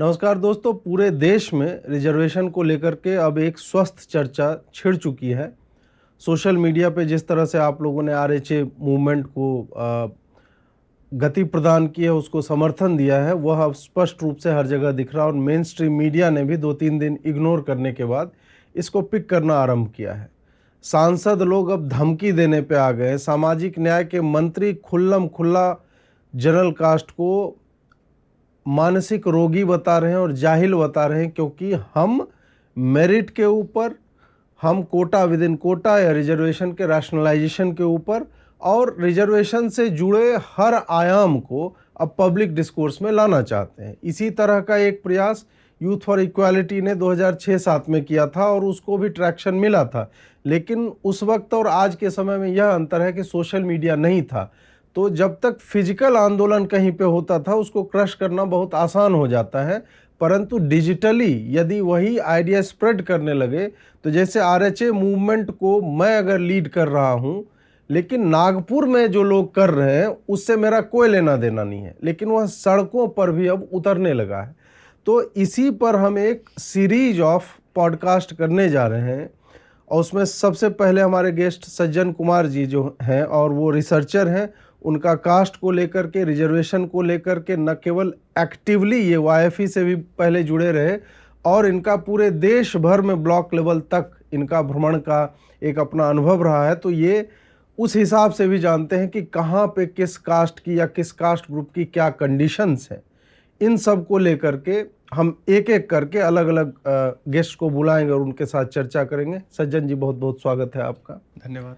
नमस्कार दोस्तों, पूरे देश में रिजर्वेशन को लेकर के अब एक स्वस्थ चर्चा छिड़ चुकी है। सोशल मीडिया पे जिस तरह से आप लोगों ने आरएचए मूवमेंट को गति प्रदान की है, उसको समर्थन दिया है, वह अब स्पष्ट रूप से हर जगह दिख रहा है और मेन स्ट्रीम मीडिया ने भी 2-3 दिन इग्नोर करने के बाद इसको पिक करना आरंभ किया है। सांसद लोग अब धमकी देने पे आ गए हैं। सामाजिक न्याय के मंत्री खुल्लम खुल्ला जनरल कास्ट को मानसिक रोगी बता रहे हैं और जाहिल बता रहे हैं, क्योंकि हम मेरिट के ऊपर, हम कोटा विद इन कोटा या रिजर्वेशन के रैशनलाइजेशन के ऊपर और रिजर्वेशन से जुड़े हर आयाम को अब पब्लिक डिस्कोर्स में लाना चाहते हैं। इसी तरह का एक प्रयास यूथ फॉर इक्वालिटी ने 2006-07 में किया था और उसको भी ट्रैक्शन मिला था, लेकिन उस वक्त और आज के समय में यह अंतर है कि सोशल मीडिया नहीं था, तो जब तक फिजिकल आंदोलन कहीं पे होता था उसको क्रश करना बहुत आसान हो जाता है, परंतु डिजिटली यदि वही आइडिया स्प्रेड करने लगे, तो जैसे आरएचए मूवमेंट को मैं अगर लीड कर रहा हूँ, लेकिन नागपुर में जो लोग कर रहे हैं उससे मेरा कोई लेना देना नहीं है, लेकिन वह सड़कों पर भी अब उतरने लगा है। तो इसी पर हम एक सीरीज ऑफ पॉडकास्ट करने जा रहे हैं और उसमें सबसे पहले हमारे गेस्ट सज्जन कुमार जी जो हैं, और वो रिसर्चर हैं, उनका कास्ट को लेकर के, रिजर्वेशन को लेकर के न केवल एक्टिवली ये वाईएफई से भी पहले जुड़े रहे और इनका पूरे देश भर में ब्लॉक लेवल तक इनका भ्रमण का एक अपना अनुभव रहा है, तो ये उस हिसाब से भी जानते हैं कि कहाँ पे किस कास्ट की या किस कास्ट ग्रुप की क्या कंडीशंस हैं। इन सब को लेकर के हम एक एक करके अलग अलग गेस्ट को बुलाएंगे और उनके साथ चर्चा करेंगे। सज्जन जी, बहुत बहुत स्वागत है आपका। धन्यवाद।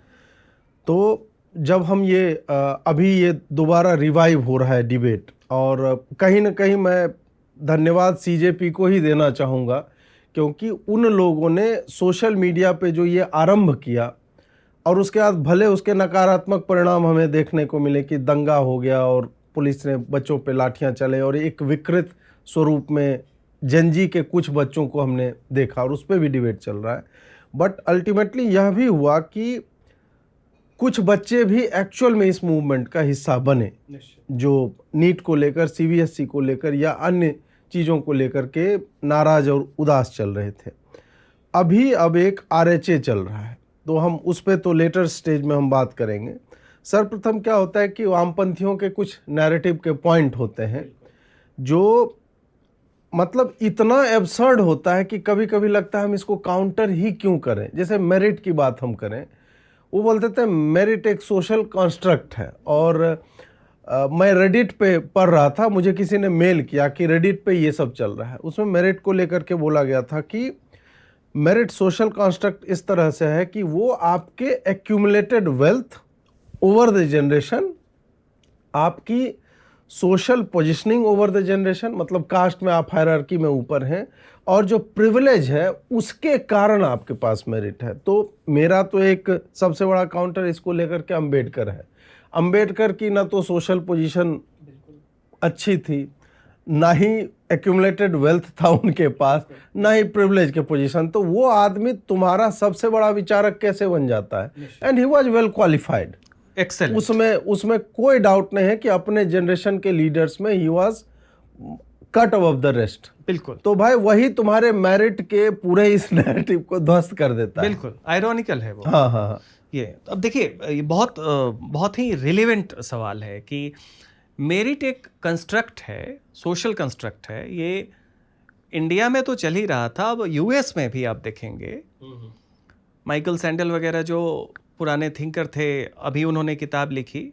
तो जब हम ये अभी ये दोबारा रिवाइव हो रहा है डिबेट, और कहीं ना कहीं मैं धन्यवाद सीजेपी को ही देना चाहूँगा, क्योंकि उन लोगों ने सोशल मीडिया पे जो ये आरंभ किया और उसके बाद भले उसके नकारात्मक परिणाम हमें देखने को मिले कि दंगा हो गया और पुलिस ने बच्चों पे लाठियां चले और एक विकृत स्वरूप में जनजी के कुछ बच्चों को हमने देखा और उस पर भी डिबेट चल रहा है, बट अल्टीमेटली यह भी हुआ कि कुछ बच्चे भी एक्चुअल में इस मूवमेंट का हिस्सा बने, जो नीट को लेकर, सीबीएसई को लेकर या अन्य चीज़ों को लेकर के नाराज और उदास चल रहे थे। अभी अब एक आरएचए चल रहा है, तो हम उस पर तो लेटर स्टेज में हम बात करेंगे। सर्वप्रथम क्या होता है कि वामपंथियों के कुछ नैरेटिव के पॉइंट होते हैं जो मतलब इतना एब्सर्ड होता है कि कभी कभी लगता है हम इसको काउंटर ही क्यों करें। जैसे मेरिट की बात हम करें, वो बोलते थे मेरिट एक सोशल कंस्ट्रक्ट है, और मैं रेडिट पे पढ़ रहा था, मुझे किसी ने मेल किया कि रेडिट पे ये सब चल रहा है, उसमें मेरिट को लेकर के बोला गया था कि मेरिट सोशल कंस्ट्रक्ट इस तरह से है कि वो आपके accumulated wealth over the generation, आपकी social positioning over the generation, मतलब कास्ट में आप हायरार्की में ऊपर हैं, और जो प्रिविलेज है उसके कारण आपके पास मेरिट है। तो मेरा तो एक सबसे बड़ा काउंटर इसको लेकर के अंबेडकर है। अंबेडकर की ना तो सोशल पोजीशन अच्छी थी, ना ही एक्यूमुलेटेड वेल्थ था उनके पास, ना ही प्रिविलेज के पोजीशन, तो वो आदमी तुम्हारा सबसे बड़ा विचारक कैसे बन जाता है? And he was well qualified, excellent. उसमें कोई डाउट नहीं है कि अपने जनरेशन के लीडर्स में he was cut above the rest. बिल्कुल। तो भाई वही तुम्हारे मेरिट के पूरे इस नैरेटिव को ध्वस्त कर देता है। बिल्कुल आयरॉनिकल है वो। हाँ हाँ हाँ। ये अब देखिए, ये बहुत ही रिलेवेंट सवाल है कि मेरिट एक कंस्ट्रक्ट है, सोशल कंस्ट्रक्ट है। ये इंडिया में तो चल ही रहा था, अब यूएस में भी आप देखेंगे, माइकल सैंडल वगैरह जो पुराने थिंकर थे, अभी उन्होंने किताब लिखी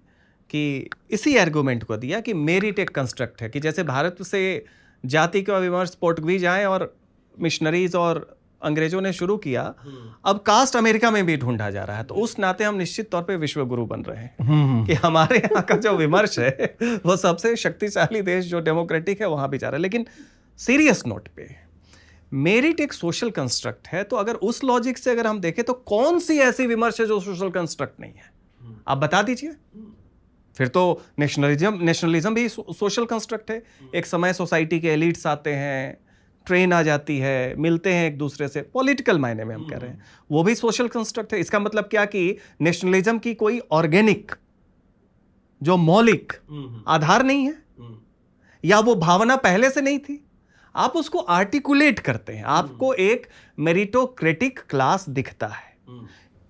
कि इसी आर्गूमेंट को दिया कि मेरिट एक कंस्ट्रक्ट है, कि जैसे भारत से जाति का विमर्श पोर्टुगीज आए और मिशनरीज और अंग्रेजों ने शुरू किया, अब कास्ट अमेरिका में भी ढूंढा जा रहा है। तो उस नाते हम निश्चित तौर पे विश्व गुरु बन रहे हैं कि हमारे यहाँ का जो विमर्श है वो सबसे शक्तिशाली देश जो डेमोक्रेटिक है वहाँ भी जा रहा है। लेकिन सीरियस नोट पे मेरिट एक सोशल कंस्ट्रक्ट है, तो अगर उस लॉजिक से अगर हम देखें तो कौन सी ऐसी विमर्श है जो सोशल कंस्ट्रक्ट नहीं है? आप बता दीजिए। फिर तो नेशनलिज्म भी सोशल कंस्ट्रक्ट है। एक समय सोसाइटी के एलिट्स आते हैं, ट्रेन आ जाती है, मिलते हैं एक दूसरे से, पॉलिटिकल मायने में हम कह रहे हैं, वो भी सोशल कंस्ट्रक्ट है। इसका मतलब क्या कि नेशनलिज्म की कोई ऑर्गेनिक जो मौलिक आधार नहीं है, या वो भावना पहले से नहीं थी। आप उसको आर्टिकुलेट करते हैं, आपको एक मेरिटोक्रेटिक क्लास दिखता है।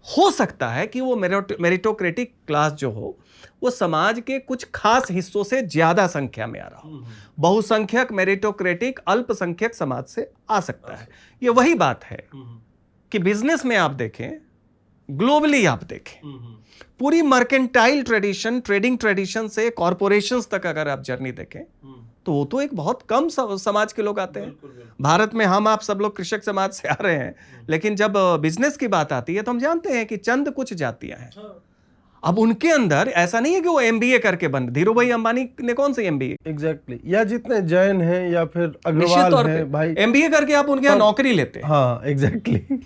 हो सकता है कि वो मेरिटोक्रेटिक क्लास जो हो वो समाज के कुछ खास हिस्सों से ज्यादा संख्या में आ रहा हो। बहुसंख्यक मेरिटोक्रेटिक अल्पसंख्यक समाज से आ सकता है। ये वही बात है कि बिजनेस में आप देखें, ग्लोबली आप देखें, पूरी मर्केंटाइल ट्रेडिशन, ट्रेडिंग ट्रेडिशन से कॉरपोरेशंस तक अगर आप जर्नी देखें तो वो तो एक बहुत कम समाज के लोग आते हैं। भारत में हम आप सब लोग कृषक समाज से आ रहे हैं, लेकिन जब बिजनेस की बात आती है तो हम जानते हैं कि चंद कुछ जातियां हैं। अब उनके अंदर ऐसा नहीं है कि वो एमबीए करके बन, धीरू भाई अंबानी ने कौन सी एमबीए? एग्जैक्टली, या जितने जैन हैं या फिर निश्चित अग्रवाल तौर हैं पे भाई, एमबीए करके आप उनके यहाँ नौकरी लेते हैं। हाँ एग्जैक्टली,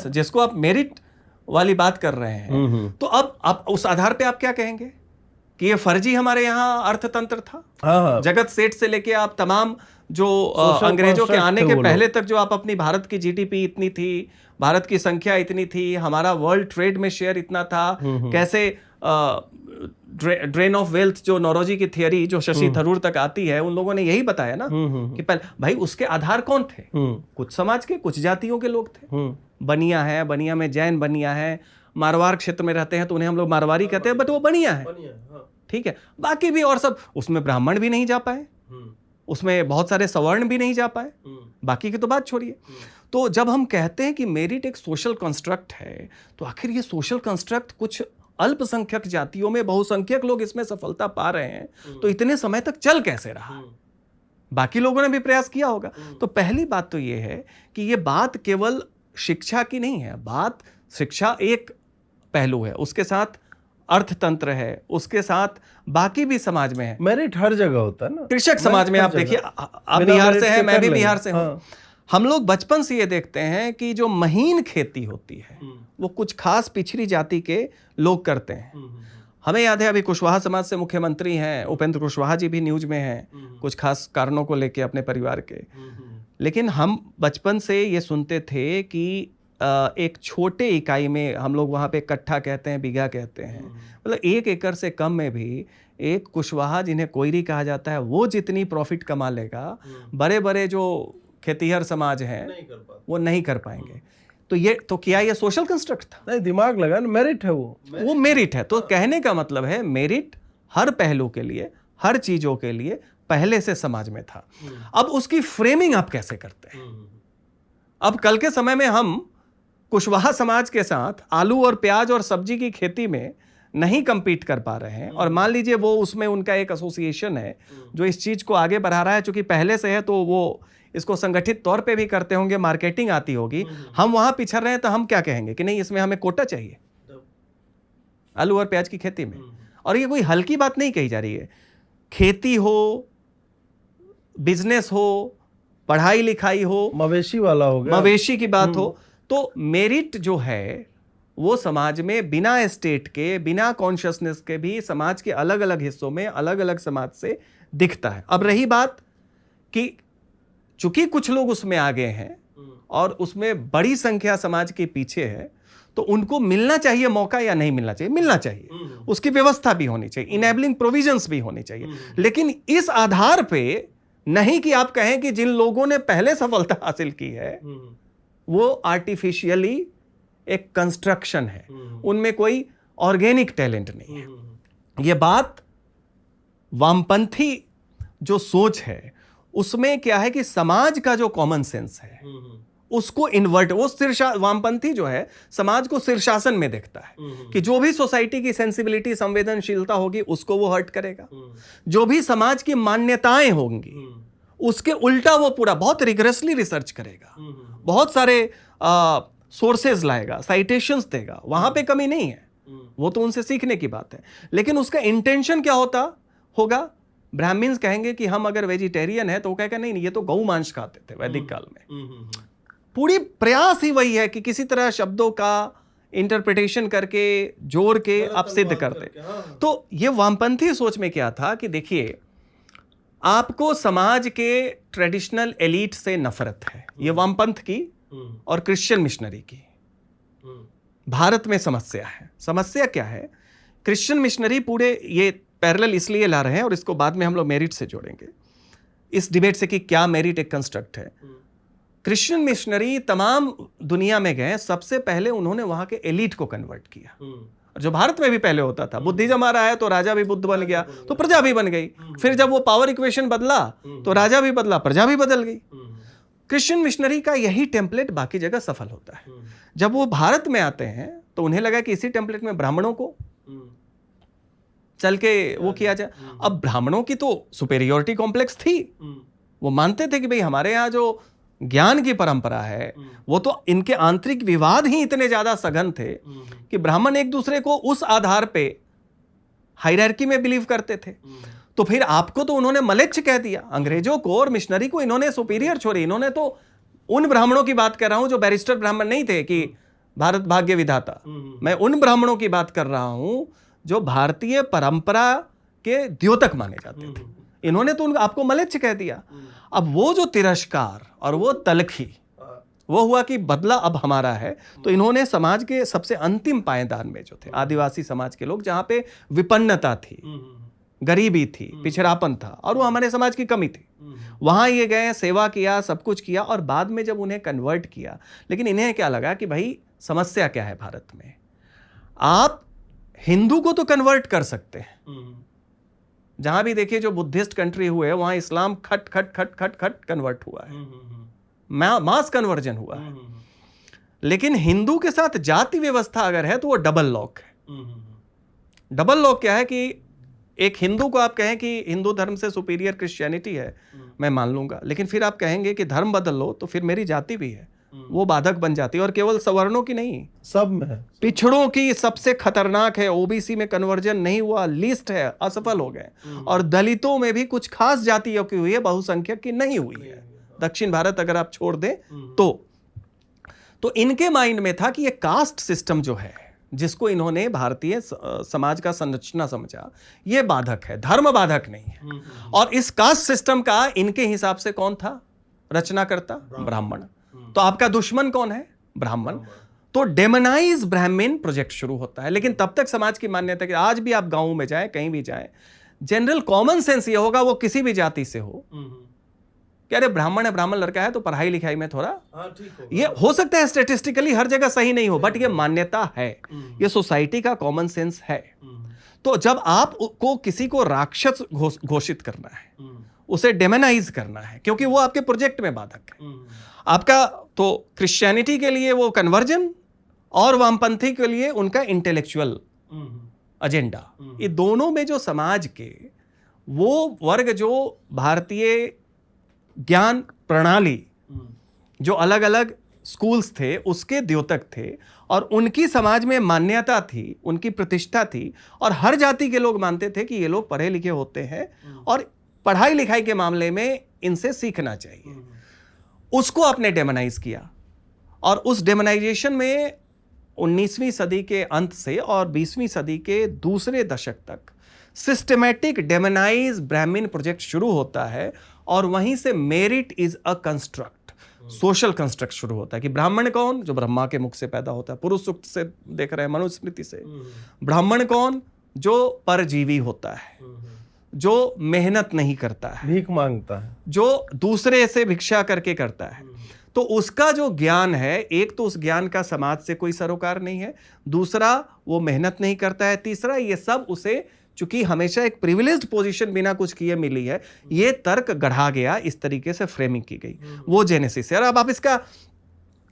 जिसको आप मेरिट वाली बात कर रहे हैं, तो अब आप उस आधार पे आप क्या कहेंगे कि ये फर्जी हमारे यहाँ अर्थतंत्र था? हाँ, जगत सेठ से लेके आप तमाम जो Social अंग्रेजों के construct आने थे के वो पहले तक जो आप अपनी भारत की जीडीपी इतनी थी, भारत की संख्या इतनी थी, हमारा वर्ल्ड ट्रेड में शेयर इतना था, कैसे ड्रेन ऑफ वेल्थ जो नौरोजी की थियरी जो शशि थरूर तक आती है, उन लोगों ने यही बताया ना कि पहले भाई उसके आधार कौन थे? कुछ समाज के, कुछ जातियों के लोग थे। बनिया है, बनिया में जैन बनिया है, मारवाड़ क्षेत्र में रहते हैं तो उन्हें हम लोग मारवाड़ी कहते हैं, बट वो बनिया है, ठीक है। बाकी भी और सब, उसमें ब्राह्मण भी नहीं जा पाए, उसमें बहुत सारे सवर्ण भी नहीं जा पाए, बाकी की तो बात छोड़िए। तो जब हम कहते हैं कि मेरिट एक सोशल कंस्ट्रक्ट है, तो आखिर ये सोशल कंस्ट्रक्ट कुछ अल्पसंख्यक जातियों में बहुसंख्यक लोग इसमें सफलता पा रहे हैं, तो इतने समय तक चल कैसे रहा? बाकी लोगों ने भी प्रयास किया होगा। तो पहली बात तो ये है कि ये बात केवल शिक्षा की नहीं है, बात शिक्षा एक पहलू है, उसके साथ अर्थतंत्र है, उसके साथ बाकी भी समाज में है। मेरिट हर जगह होता है ना, कृषक समाज में आप देखिए, आप बिहार से हैं, मैं भी बिहार से हूं। हम लोग बचपन से ये देखते हैं कि जो महीन खेती होती है वो कुछ खास पिछड़ी जाति के लोग करते हैं। हमें याद है अभी कुशवाहा समाज से मुख्यमंत्री हैं, उपेंद्र कुशवाहा जी भी न्यूज में हैं, कुछ खास कारणों को लेके अपने परिवार के। लेकिन हम बचपन से ये सुनते थे कि एक छोटे इकाई में, हम लोग वहाँ पे कट्ठा कहते हैं, बीघा कहते हैं, मतलब 1 एकड़ से कम में भी एक कुशवाहा जिन्हें कोयरी कहा जाता है, वो जितनी प्रॉफिट कमा लेगा, बड़े बड़े जो खेतीहर समाज हैं वो नहीं कर पाएंगे। तो ये तो क्या ये सोशल कंस्ट्रक्ट था? नहीं, दिमाग लगा ना, मेरिट है वो मेरिट है। तो कहने का मतलब है मेरिट हर पहलू के लिए, हर चीजों के लिए पहले से समाज में था। अब उसकी फ्रेमिंग आप कैसे करते हैं? अब कल के समय में हम कुशवाहा समाज के साथ आलू और प्याज और सब्जी की खेती में नहीं कंपीट कर पा रहे हैं, और मान लीजिए वो उसमें उनका एक एसोसिएशन है जो इस चीज को आगे बढ़ा रहा है, चूंकि पहले से है तो वो इसको संगठित तौर पे भी करते होंगे, मार्केटिंग आती होगी। हम वहां पिछड़ रहे हैं तो हम क्या कहेंगे कि नहीं, इसमें हमें कोटा चाहिए आलू और प्याज की खेती में। और ये कोई हल्की बात नहीं कही जा रही है। खेती हो, बिजनेस हो, पढ़ाई लिखाई हो, मवेशी वाला हो गया, मवेशी की बात हो, तो मेरिट जो है वो समाज में बिना स्टेट के, बिना कॉन्शियसनेस के भी समाज के अलग अलग हिस्सों में अलग अलग समाज से दिखता है। अब रही बात कि चूंकि कुछ लोग उसमें आगे हैं और उसमें बड़ी संख्या समाज के पीछे है, तो उनको मिलना चाहिए मौका या नहीं मिलना चाहिए? मिलना चाहिए, उसकी व्यवस्था भी होनी चाहिए, इनेबलिंग प्रोविजंस भी होनी चाहिए। लेकिन इस आधार पे नहीं कि आप कहें कि जिन लोगों ने पहले सफलता हासिल की है वो आर्टिफिशियली एक कंस्ट्रक्शन है, उनमें कोई ऑर्गेनिक टैलेंट नहीं है। यह बात वामपंथी जो सोच है उसमें क्या है कि समाज का जो कॉमन सेंस है उसको इन्वर्ट, वो वामपंथी जो है समाज को शीर्षासन में देखता है कि जो भी सोसाइटी की सेंसिबिलिटी, संवेदनशीलता होगी उसको वो हर्ट करेगा, जो भी समाज की मान्यताएं होंगी उसके उल्टा वो पूरा बहुत रिगरसली रिसर्च करेगा, बहुत सारे सोर्सेज लाएगा, साइटेशंस देगा, वहां पे कमी नहीं है, वो तो उनसे सीखने की बात है। लेकिन उसका इंटेंशन क्या होगा? ब्राह्मण्स कहेंगे कि हम अगर वेजिटेरियन है तो वो कहेगा नहीं, ये तो गौ मांस खाते थे वैदिक काल में। पूरी प्रयास ही वही है कि किसी तरह शब्दों का इंटरप्रिटेशन करके, जोड़ के आप सिद्ध करते। तो ये वामपंथी सोच में क्या था कि देखिए, आपको समाज के ट्रेडिशनल एलीट से नफरत है, ये वामपंथ की और क्रिश्चियन मिशनरी की भारत में समस्या है। समस्या क्या है? क्रिश्चियन मिशनरी पूरे, ये पैरेलल इसलिए ला रहे हैं और इसको बाद में हम लोग मेरिट से जोड़ेंगे। इस डिबेट से कि क्या मेरिट एक कंस्ट्रक्ट है। क्रिश्चियन मिशनरी तमाम दुनिया में गए, सबसे पहले उन्होंने वहां के एलिट को कन्वर्ट किया, जो भारत में भी पहले होता था। बुद्धिज्म आ रहा है तो राजा भी बुद्ध बन गया तो प्रजा भी बन गई, फिर जब वो पावर इक्वेशन बदला तो राजा भी बदला, प्रजा भी बदल गई। क्रिश्चियन मिशनरी का यही टेम्पलेट बाकी जगह सफल होता है। जब वो भारत में आते हैं तो उन्हें लगा कि इसी टेम्पलेट में ब्राह्मणों को चल के वो किया जाए। अब ब्राह्मणों की तो सुपेरियोरिटी कॉम्प्लेक्स थी, वो मानते थे कि भाई हमारे यहाँ जो ज्ञान की परंपरा है वो तो, इनके आंतरिक विवाद ही इतने ज्यादा सघन थे कि ब्राह्मण एक दूसरे को उस आधार पे हायरार्की में बिलीव करते थे। तो फिर आपको तो उन्होंने मलेच्छ कह दिया, अंग्रेजों को और मिशनरी को इन्होंने सुपीरियर छोड़ी। इन्होंने तो उन ब्राह्मणों की बात कर रहा हूं जो बैरिस्टर ब्राह्मण नहीं थे कि भारत भाग्य विधाता, मैं उन ब्राह्मणों की बात कर रहा हूं जो भारतीय परंपरा के द्योतक माने जाते थे। इन्होंने तो आपको मलेच्छ कह दिया। अब वो जो तिरस्कार और वो तलखी वो हुआ कि बदला अब हमारा है, तो इन्होंने समाज के सबसे अंतिम पायदान में जो थे आदिवासी समाज के लोग, जहां पे विपन्नता थी, गरीबी थी, पिछड़ापन था और वो हमारे समाज की कमी थी, वहां ये गए, सेवा किया, सब कुछ किया और बाद में जब उन्हें कन्वर्ट किया। लेकिन इन्हें क्या लगा कि भाई समस्या क्या है भारत में, आप हिंदू को तो कन्वर्ट कर सकते हैं, जहां भी देखिए जो बुद्धिस्ट कंट्री हुए वहां इस्लाम खट खट खट खट खट कन्वर्ट हुआ है, मास कन्वर्जन हुआ है। लेकिन हिंदू के साथ जाति व्यवस्था अगर है तो वो डबल लॉक है। डबल लॉक क्या है कि एक हिंदू को आप कहें कि हिंदू धर्म से सुपीरियर क्रिश्चियनिटी है, मैं मान लूंगा, लेकिन फिर आप कहेंगे कि धर्म बदल लो तो फिर मेरी जाति भी है, वो बाधक बन जाती है। और केवल सवर्णों की नहीं, सब में है, पिछड़ों की सबसे खतरनाक है। ओबीसी में कन्वर्जन नहीं हुआ, लिस्ट है, असफल हो गए। और दलितों में भी कुछ खास जातियों की हुई है, बहुसंख्यक की नहीं हुई है, दक्षिण भारत अगर आप छोड़ दें तो इनके माइंड में था कि ये कास्ट सिस्टम जो है, जिसको इन्होंने भारतीय समाज का संरचना समझा, ये बाधक है, धर्म बाधक नहीं है। और इस कास्ट सिस्टम का इनके हिसाब से कौन था रचनाकर्ता? ब्राह्मण। तो आपका दुश्मन कौन है? ब्राह्मण। तो डेमोनाइज ब्राह्मण प्रोजेक्ट शुरू होता है। लेकिन तब तक समाज की मान्यता कि आज भी आप गांव में जाएं, कहीं भी जाएं, जनरल कॉमन सेंस ये होगा, वो किसी भी जाति से हो, कि अरे ब्राह्मण है, ब्राह्मण लड़का है तो पढ़ाई लिखाई में थोड़ा ये हो सकता है, स्टेटिस्टिकली हर जगह सही नहीं हो, बट ये मान्यता है, ये सोसाइटी का कॉमन सेंस है। तो जब आपको किसी को राक्षस घोषित करना है, उसे डेमोनाइज करना है, क्योंकि वो आपके प्रोजेक्ट में बाधक है आपका, तो क्रिश्चियनिटी के लिए वो कन्वर्जन और वामपंथी के लिए उनका इंटेलेक्चुअल एजेंडा, ये दोनों में जो समाज के वो वर्ग जो भारतीय ज्ञान प्रणाली, जो अलग अलग स्कूल्स थे उसके द्योतक थे, और उनकी समाज में मान्यता थी, उनकी प्रतिष्ठा थी, और हर जाति के लोग मानते थे कि ये लोग पढ़े लिखे होते हैं और पढ़ाई लिखाई के मामले में इनसे सीखना चाहिए, उसको आपने डेमोनाइज किया। और उस डेमोनाइजेशन में 19वीं सदी के अंत से और 20वीं सदी के दूसरे दशक तक सिस्टमैटिक डेमोनाइज ब्राह्मण प्रोजेक्ट शुरू होता है, और वहीं से merit is a construct, social construct शुरू होता है कि ब्राह्मण कौन? जो ब्रह्मा के मुख से पैदा होता है, पुरुष सूक्त से देख रहे हैं, मनुस्मृति से। ब्राह्मण कौन? जो परजीवी होता है, जो मेहनत नहीं करता है, भीख मांगता है, जो दूसरे से भिक्षा करके करता है। तो उसका जो ज्ञान है, एक तो उस ज्ञान का समाज से कोई सरोकार नहीं है, दूसरा वो मेहनत नहीं करता है, तीसरा ये सब उसे चूंकि हमेशा एक प्रिविलेज्ड पोजीशन बिना कुछ किए मिली है, ये तर्क गढ़ा गया, इस तरीके से फ्रेमिंग की गई, वो जेनेसिस है। और अब आप इसका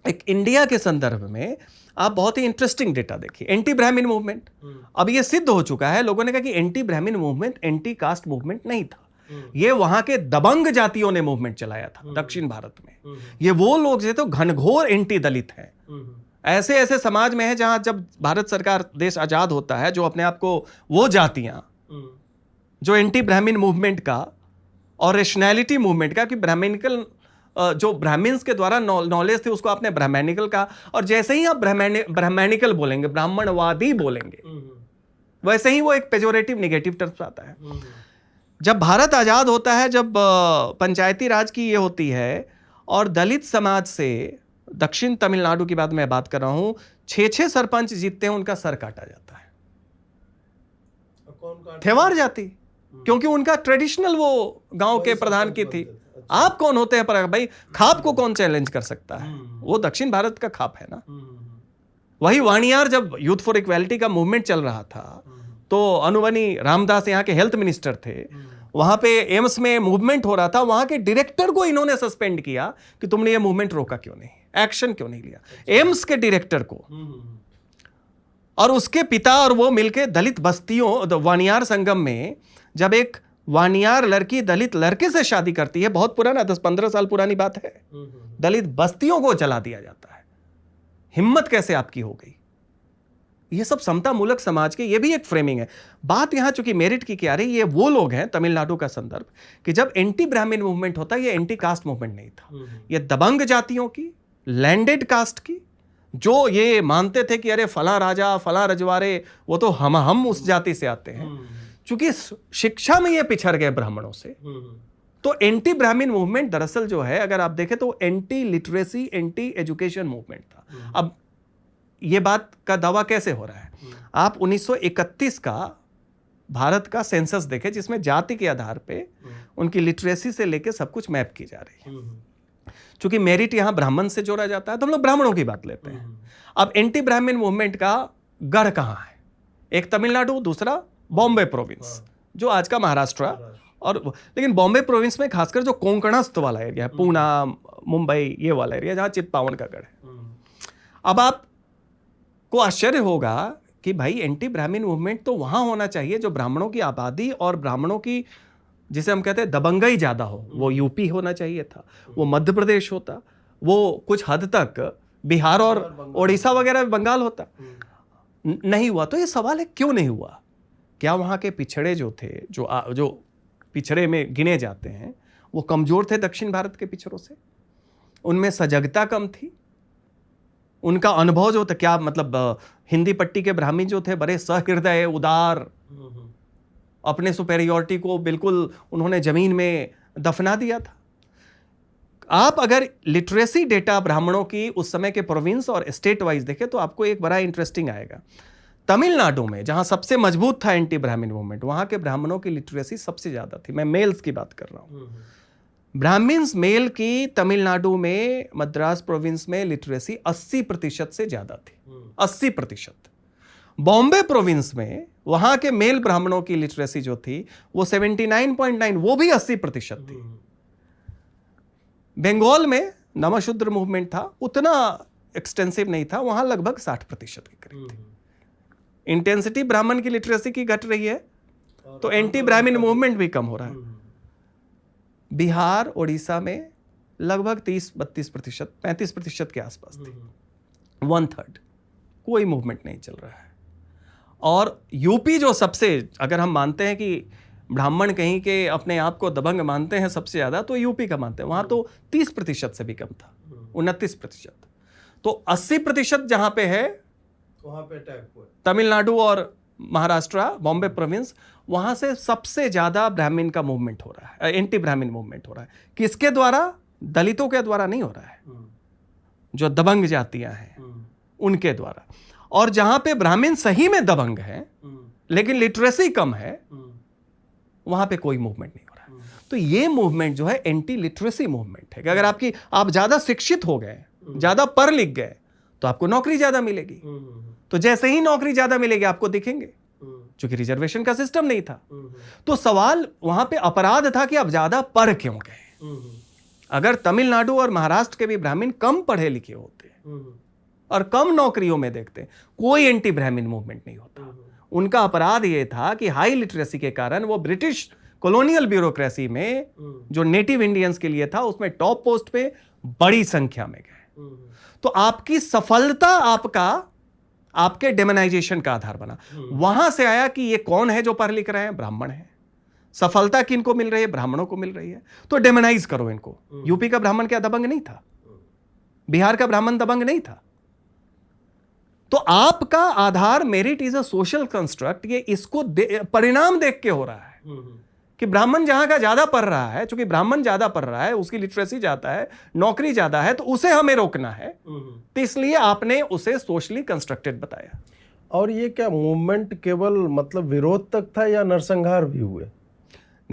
एक इंडिया के संदर्भ में आप बहुत ही इंटरेस्टिंग डेटा देखिए। एंटी ब्राह्मण मूवमेंट, अब ये सिद्ध हो चुका है, लोगों ने कहा कि एंटी ब्राह्मण मूवमेंट एंटी कास्ट मूवमेंट नहीं था, ये वहां के दबंग जातियों ने मूवमेंट चलाया था दक्षिण भारत में। ये वो लोग जो तो घनघोर एंटी दलित हैं, ऐसे ऐसे समाज में है जहां जब भारत सरकार देश आजाद होता है, जो अपने आप को वो जातियां जो एंटी ब्राह्मण मूवमेंट का और रेशनैलिटी मूवमेंट का, कि ब्राह्मणिकल जो ब्राह्मण्स के द्वारा नॉलेज थे उसको आपने ब्राह्मणिकल का, और जैसे ही आप ब्राह्मणिकल बोलेंगे, ब्राह्मणवादी बोलेंगे, वैसे ही वो एक पेजोरेटिव नेगेटिव टर्म्स आता है। जब भारत आजाद होता है, जब पंचायती राज की ये होती है, और दलित समाज से दक्षिण तमिलनाडु की बात मैं बात कर रहा हूं, 6 सरपंच जीतते हैं, उनका सर काटा जाता है। थेवार जाति, क्योंकि उनका ट्रेडिशनल वो गांव के प्रधान की थी। आप कौन होते हैं पर भाई, खाप को कौन चैलेंज कर सकता है? वो दक्षिण भारत का खाप है ना। वही वाणियार, जब यूथ फॉर इक्वालिटी का मूवमेंट चल रहा था तो अनुबनी रामदास यहाँ के हेल्थ मिनिस्टर थे, वहां पे एम्स में मूवमेंट हो रहा था, वहां के डायरेक्टर को इन्होंने सस्पेंड किया कि तुमने ये मूवमेंट रोका क्यों नहीं, एक्शन क्यों नहीं लिया, एम्स के डायरेक्टर को। और उसके पिता और वो मिलके दलित बस्तियों, वाणियार संगम में जब एक वाणियार लड़की दलित लड़के से शादी करती है, बहुत पुराना 10-15 साल पुरानी बात है, दलित बस्तियों को जला दिया जाता है। हिम्मत कैसे आपकी हो गई? ये सब समता मूलक समाज के, ये भी एक फ्रेमिंग है। बात यहां चूंकि मेरिट की क्या रही, ये वो लोग हैं, तमिलनाडु का संदर्भ, कि जब एंटी ब्राह्मण मूवमेंट होता है, ये एंटी कास्ट मूवमेंट नहीं था, ये दबंग जातियों की, लैंडेड कास्ट की, जो ये मानते थे कि अरे फला राजा फला रजवाड़े वो तो हम उस जाति से आते हैं। चूंकि शिक्षा में ये पिछड़ गए ब्राह्मणों से, तो एंटी ब्राह्मण मूवमेंट दरअसल जो है, अगर आप देखें तो anti literacy, anti education movement था। अब ये बात का दावा कैसे हो रहा है? आप 1931 का भारत का सेंसस देखें, जिसमें जाति के आधार पे उनकी लिटरेसी से लेके सब कुछ मैप की जा रही है। चूंकि मेरिट यहां ब्राह्मण से जोड़ा जाता है तो हम लोग ब्राह्मणों की बात लेते हैं। अब एंटी ब्राह्मण मूवमेंट का गढ़ कहां है? एक तमिलनाडु, दूसरा बॉम्बे प्रोविंस, जो आज का महाराष्ट्र, और लेकिन बॉम्बे प्रोविंस में खासकर जो कोंकणस्थ वाला एरिया है, पूना, मुंबई, ये वाला एरिया जहां चित्पावन का गढ़ है। अब आपको आश्चर्य होगा कि भाई एंटी ब्राह्मण मूवमेंट तो वहां होना चाहिए जो ब्राह्मणों की आबादी और ब्राह्मणों की, जिसे हम कहते हैं दबंगई ज्यादा हो, वो यूपी होना चाहिए था, वो मध्य प्रदेश होता, वो कुछ हद तक बिहार और उड़ीसा वगैरह बंगाल होता। नहीं हुआ। तो ये सवाल है क्यों नहीं हुआ? क्या वहां के पिछड़े जो थे, जो पिछड़े में गिने जाते हैं, वो कमजोर थे दक्षिण भारत के पिछड़ों से? उनमें सजगता कम थी? उनका अनुभव जो था, क्या मतलब हिंदी पट्टी के ब्राह्मण जो थे बड़े सहृदय, उदार, अपने सुपेरियोरिटी को बिल्कुल उन्होंने जमीन में दफना दिया था। आप अगर लिटरेसी डेटा ब्राह्मणों की उस समय के प्रोविंस और स्टेट वाइज देखें तो आपको एक बड़ा इंटरेस्टिंग आएगा। तमिलनाडु में जहां सबसे मजबूत था एंटी ब्राह्मण मूवमेंट, वहां के ब्राह्मणों की लिटरेसी सबसे ज्यादा थी। मैं मेल्स की बात कर रहा हूं। ब्राह्मण्स मेल की तमिलनाडु में, मद्रास प्रोविंस में लिटरेसी 80% से ज्यादा थी, 80%। बॉम्बे प्रोविंस में वहां के मेल ब्राह्मणों की लिटरेसी जो थी वो 79.9, वो भी 80% थी। बंगाल में नमशूद्र मूवमेंट था, उतना एक्सटेंसिव नहीं था, वहां लगभग 60% के करीब थी। इंटेंसिटी ब्राह्मण की लिटरेसी की घट रही है तो एंटी ब्राह्मण मूवमेंट भी कम हो रहा है। बिहार, उड़ीसा में लगभग 30-32%, 35% के आसपास थी, 1/3। कोई मूवमेंट नहीं चल रहा है। और यूपी जो सबसे, अगर हम मानते हैं कि ब्राह्मण कहीं के अपने आप को दबंग मानते हैं सबसे ज्यादा, तो यूपी का मानते हैं, वहां तो 30% से भी कम था, 29%। तो 80% जहां पे है वहां पे अटैक हुआ। तमिलनाडु और महाराष्ट्र, बॉम्बे प्रोविंस, वहां से सबसे ज्यादा ब्राह्मण का मूवमेंट हो रहा है, एंटी ब्राह्मण मूवमेंट हो रहा है। किसके द्वारा? दलितों के द्वारा नहीं हो रहा है, जो दबंग जातियां हैं उनके द्वारा। और जहां पे ब्राह्मण सही में दबंग हैं लेकिन लिटरेसी कम है, वहां पे कोई मूवमेंट नहीं हो रहा है। तो ये मूवमेंट जो है एंटी लिटरेसी मूवमेंट है कि अगर आप ज्यादा शिक्षित हो गए, ज्यादा पढ़ लिख गए, तो आपको नौकरी ज्यादा मिलेगी। तो जैसे ही नौकरी ज्यादा मिलेगी आपको दिखेंगे, क्योंकि रिजर्वेशन का सिस्टम नहीं था। तो सवाल वहां पे अपराध था कि आप ज्यादा पढ़ क्यों गए। अगर तमिलनाडु और महाराष्ट्र के भी ब्राह्मण कम पढ़े लिखे होते और कम नौकरियों में देखते, कोई एंटी ब्राह्मण मूवमेंट नहीं होता। उनका अपराध यह था कि हाई लिटरेसी के कारण वो ब्रिटिश कॉलोनियल ब्यूरोक्रेसी में जो नेटिव इंडियंस के लिए था, उसमें टॉप पोस्ट पे बड़ी संख्या में गए। तो आपकी सफलता आपके डेमोनाइजेशन का आधार बना। वहां से आया कि ये कौन है जो पढ़ लिख रहे हैं? ब्राह्मण है। सफलता किनको मिल रही है? ब्राह्मणों को मिल रही है। तो डेमोनाइज करो इनको। यूपी का ब्राह्मण क्या दबंग नहीं था? बिहार का ब्राह्मण दबंग नहीं था? तो आपका आधार merit is a social construct. ये इसको परिणाम देख के हो रहा है कि ब्राह्मण जहां का ज्यादा पढ़ रहा है, क्योंकि ब्राह्मण ज्यादा पढ़ रहा है, उसकी लिटरेसी ज्यादा है, नौकरी ज्यादा है, तो उसे हमें रोकना है। तो इसलिए आपने उसे सोशली कंस्ट्रक्टेड बताया। और ये क्या मूवमेंट केवल मतलब विरोध तक था या नरसंहार भी हुए?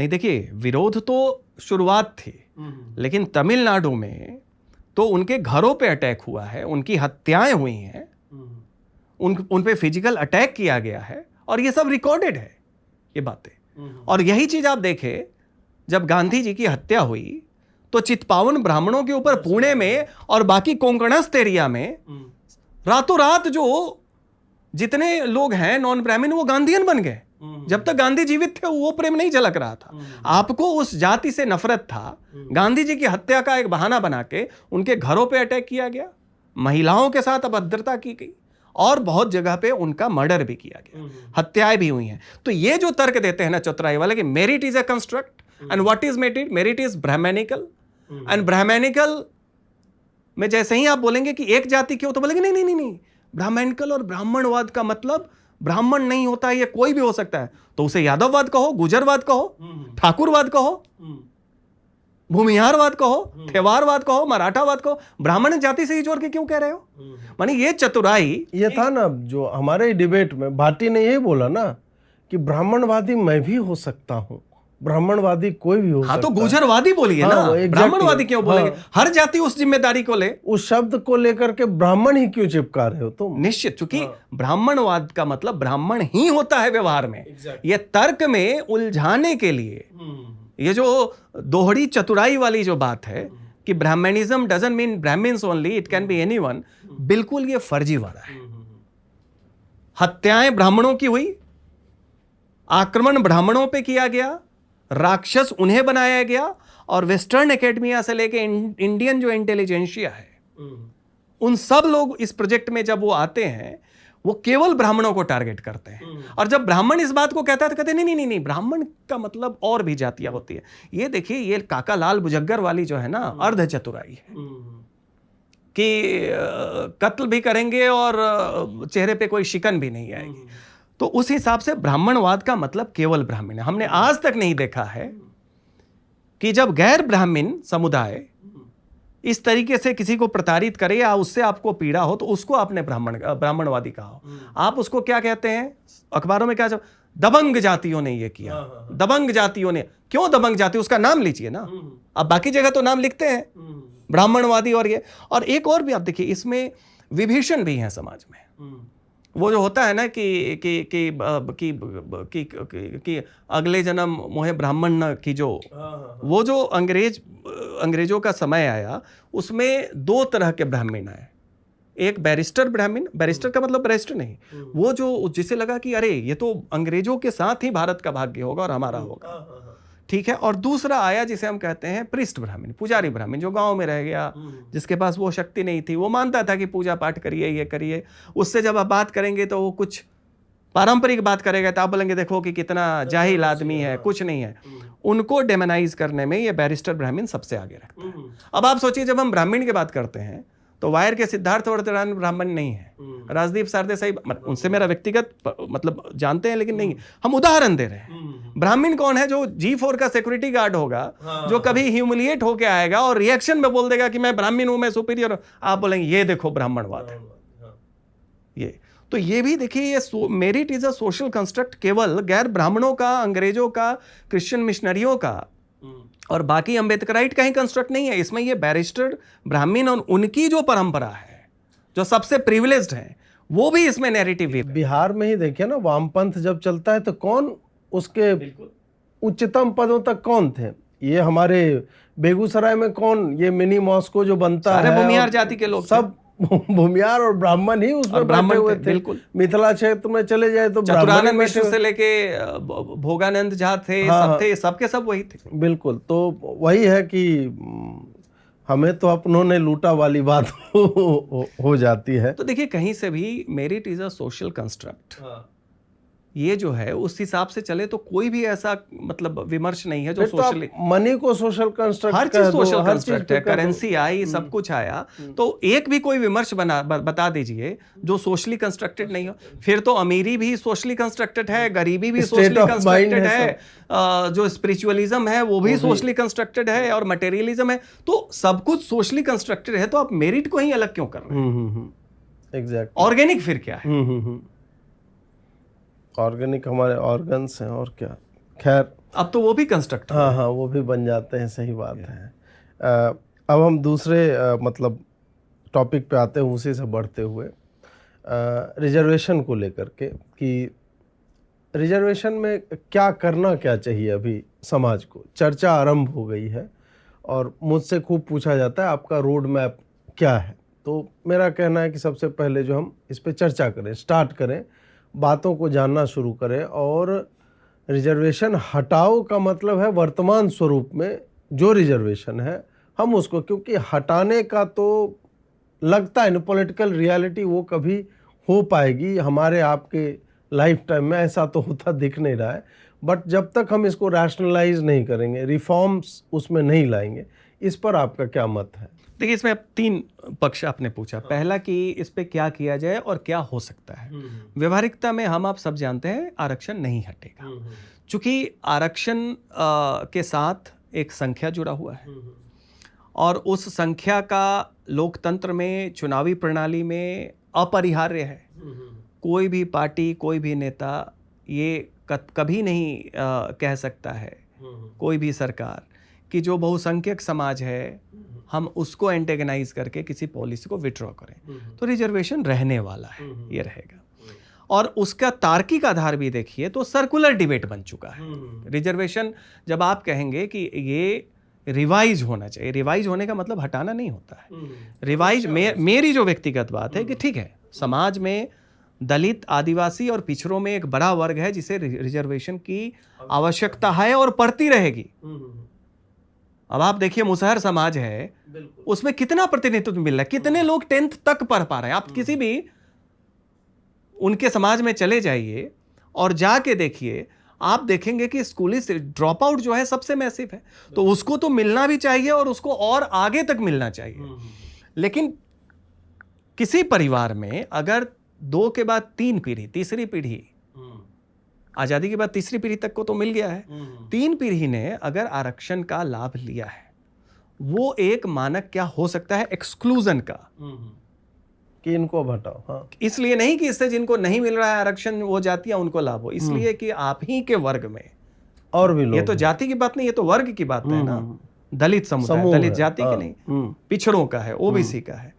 नहीं, देखिए विरोध तो शुरुआत थी, लेकिन तमिलनाडु में तो उनके घरों पे अटैक हुआ है, उनकी हत्याएं हुई हैं, उन पे फिजिकल अटैक किया गया है, और ये सब रिकॉर्डेड है ये बातें। और यही चीज आप देखें, जब गांधी जी की हत्या हुई तो चित्पावन ब्राह्मणों के ऊपर पुणे में और बाकी कोंकणस्थ एरिया में रातों रात जो जितने लोग हैं नॉन ब्राह्मण वो गांधीयन बन गए। जब तक गांधी जीवित थे वो प्रेम नहीं झलक रहा था, आपको उस जाति से नफरत था। गांधी जी की हत्या का एक बहाना बना के उनके घरों पे अटैक किया गया, महिलाओं के साथ अभद्रता की गई, और बहुत जगह पे उनका मर्डर भी किया गया, हत्याएं भी हुई हैं। तो ये जो तर्क देते हैं ना चतुराई वाले कि merit is a construct and what is merit, merit is Brahmanical, and Brahmanical में जैसे ही आप बोलेंगे कि एक जाति क्यों, तो बोलेंगे नहीं नहीं नहीं नहीं, ब्राह्मणिकल और ब्राह्मणवाद का मतलब ब्राह्मण नहीं होता है, ये कोई भी हो सकता है। तो उसे यादववाद कहो, गुजरवाद कहो, ठाकुरवाद कहो, भूमिहारवाद कहो, थेवारवाद कहो, मराठावाद कहो, ब्राह्मण जाति से ही जोड़ के क्यों कह रहे हो? मानी ये चतुराई, ये था ना जो हमारे डिबेट में भाटी ने यही बोला ना कि ब्राह्मणवादी मैं भी हो सकता हूँ, ब्राह्मणवादी कोई भी हो हाँ, सकता तो गुजरवादी बोलिए ना, exactly. ब्राह्मणवादी क्यों बोलेंगे? हर जाति उस जिम्मेदारी को ले। उस शब्द को लेकर के ब्राह्मण ही क्यों चिपका रहे हो तुम? निश्चित, क्योंकि ब्राह्मणवाद का मतलब ब्राह्मण ही होता है व्यवहार में। ये तर्क में उलझाने के लिए ये जो दोहरी चतुराई वाली जो बात है कि Brahminism doesn't mean Brahmins only, it can be anyone, बिल्कुल ये फर्जीवाड़ा है। हत्याएं ब्राह्मणों की हुई, आक्रमण ब्राह्मणों पे किया गया, राक्षस उन्हें बनाया गया, और वेस्टर्न एकेडमिया से लेके इंडियन जो इंटेलिजेंशिया है, उन सब लोग इस प्रोजेक्ट में जब वो आते हैं वो केवल ब्राह्मणों को टारगेट करते हैं। और जब ब्राह्मण इस बात को कहता है तो कहते हैं नहीं नहीं नहीं, ब्राह्मण का मतलब और भी जातियां होती है। ये देखिए, ये काका लाल बुजग्गर वाली जो है ना अर्ध चतुराई है कि कत्ल भी करेंगे और चेहरे पे कोई शिकन भी नहीं आएगी। तो उस हिसाब से ब्राह्मणवाद का मतलब केवल ब्राह्मण है। हमने आज तक नहीं देखा है कि जब गैर ब्राह्मण समुदाय इस तरीके से किसी को प्रताड़ित करे या उससे आपको पीड़ा हो तो उसको आपने ब्राह्मणवादी कहा हो। आप उसको क्या कहते हैं अखबारों में, क्या जब दबंग जातियों ने ये किया, दबंग जातियों ने, क्यों दबंग जाति, उसका नाम लीजिए ना। अब बाकी जगह तो नाम लिखते हैं ब्राह्मणवादी और ये, और एक और भी आप देखिए, इसमें विभीषण भी हैं समाज में। वो जो होता है ना कि अगले जन्म मोहे ब्राह्मण न की, जो वो जो अंग्रेजों का समय आया उसमें दो तरह के ब्राह्मण आए। एक बैरिस्टर ब्राह्मण, बैरिस्टर का मतलब बैरिस्टर नहीं, वो जो जिसे लगा कि अरे ये तो अंग्रेजों के साथ ही भारत का भाग्य होगा और हमारा होगा, ठीक है। और दूसरा आया जिसे हम कहते हैं पृष्ठ ब्राह्मण, पुजारी ब्राह्मण, जो गांव में रह गया, जिसके पास वो शक्ति नहीं थी, वो मानता था कि पूजा पाठ करिए, ये करिए। उससे जब आप बात करेंगे तो वो कुछ पारंपरिक बात करेगा तो आप बोलेंगे देखो कि कितना जाहिल आदमी है, कुछ नहीं है। उनको डेमोनाइज करने में ये बैरिस्टर ब्राह्मण सबसे आगे रखता है। अब आप सोचिए, जब हम ब्राह्मण की बात करते हैं तो वायर के सिद्धार्थ वर्धमान ब्राह्मण नहीं है, राजदीप सारदेसाई, उनसे मेरा व्यक्तिगत मतलब जानते हैं लेकिन नहीं, हम उदाहरण दे रहे हैं। ब्राह्मण कौन है? जो G4 का सिक्योरिटी गार्ड होगा, जो कभी ह्यूमिलिएट होके आएगा और रिएक्शन में बोल देगा कि मैं ब्राह्मण हूं, मैं सुपीरियर हूं, आप बोलेंगे ये देखो ब्राह्मणवाद है। ये तो ये भी देखिए, ये merit is a social construct केवल गैर ब्राह्मणों का, अंग्रेजों का, क्रिश्चियन मिशनरियों का और बाकी अंबेडकराइट का ही कंस्ट्रक्ट नहीं है। इसमें ये बैरिस्टर ब्राह्मण और उनकी जो परंपरा है, जो सबसे प्रिविलेज्ड है, वो भी इसमें नैरेटिव है। बिहार में ही देखिए ना, वामपंथ जब चलता है तो कौन उसके उच्चतम पदों तक कौन थे? ये हमारे बेगूसराय में कौन, ये मिनी मॉस्को जो बनता है, भूमिहार जाति के लोग, सब भूमिहार और ब्राह्मण ही उसमें बैठे हुए थे। बिल्कुल। मिथिला क्षेत्र में चले जाए तो चतुरानंद मिश्र से लेके भोगानंद झा थे, सब थे, सबके सब वही थे। बिल्कुल। तो वही है कि हमें तो अपनों ने लूटा वाली बात हो जाती है। तो देखिए, कहीं से भी merit is a social construct, ये जो है उस हिसाब से चले तो कोई भी ऐसा मतलब विमर्श नहीं है जो सोशली, मनी को सोशल कंस्ट्रक्ट, हर चीज सोशल कंस्ट्रक्ट है, करेंसी आई, सब कुछ आया, तो एक भी कोई विमर्श बता दीजिए जो सोशली कंस्ट्रक्टेड नहीं हो। फिर तो अमीरी भी सोशली कंस्ट्रक्टेड है, गरीबी भी सोशली कंस्ट्रक्टेड है, जो स्पिरिचुअलिज्म है वो भी सोशली कंस्ट्रक्टेड है, और मटेरियलिज्म है, तो सब कुछ सोशली कंस्ट्रक्टेड है। तो आप मेरिट को ही अलग क्यों कर रहे हैं? एग्जैक्ट। ऑर्गेनिक फिर क्या है? ऑर्गेनिक हमारे ऑर्गन्स हैं और क्या। खैर, अब तो वो भी कंस्ट्रक्ट हाँ हाँ, वो भी बन जाते हैं, सही बात है। अब हम दूसरे मतलब टॉपिक पे आते हैं, उसी से बढ़ते हुए रिजर्वेशन को लेकर के कि रिजर्वेशन में क्या चाहिए अभी समाज को। चर्चा आरंभ हो गई है और मुझसे खूब पूछा जाता है आपका रोड मैप क्या है। तो मेरा कहना है कि सबसे पहले जो हम इस पे चर्चा करें, स्टार्ट करें, बातों को जानना शुरू करें। और रिजर्वेशन हटाओ का मतलब है वर्तमान स्वरूप में जो रिजर्वेशन है हम उसको, क्योंकि हटाने का तो लगता है ना पॉलिटिकल रियलिटी वो कभी हो पाएगी हमारे आपके लाइफ टाइम में, ऐसा तो होता दिख नहीं रहा है। बट जब तक हम इसको रैशनलाइज नहीं करेंगे, रिफॉर्म्स उसमें नहीं लाएंगे, इस पर आपका क्या मत है? देखिए, इसमें अब 3 पक्ष आपने पूछा। पहला कि इस पे क्या किया जाए और क्या हो सकता है। व्यवहारिकता में हम आप सब जानते हैं आरक्षण नहीं हटेगा, चूंकि आरक्षण के साथ एक संख्या जुड़ा हुआ है और उस संख्या का लोकतंत्र में, चुनावी प्रणाली में अपरिहार्य है। कोई भी पार्टी, कोई भी नेता ये कभी नहीं कह सकता है, कोई भी सरकार, कि जो बहुसंख्यक समाज है हम उसको एंटेगनाइज करके किसी पॉलिसी को विड्रॉ करें। तो रिजर्वेशन रहने वाला है, ये रहेगा। और उसका तार्किक आधार भी देखिए तो सर्कुलर डिबेट बन चुका है। रिजर्वेशन जब आप कहेंगे कि ये रिवाइज होना चाहिए, रिवाइज होने का मतलब हटाना नहीं होता है। रिवाइज मेरी जो व्यक्तिगत बात है कि ठीक है, समाज में दलित, आदिवासी और पिछड़ों में एक बड़ा वर्ग है जिसे रिजर्वेशन की आवश्यकता है और पड़ती रहेगी। अब आप देखिए, मुसहर समाज है, उसमें कितना प्रतिनिधित्व मिल रहा है, कितने लोग 10th तक पढ़ पा रहे हैं। आप किसी भी उनके समाज में चले जाइए और जाके देखिए, आप देखेंगे कि स्कूली ड्रॉप आउट जो है सबसे मैसिव है। तो उसको तो मिलना भी चाहिए और उसको और आगे तक मिलना चाहिए। लेकिन किसी परिवार में अगर 2 के बाद 3 पीढ़ी, तीसरी पीढ़ी, आजादी के बाद तीसरी पीढ़ी तक को तो मिल गया है, 3 पीढ़ी ने अगर आरक्षण का लाभ लिया है, वो एक मानक क्या हो सकता है एक्सक्लूजन का, कि इनको हटाओ। हाँ, इसलिए नहीं कि इससे जिनको नहीं मिल रहा है आरक्षण वो जातियां उनको लाभ हो, इसलिए कि आप ही के वर्ग में और भी लोग, ये तो जाति की बात नहीं, ये तो वर्ग की बात है ना। दलित समुदाय, दलित जाति की नहीं, पिछड़ों का है, ओबीसी का है।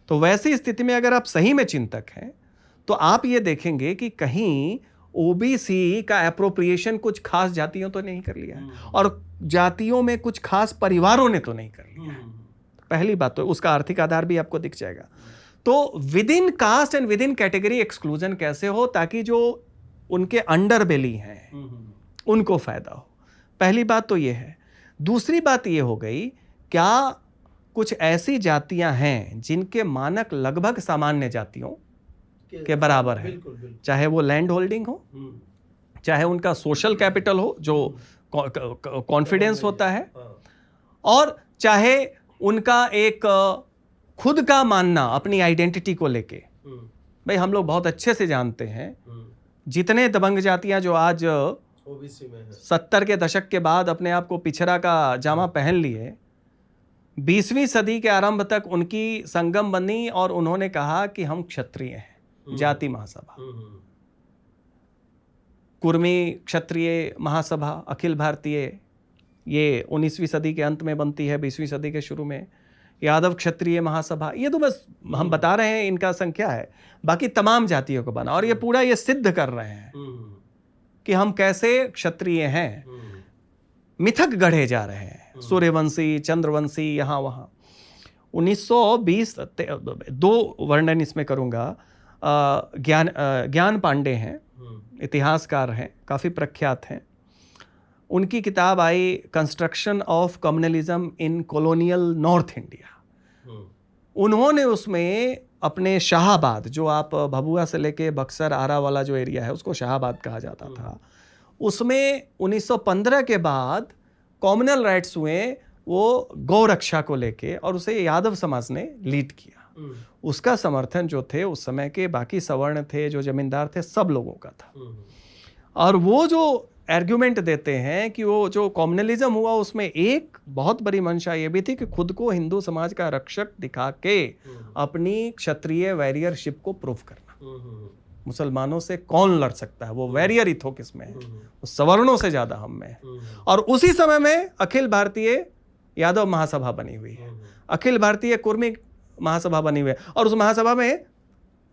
तो वैसी स्थिति में अगर आप सही में चिंतक हैं तो आप ये देखेंगे कि कहीं ओबीसी का एप्रोप्रिएशन कुछ खास जातियों तो नहीं कर लिया है और जातियों में कुछ खास परिवारों ने तो नहीं कर लिया है। पहली बात तो उसका आर्थिक आधार भी आपको दिख जाएगा। तो within caste and within category exclusion कैसे हो, ताकि जो उनके अंडर बेली हैं उनको फायदा हो। पहली बात तो ये है। दूसरी बात ये हो गई, क्या कुछ ऐसी जातियां हैं जिनके मानक लगभग सामान्य जातियों के बराबर है, चाहे वो लैंड होल्डिंग हो, चाहे उनका सोशल कैपिटल हो जो कॉन्फिडेंस होता है, और चाहे उनका एक खुद का मानना अपनी आइडेंटिटी को लेके। भाई हम लोग बहुत अच्छे से जानते हैं जितने दबंग जातियां जो आज ओबीसी में है, 70 के दशक के बाद अपने आप को पिछड़ा का जामा पहन लिए, 20वीं सदी के आरंभ तक उनकी संगम बनी और उन्होंने कहा कि हम क्षत्रिय हैं। जाति महासभा, कुर्मी क्षत्रिय महासभा अखिल भारतीय, ये 19वीं सदी के अंत में बनती है, 20वीं सदी के शुरू में यादव क्षत्रिय महासभा। ये तो बस हम बता रहे हैं इनका संख्या है, बाकी तमाम जातियों को बना। और ये पूरा ये सिद्ध कर रहे हैं कि हम कैसे क्षत्रिय हैं। मिथक गढ़े जा रहे हैं, सूर्यवंशी, चंद्रवंशी, यहाँ वहाँ। 1920 2 वर्णन इसमें करूँगा। ज्ञान पांडे हैं, इतिहासकार हैं, काफ़ी प्रख्यात हैं। उनकी किताब आई construction of communalism in colonial North India. उन्होंने उसमें अपने शाहाबाद, जो आप भभुआ से लेके बक्सर आरा वाला जो एरिया है उसको शाहाबाद कहा जाता था, उसमें 1915 के बाद कॉम्युनल राइट्स हुए वो गौ रक्षा को लेके, और उसे यादव समाज ने लीड किया। उसका समर्थन जो थे उस समय के बाकी सवर्ण थे, जो जमींदार थे, सब लोगों का था। और वो जो आर्ग्यूमेंट देते हैं कि वो जो कॉम्युनलिज्म हुआ उसमें एक बहुत बड़ी मंशा ये भी थी कि खुद को हिंदू समाज का रक्षक दिखा के अपनी क्षत्रिय वैरियरशिप को प्रूव करना। मुसलमानों से कौन लड़ सकता है, वो वैरियर इथो किसमें है, वो सवर्णों से ज्यादा हम में है। और उसी समय में अखिल भारतीय यादव महासभा बनी हुई है, अखिल भारतीय कुर्मी महासभा बनी हुई है, और उस महासभा में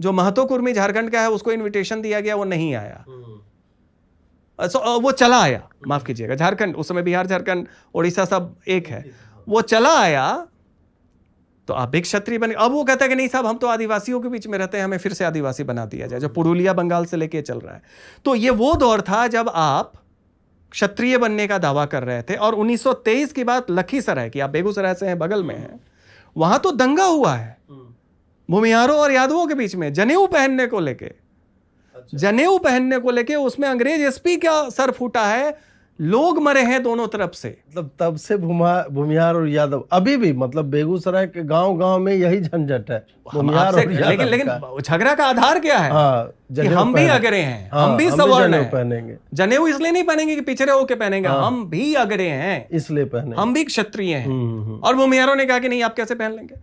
जो महतो कुर्मी झारखंड का है उसको इनविटेशन दिया गया, वो नहीं आया। वो चला आया, माफ कीजिएगा, झारखंड, उस समय बिहार झारखंड उड़ीसा सब एक है, वो चला आया। तो आप एक क्षत्रिय बने। अब वो कहता है कि नहीं साहब, हम तो आदिवासियों के बीच में रहते हैं, हमें फिर से आदिवासी बना दिया जाए, जो पुरुलिया बंगाल से लेके चल रहा है। तो ये वो दौर था जब आप क्षत्रिय बनने का दावा कर रहे थे। और 1923 की बात लखीसराय की, आप बेगूसराय से हैं, बगल में है, वहां तो दंगा हुआ है भूमिहारों और यादवों के बीच में, जनेऊ पहनने को लेके, जनेऊ पहनने को लेके उसमें अंग्रेज एसपी का सर फूटा है, लोग मरे हैं दोनों तरफ से। मतलब तब से भूमिहार और यादव अभी भी, मतलब बेगूसराय के गांव गांव में यही झंझट है, भूमिहार और यादव। लेकिन झगड़ा का आधार क्या है? कि हम भी अगरे हैं, हम भी सवर्ण हैं, पहनेंगे। जनेऊ इसलिए नहीं पहनेंगे कि पिछड़े होके पहनेंगे, हम भी अगरे हैं इसलिए पहनेंगे, हम भी क्षत्रिय हैं। और भूमिहारों ने कहा कि नहीं, आप कैसे पहन लेंगे।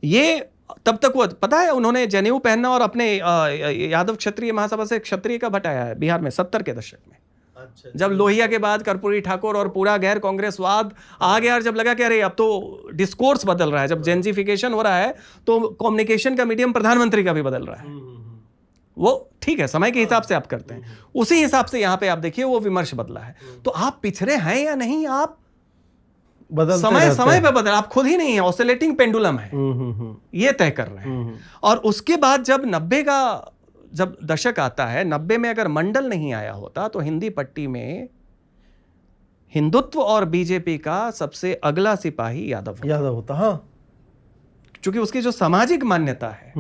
ये तब तक वो पता है, उन्होंने जनेऊ पहनना और अपने यादव क्षत्रिय महासभा से क्षत्रिय का हटाया है बिहार में 70 के दशक में। जब लोहिया के बाद कर्पूरी ठाकुर और पूरा गैर कांग्रेसवाद आ गया, और जब लगा कि अरे अब तो डिस्कोर्स बदल रहा है, जब जेंजीफिकेशन हो रहा है तो कम्युनिकेशन का मीडियम प्रधानमंत्री का भी बदल रहा है। वो ठीक है, समय के हिसाब से आप करते हैं, उसी हिसाब से यहां पे आप देखिए वो विमर्श बदला है। तो आप पिछड़े हैं या नहीं, आप समय समय पे बदल, आप खुद ही नहीं है, ऑसिलेटिंग पेंडुलम है, ये तय कर रहे हैं। और उसके बाद जब 90 का जब दशक आता है, 90 में अगर मंडल नहीं आया होता तो हिंदी पट्टी में हिंदुत्व और बीजेपी का सबसे अगला सिपाही यादव होता। हाँ, क्योंकि उसकी जो सामाजिक मान्यता है,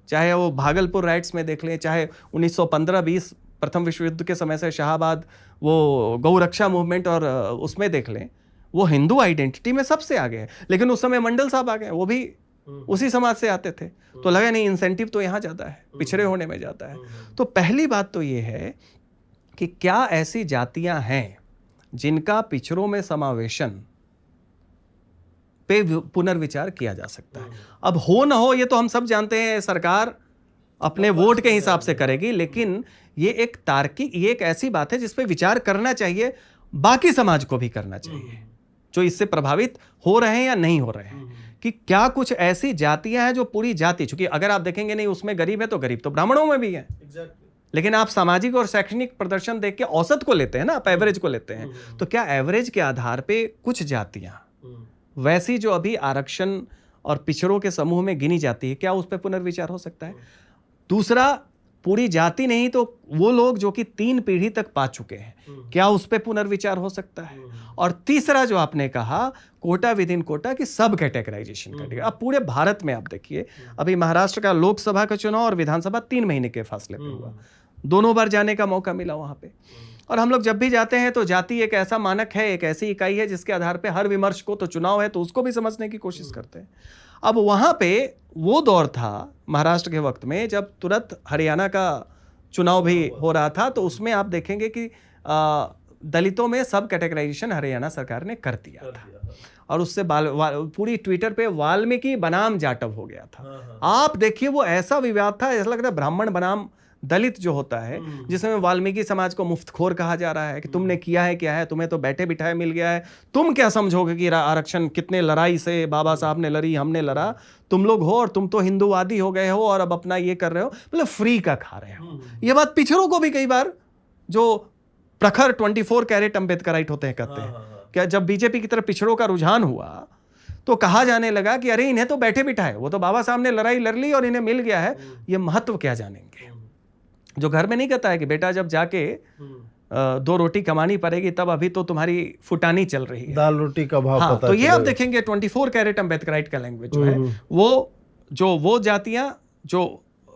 चाहे वो भागलपुर राइट्स में देख लें, चाहे 1915-20 प्रथम विश्व युद्ध के समय से शाहबाद वो गौरक्षा मूवमेंट और उसमें देख लें, वो हिंदू आइडेंटिटी में सबसे आगे है। लेकिन उस समय मंडल साहब आ गए, वो भी उसी समाज से आते थे, तो लगा नहीं इंसेंटिव तो यहां ज्यादा है, पिछड़े होने में जाता है। तो पहली बात तो ये है कि क्या ऐसी जातियां हैं जिनका पिछड़ों में समावेशन पे पुनर्विचार किया जा सकता है। अब हो ना हो ये तो हम सब जानते हैं, सरकार अपने वोट के हिसाब से करेगी, लेकिन ये एक तार्किक, ये एक ऐसी बात है जिस पे विचार करना चाहिए, बाकी समाज को भी करना चाहिए जो इससे प्रभावित हो रहे हैं या नहीं हो रहे हैं, कि क्या कुछ ऐसी जातियां हैं जो पूरी जाति, चूंकि अगर आप देखेंगे नहीं उसमें गरीब है तो गरीब तो ब्राह्मणों में भी है, लेकिन आप सामाजिक और शैक्षणिक प्रदर्शन देख के औसत को लेते हैं ना, आप एवरेज को लेते हैं, तो क्या एवरेज के आधार पे कुछ जातियां वैसी जो अभी आरक्षण और पिछड़ों के समूह में गिनी जाती है, क्या उस पर पुनर्विचार हो सकता है? दूसरा, पूरी जाति नहीं तो वो लोग जो कि 3 पीढ़ी तक पा चुके हैं, क्या उस पर पुनर्विचार हो सकता है? और तीसरा जो आपने कहा, कोटा विद इन कोटा की सब कैटेगराइजेशन करेगा। अब पूरे भारत में आप देखिए, अभी महाराष्ट्र का लोकसभा का चुनाव और विधानसभा 3 महीने के फासले पे हुआ, दोनों बार जाने का मौका मिला वहां पे। और हम लोग जब भी जाते हैं तो जाति एक ऐसा मानक है, एक ऐसी इकाई है जिसके आधार पे हर विमर्श को, तो चुनाव है तो उसको भी समझने की कोशिश करते हैं। अब वहां पे वो दौर था महाराष्ट्र के वक्त में जब तुरंत हरियाणा का चुनाव भी हो रहा था, तो उसमें आप देखेंगे कि दलितों में सब कैटेगराइजेशन हरियाणा सरकार ने कर दिया था, और उससे पूरी ट्विटर पे वाल्मीकि बनाम जाटव हो गया था। आप देखिए वो ऐसा विवाद था, ऐसा लगता है ब्राह्मण बनाम दलित जो होता है, जिसमें वाल्मीकि समाज को मुफ्तखोर कहा जा रहा है कि तुमने किया है क्या है, तुम्हें तो बैठे बिठाए मिल गया है, तुम क्या समझोगे कि आरक्षण कितने लड़ाई से बाबा साहब ने लड़ी, हमने लड़ा, तुम लोग हो और तुम तो हिंदूवादी हो गए हो और अब अपना ये कर रहे हो, मतलब फ्री का खा रहे हो। ये बात पिछड़ों को भी कई बार जो प्रखर 24 कैरेट अम्बेडकराइट होते हैं कहते हैं, क्या जब बीजेपी की तरफ पिछड़ों का रुझान हुआ तो कहा जाने लगा कि अरे इन्हें तो बैठे बिठाए, वो तो बाबा साहब ने लड़ाई लड़ ली और इन्हें मिल गया है, ये महत्व क्या जानेंगे। जो घर में नहीं कहता है कि बेटा जब जाके 2 रोटी कमानी पड़ेगी तब, अभी तो तुम्हारी फुटानी चल रही है, दाल रोटी का भाव हाँ, पता तो ये आप देखेंगे 24 कैरेट अम्बेडकराइट का लैंग्वेज जो है, वो जातियां जो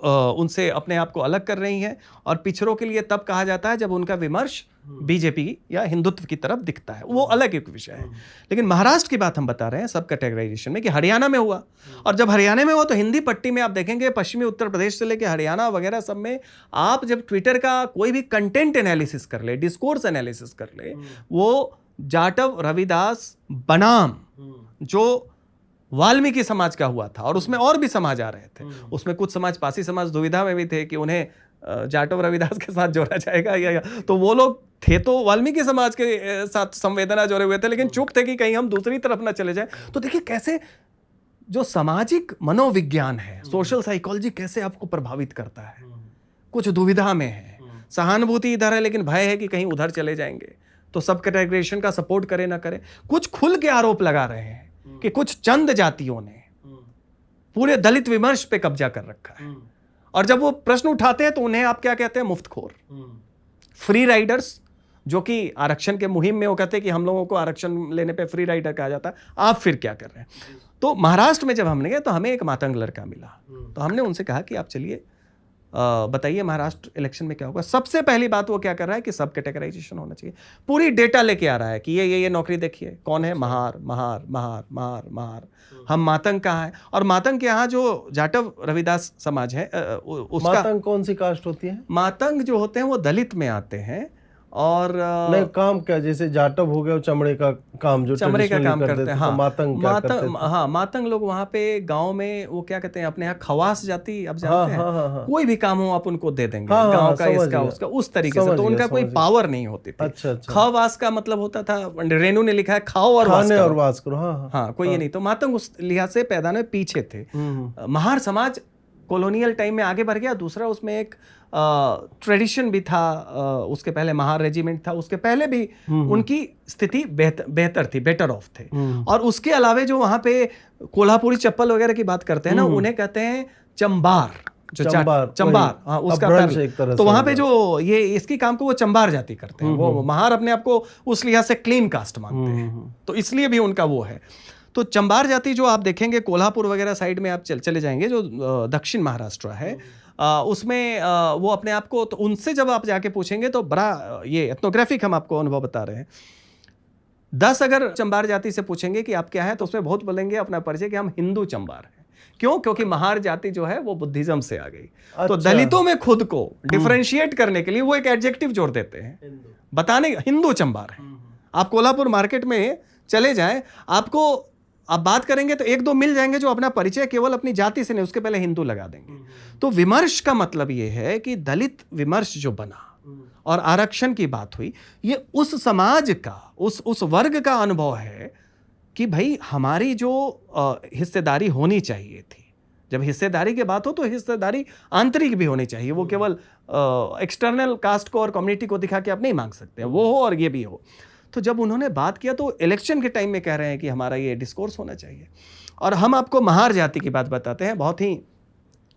उनसे अपने आप को अलग कर रही हैं, और पिछड़ों के लिए तब कहा जाता है जब उनका विमर्श बीजेपी या हिंदुत्व की तरफ दिखता है, वो अलग एक विषय है। लेकिन महाराष्ट्र की बात हम बता रहे हैं सब कैटेगराइजेशन में, कि हरियाणा में हुआ, और जब हरियाणा में हुआ तो हिंदी पट्टी में आप देखेंगे पश्चिमी उत्तर प्रदेश से लेकर हरियाणा वगैरह सब में, आप जब ट्विटर का कोई भी कंटेंट एनालिसिस कर ले, डिस्कोर्स एनालिसिस कर ले, वो जाटव रविदास बनाम जो वाल्मीकि समाज का हुआ था, और उसमें और भी समाज आ रहे थे, उसमें कुछ समाज पासी समाज दुविधा में भी थे कि उन्हें जाटव रविदास के साथ जोड़ा जाएगा या तो वो लोग थे तो वाल्मीकि समाज के साथ संवेदना जोड़े हुए थे, लेकिन चुप थे कि कहीं हम दूसरी तरफ ना चले जाए। तो देखिए कैसे जो सामाजिक मनोविज्ञान है, सोशल साइकोलॉजी कैसे आपको प्रभावित करता है। कुछ दुविधा में है, सहानुभूति इधर है लेकिन भय है कि कहीं उधर चले जाएंगे, तो सब कैटेगराइजेशन का सपोर्ट करे ना करे। कुछ खुल के आरोप लगा रहे हैं कि कुछ चंद जातियों ने पूरे दलित विमर्श पे कब्जा कर रखा है, और जब वो प्रश्न उठाते हैं तो उन्हें आप क्या कहते हैं, मुफ्तखोर, फ्री राइडर्स, जो कि आरक्षण के मुहिम में वो कहते हैं कि हम लोगों को आरक्षण लेने पे फ्री राइडर कहा जाता है, आप फिर क्या कर रहे हैं। तो महाराष्ट्र में जब हमने गए तो हमें एक मातंग लड़का मिला, तो हमने उनसे कहा कि आप चलिए बताइए महाराष्ट्र इलेक्शन में क्या होगा। सबसे पहली बात वो क्या कर रहा है कि सब कैटेगराइजेशन होना चाहिए, पूरी डेटा लेके आ रहा है कि ये नौकरी देखिए कौन है, महार महार महार महार महार, हम मातंग कहाँ है। और मातंग के यहाँ जो जाटव रविदास समाज है उसका, मातंग कौन सी कास्ट होती है? मातंग जो होते हैं वो दलित में आते हैं, और नहीं काम क्या, जैसे जाटव हो गया चमड़े का काम, जो चमड़े का काम करते हैं, हाँ, तो मातंग क्या करते थे? हाँ, मातंग लोग वहाँ पे गांव में वो क्या कहते हैं, अपने यहाँ खवास जाति, अब जानते हैं, हाँ। कोई भी काम हो आप उनको दे देंगे, हाँ, गांव का समझ इसका गया, उसका, उस तरीके से। समझ तो गया, उनका कोई समझ गया। पावर नहीं होती थी। अच्छा। खवास का मतलब होता था, रेणु ने लिखा है खाओ और वास खाने और करो। वास करो, हाँ, कोई ये नहीं। तो मातंग उस लिहाज से पैदा में पीछे थे। महार समाज कॉलोनियल टाइम में आगे बढ़ गया। दूसरा उसमें एक ट्रेडिशन भी था, उसके पहले महार रेजिमेंट था, उसके पहले भी उनकी स्थिति बेहतर थी, बेटर ऑफ थे। और उसके अलावे जो वहाँ पे कोल्हापुरी चप्पल वगैरह की बात करते हैं ना, उन्हें कहते हैं चंबार, जो चंबार, हाँ, उसका पैरल। तो वहाँ पे जो ये इसकी काम को वो चंबार जाति करते हैं। वो महार अपने आप को उस लिहाज से क्लीन कास्ट मानते हैं, तो इसलिए भी उनका वो है। तो चंबार जाति जो आप देखेंगे कोल्हापुर वगैरह साइड में आप चले जाएंगे, जो दक्षिण महाराष्ट्र है, उसमें वो अपने आप को, तो उनसे जब आप जाके पूछेंगे तो बड़ा ये एथनोग्राफिक हम आपको अनुभव बता रहे हैं। 10 अगर चंबार जाति से पूछेंगे कि आप क्या है, तो उसमें बहुत बोलेंगे अपना परिचय कि हम हिंदू चंबार हैं। क्यों? क्योंकि महार जाति जो है वो बुद्धिज्म से आ गई। अच्छा। तो दलितों में खुद को डिफरेंशिएट करने के लिए वो एक एडजेक्टिव जोड़ देते हैं, बताने हिंदू चंबार है। आप कोल्हापुर मार्केट में चले जाएं, आपको आप बात करेंगे तो 1-2 मिल जाएंगे जो अपना परिचय केवल अपनी जाति से नहीं, उसके पहले हिंदू लगा देंगे। तो विमर्श का मतलब ये है कि दलित विमर्श जो बना और आरक्षण की बात हुई, ये उस समाज का, उस वर्ग का अनुभव है कि भाई हमारी जो हिस्सेदारी होनी चाहिए थी, जब हिस्सेदारी की बात हो तो हिस्सेदारी आंतरिक भी होनी चाहिए। वो केवल एक्सटर्नल कास्ट को और कम्युनिटी को दिखा के आप नहीं मांग सकते, वो हो और ये भी हो। तो जब उन्होंने बात किया तो इलेक्शन के टाइम में कह रहे हैं कि हमारा ये डिस्कोर्स होना चाहिए। और हम आपको महार जाति की बात बताते हैं, बहुत ही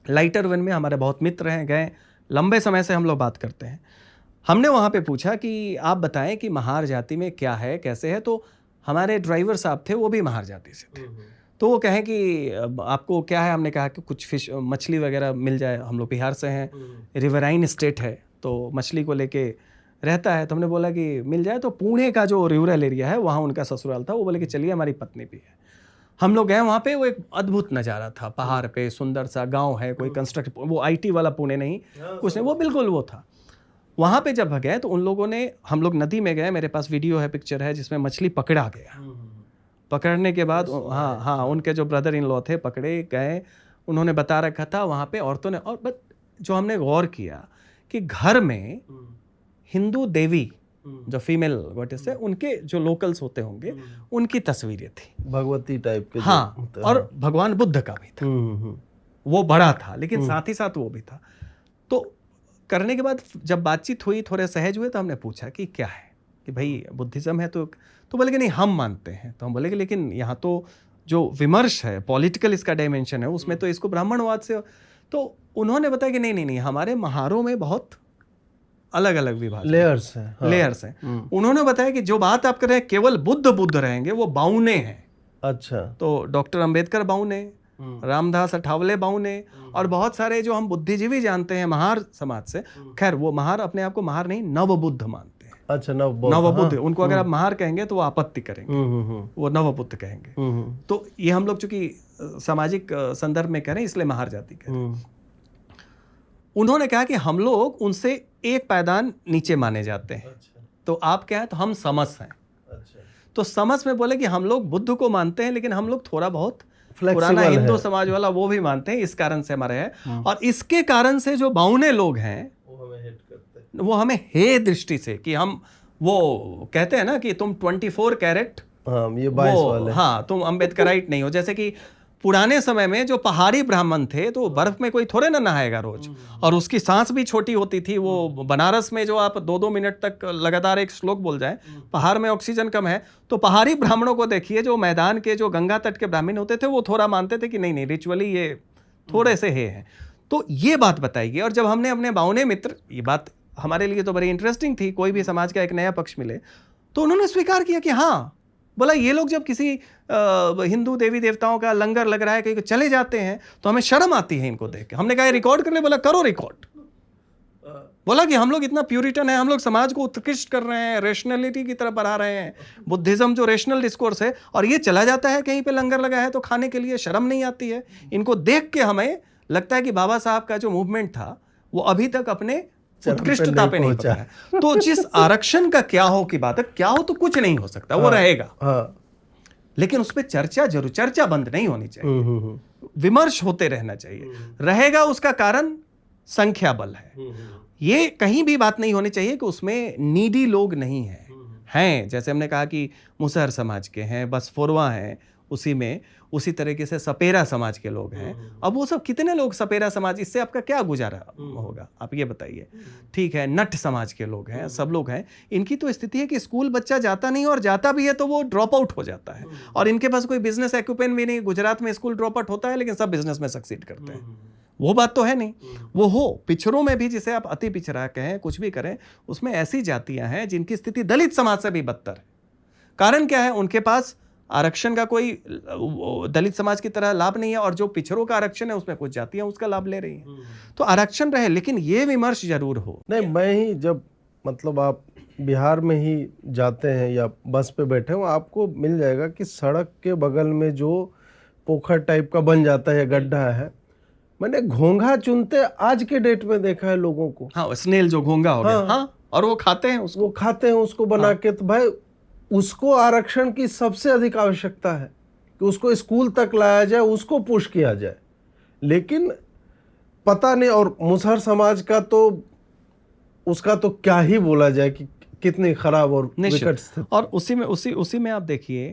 लाइटर वन में हमारे बहुत मित्र हैं, गए लंबे समय से हम लोग बात करते हैं। हमने वहाँ पे पूछा कि आप बताएं कि महार जाति में क्या है, कैसे है। तो हमारे ड्राइवर साहब थे, वो भी महार जाति से थे। तो वो कहें कि आपको क्या है, हमने कहा कि कुछ फिश मछली वगैरह मिल जाए, हम लोग बिहार से हैं, रिवराइन स्टेट है तो मछली को लेके रहता है। तो हमने बोला कि मिल जाए। तो पुणे का जो रूरल एरिया है वहाँ उनका ससुराल था। वो बोले कि चलिए, हमारी पत्नी भी है। हम लोग गए वहाँ पे, वो एक अद्भुत नज़ारा था, पहाड़ पे सुंदर सा गांव है, कोई कंस्ट्रक्ट, वो आईटी वाला पुणे नहीं, कुछ नहीं, वो बिल्कुल वो था। वहाँ पे जब गए तो उन लोगों ने, हम लोग नदी में गए, मेरे पास वीडियो है, पिक्चर है, जिसमें मछली पकड़ा गया। पकड़ने के बाद हाँ, उनके जो ब्रदर इन लॉ थे पकड़े गए, उन्होंने बता रखा था वहाँ पे औरतों ने। और बट जो हमने गौर किया कि घर में हिंदू देवी जो फीमेल गॉडेस है, उनके जो लोकल्स होते होंगे, उनकी तस्वीरें थी, भगवती टाइप के। हाँ, और भगवान बुद्ध का भी था। वो बड़ा था, लेकिन साथ ही साथ वो भी था। तो करने के बाद जब बातचीत हुई, थोड़े सहज हुए, तो हमने पूछा कि क्या है, कि भाई बुद्धिज्म है। तो बोले कि नहीं, हम मानते हैं। तो हम बोले कि लेकिन यहाँ तो जो विमर्श है, पॉलिटिकल इसका डायमेंशन है, उसमें तो इसको ब्राह्मणवाद से। तो उन्होंने बताया कि नहीं, हमारे महारों में बहुत अलग अलग विभाग, लेयर्स हैं, हाँ। लेयर्स हैं। उन्होंने बताया कि जो बात आप कर रहे हैं केवल बुद्ध रहेंगे, वो बाउने हैं। अच्छा। तो डॉक्टर अंबेडकर बाउने, रामदास अठावले बाउने, और बहुत सारे जो हम बुद्धिजीवी जानते हैं महार समाज से, खैर वो महार अपने आप को महार नहीं, नवबुद्ध मानते हैं। अच्छा, नवबुद्ध। उनको अगर आप महार कहेंगे तो वो आपत्ति करेंगे, वो नवबुद्ध कहेंगे। तो ये हम लोग चूंकि सामाजिक संदर्भ में कह रहे हैं, इसलिए महार जाति कह रहे हैं। उन्होंने कहा कि हम लोग उनसे एक पायदान नीचे माने जाते हैं। तो आप क्या है, तो हम समस हैं। तो समस में बोले कि हम लोग बुद्ध को मानते हैं, लेकिन हम लोग थोड़ा बहुत पुराना Flexible हिंदू है। समाज वाला वो भी मानते हैं, इस कारण से हमारे हैं। और इसके कारण से जो बाउने लोग हैं वो हमें हे दृष्टि से कि हम वो कहते हैं ना कि तुम 24 कैरेट, हाँ, ये 22 वो वाले। हाँ तुम अम्बेडकराइट नहीं हो। जैसे कि पुराने समय में जो पहाड़ी ब्राह्मण थे तो बर्फ में कोई थोड़े ना नहाएगा रोज, और उसकी सांस भी छोटी होती थी। वो बनारस में जो आप 2-2 मिनट तक लगातार एक श्लोक बोल जाएं, पहाड़ में ऑक्सीजन कम है, तो पहाड़ी ब्राह्मणों को देखिए, जो मैदान के जो गंगा तट के ब्राह्मण होते थे वो थोड़ा मानते थे कि नहीं नहीं रिचुअली ये थोड़े से हे हैं। तो ये बात बताई गई। और जब हमने अपने बाउने मित्र, ये बात हमारे लिए तो बड़ी इंटरेस्टिंग थी, कोई भी समाज का एक नया पक्ष मिले तो उन्होंने स्वीकार किया कि हाँ, बोला ये लोग जब किसी हिंदू देवी देवताओं का लंगर लग रहा है कहीं चले जाते हैं तो हमें शर्म आती है इनको देख के। हमने कहा रिकॉर्ड कर ले, बोला करो रिकॉर्ड। बोला कि हम लोग इतना प्यूरिटन है, हम लोग समाज को उत्कृष्ट कर रहे हैं, रेशनलिटी की तरफ बढ़ा रहे हैं, बुद्धिज्म जो रेशनल डिस्कोर्स है, और ये चला जाता है कहीं पे लंगर लगा है तो खाने के लिए शर्म नहीं आती है। इनको देख के हमें लगता है कि बाबा साहब का जो मूवमेंट था वो अभी तक अपने उत्कृष्टता पे नहीं पहुंचा है। तो जिस आरक्षण का क्या हो की बात है, क्या हो तो कुछ नहीं हो सकता, वो रहेगा, लेकिन उस पर चर्चा जरूर, चर्चा बंद नहीं होनी चाहिए, विमर्श होते रहना चाहिए। रहेगा उसका कारण संख्या बल है। ये कहीं भी बात नहीं होनी चाहिए कि उसमें नीडी लोग नहीं हैं। जैसे हमने कहा कि मुसहर समाज के हैं, बस फोरवा हैं, उसी में उसी तरीके से सपेरा समाज के लोग हैं। अब वो सब कितने लोग सपेरा समाज, इससे आपका क्या गुजारा होगा, आप ये बताइए। ठीक है, नट समाज के लोग हैं, सब लोग हैं। इनकी तो स्थिति है कि स्कूल बच्चा जाता नहीं, और जाता भी है तो वो ड्रॉप आउट हो जाता है, और इनके पास कोई बिजनेस एक्यूपेंट भी नहीं। गुजरात में स्कूल ड्रॉप आउट होता है लेकिन सब बिजनेस में सक्सीड करते हैं। वो बात तो है नहीं। वो हो पिछड़ों में भी, जिसे आप अति पिछड़ा कहें, कुछ भी करें, उसमें ऐसी जातियां हैं जिनकी स्थिति दलित समाज से भी बदतर है। कारण क्या है, उनके पास आरक्षण का कोई दलित समाज की तरह लाभ नहीं है, और जो पिछड़ों का आरक्षण है उसमें कुछ जातियां उसका लाभ ले रही हैं। तो आरक्षण रहे, लेकिन ये विमर्श जरूर हो। नहीं, मैं ही जब मतलब आप बिहार में ही जाते हैं या बस पे बैठे हो, आपको मिल जाएगा कि सड़क के बगल में जो पोखर टाइप का बन जाता है, गड्ढा है, मैंने घोंघा चुनते आज के डेट में देखा है लोगों को। हाँ, स्नेल जो घोंघा हो गया। हाँ, और वो खाते हैं उसको, वो खाते हैं उसको बना के। तो भाई उसको आरक्षण की सबसे अधिक आवश्यकता है कि उसको स्कूल तक लाया जाए, उसको पुश किया जाए। लेकिन पता नहीं, और मुसहर समाज का तो उसका तो क्या ही बोला जाए कि कितनी खराब और विकट स्थिति। और उसी में आप देखिए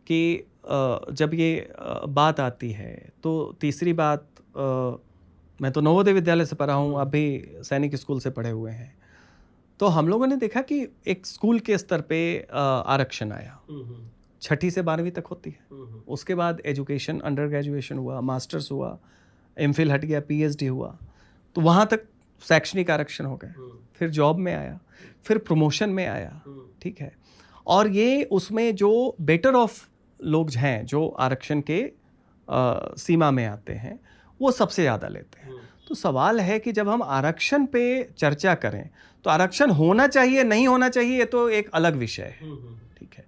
कि जब ये बात आती है तो तीसरी बात, मैं तो नवोदय विद्यालय से पढ़ा हूँ, आप भी सैनिक स्कूल से पढ़े हुए हैं, तो हम लोगों ने देखा कि एक स्कूल के स्तर पे आरक्षण आया, 6ठी से 12वीं तक होती है। उसके बाद एजुकेशन, अंडर ग्रेजुएशन हुआ, मास्टर्स हुआ, एमफिल हट गया, पीएचडी हुआ, तो वहाँ तक शैक्षणिक आरक्षण हो गए। फिर जॉब में आया, फिर प्रमोशन में आया, ठीक है। और ये उसमें जो बेटर ऑफ लोग हैं, जो आरक्षण के सीमा में आते हैं, वो सबसे ज़्यादा लेते हैं। तो सवाल है कि जब हम आरक्षण पे चर्चा करें तो आरक्षण होना चाहिए नहीं होना चाहिए, ये तो एक अलग विषय है, ठीक है।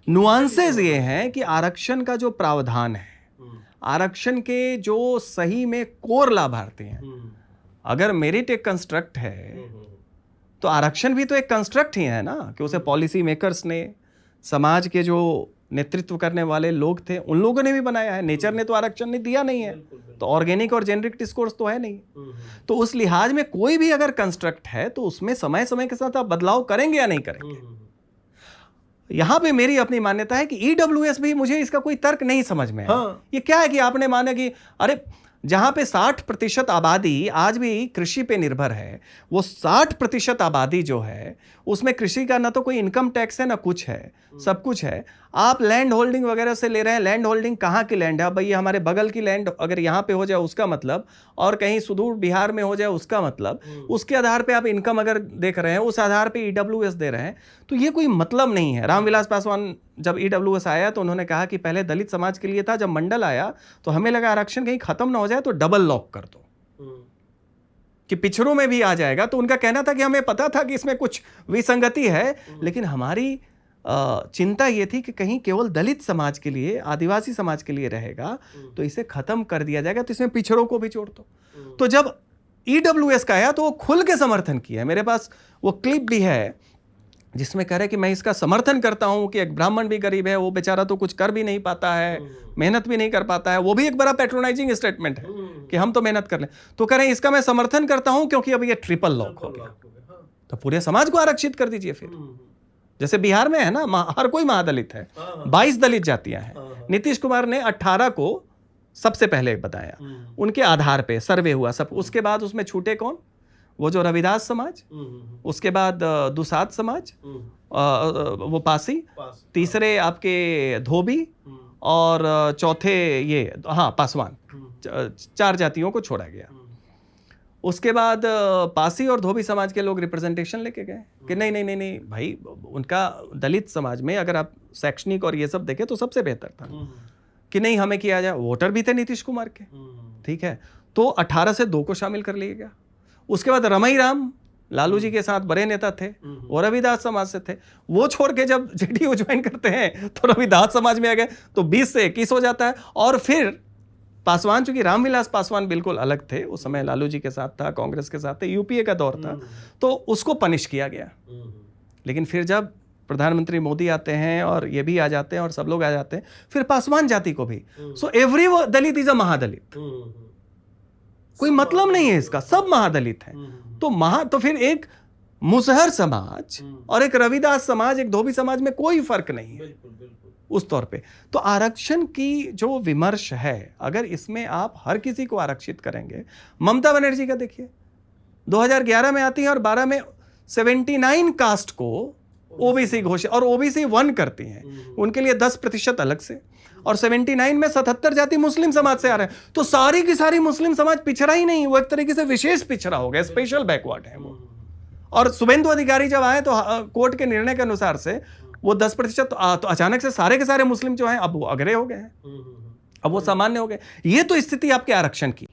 नुआंसेस ये हैं कि आरक्षण का जो प्रावधान है, आरक्षण के जो सही में कोर लाभार्थी हैं, अगर मेरिट एक कंस्ट्रक्ट है तो आरक्षण भी तो एक कंस्ट्रक्ट ही है ना, कि उसे पॉलिसी मेकर्स ने, समाज के जो नेतृत्व करने वाले लोग थे, उन लोगों ने भी बनाया है। नेचर ने तो आरक्षण नहीं दिया नहीं है, तो ऑर्गेनिक और जेनरिक डिस्कोर्स तो है नहीं। तो उस लिहाज में कोई भी अगर कंस्ट्रक्ट है तो उसमें समय समय के साथ आप बदलाव करेंगे या नहीं करेंगे। यहां पे मेरी अपनी मान्यता है कि ईडब्ल्यूएस भी, मुझे इसका कोई तर्क नहीं समझ में है। ये क्या है कि आपने माना कि अरे जहां पे 60% आबादी आज भी कृषि पे निर्भर है, वो 60% आबादी जो है उसमें कृषि का ना तो कोई इनकम टैक्स है ना कुछ है, सब कुछ है। आप लैंड होल्डिंग वगैरह से ले रहे हैं। लैंड होल्डिंग कहाँ की लैंड है भाई? ये हमारे बगल की लैंड अगर यहाँ पे हो जाए उसका मतलब, और कहीं सुदूर बिहार में हो जाए उसका मतलब, उसके आधार पे आप इनकम अगर देख रहे हैं, उस आधार पे ईडब्ल्यूएस दे रहे हैं, तो ये कोई मतलब नहीं है। रामविलास पासवान जब ईडब्ल्यूएस आया तो उन्होंने कहा कि पहले दलित समाज के लिए था, जब मंडल आया तो हमें लगा आरक्षण कहीं खत्म ना हो जाए तो डबल लॉक कर दो कि पिछड़ों में भी आ जाएगा। तो उनका कहना था कि हमें पता था कि इसमें कुछ विसंगति है, लेकिन हमारी चिंता ये थी कि कहीं केवल दलित समाज के लिए, आदिवासी समाज के लिए रहेगा तो इसे खत्म कर दिया जाएगा, तो इसमें पिछड़ों को भी जोड़ दो। तो जब ईडब्ल्यूएस का आया तो वो खुल के समर्थन किया। मेरे पास वो क्लिप भी है जिसमें कह रहे कि मैं इसका समर्थन करता हूं कि एक ब्राह्मण भी गरीब है, वो बेचारा तो कुछ कर भी नहीं पाता है, मेहनत भी नहीं कर पाता है, वो भी एक बड़ा पैट्रोनाइजिंग स्टेटमेंट है कि हम तो मेहनत कर लें। तो कह रहे हैं इसका मैं समर्थन करता हूं क्योंकि अब ये ट्रिपल लॉक हो गया, तो पूरे समाज को आरक्षित कर दीजिए फिर। जैसे बिहार में है ना, हर कोई महादलित है, 22 दलित जातियां हैं। नीतीश कुमार ने 18 को सबसे पहले बताया, उनके आधार पे सर्वे हुआ सब। उसके बाद उसमें छूटे कौन? वो जो रविदास समाज, उसके बाद दुसाध समाज, वो पासी, तीसरे आपके धोबी, और चौथे ये पासवान। 4 जातियों को छोड़ा गया। उसके बाद पासी और धोबी समाज के लोग रिप्रेजेंटेशन लेके गए कि नहीं नहीं नहीं नहीं भाई, उनका दलित समाज में अगर आप शैक्षणिक और ये सब देखें तो सबसे बेहतर था, कि नहीं हमें किया जाए। वोटर भी थे नीतीश कुमार के, ठीक है। तो 18 से 2 को शामिल कर लिया गया। उसके बाद रमई राम लालू जी के साथ बड़े नेता थे, वो रविदास समाज से थे। वो छोड़ के जब जेडीयू ज्वाइन करते हैं तो रविदास समाज में आ गए, तो 20 से 21 हो जाता है। और फिर पासवान, चूंकि रामविलास पासवान बिल्कुल अलग थे, उस समय लालू जी के साथ था, कांग्रेस के साथ थे, यूपीए का दौर था, तो उसको पनिश किया गया। लेकिन फिर जब प्रधानमंत्री मोदी आते हैं और ये भी आ जाते हैं और सब लोग आ जाते हैं, फिर पासवान जाति को भी। So every Dalit is a महादलित। कोई मतलब नहीं है इसका, सब महादलित हैं। तो फिर एक मुसहर समाज और एक रविदास समाज, एक धोबी समाज में कोई फर्क नहीं है उस तौर पे। तो आरक्षण की जो विमर्श है, अगर इसमें आप हर किसी को आरक्षित करेंगे, ममता बनर्जी का देखिए, 2011 में आती है और 12 में 79 कास्ट को ओबीसी घोषित, और ओबीसी 1 करती हैं, उनके लिए 10% अलग से, और 79 में 77 जाति मुस्लिम समाज से आ रहे हैं। तो सारी की सारी मुस्लिम समाज पिछड़ा ही नहीं, वो एक तरीके से विशेष पिछड़ा हो गया, स्पेशल बैकवर्ड है वो। और शुभेंदु अधिकारी जब आए तो कोर्ट के निर्णय के अनुसार से वो 10%, तो अचानक से सारे के सारे मुस्लिम जो हैं अब वो अग्रे हो गए हैं, अब वो सामान्य हो गए। ये तो स्थिति आपके आरक्षण की।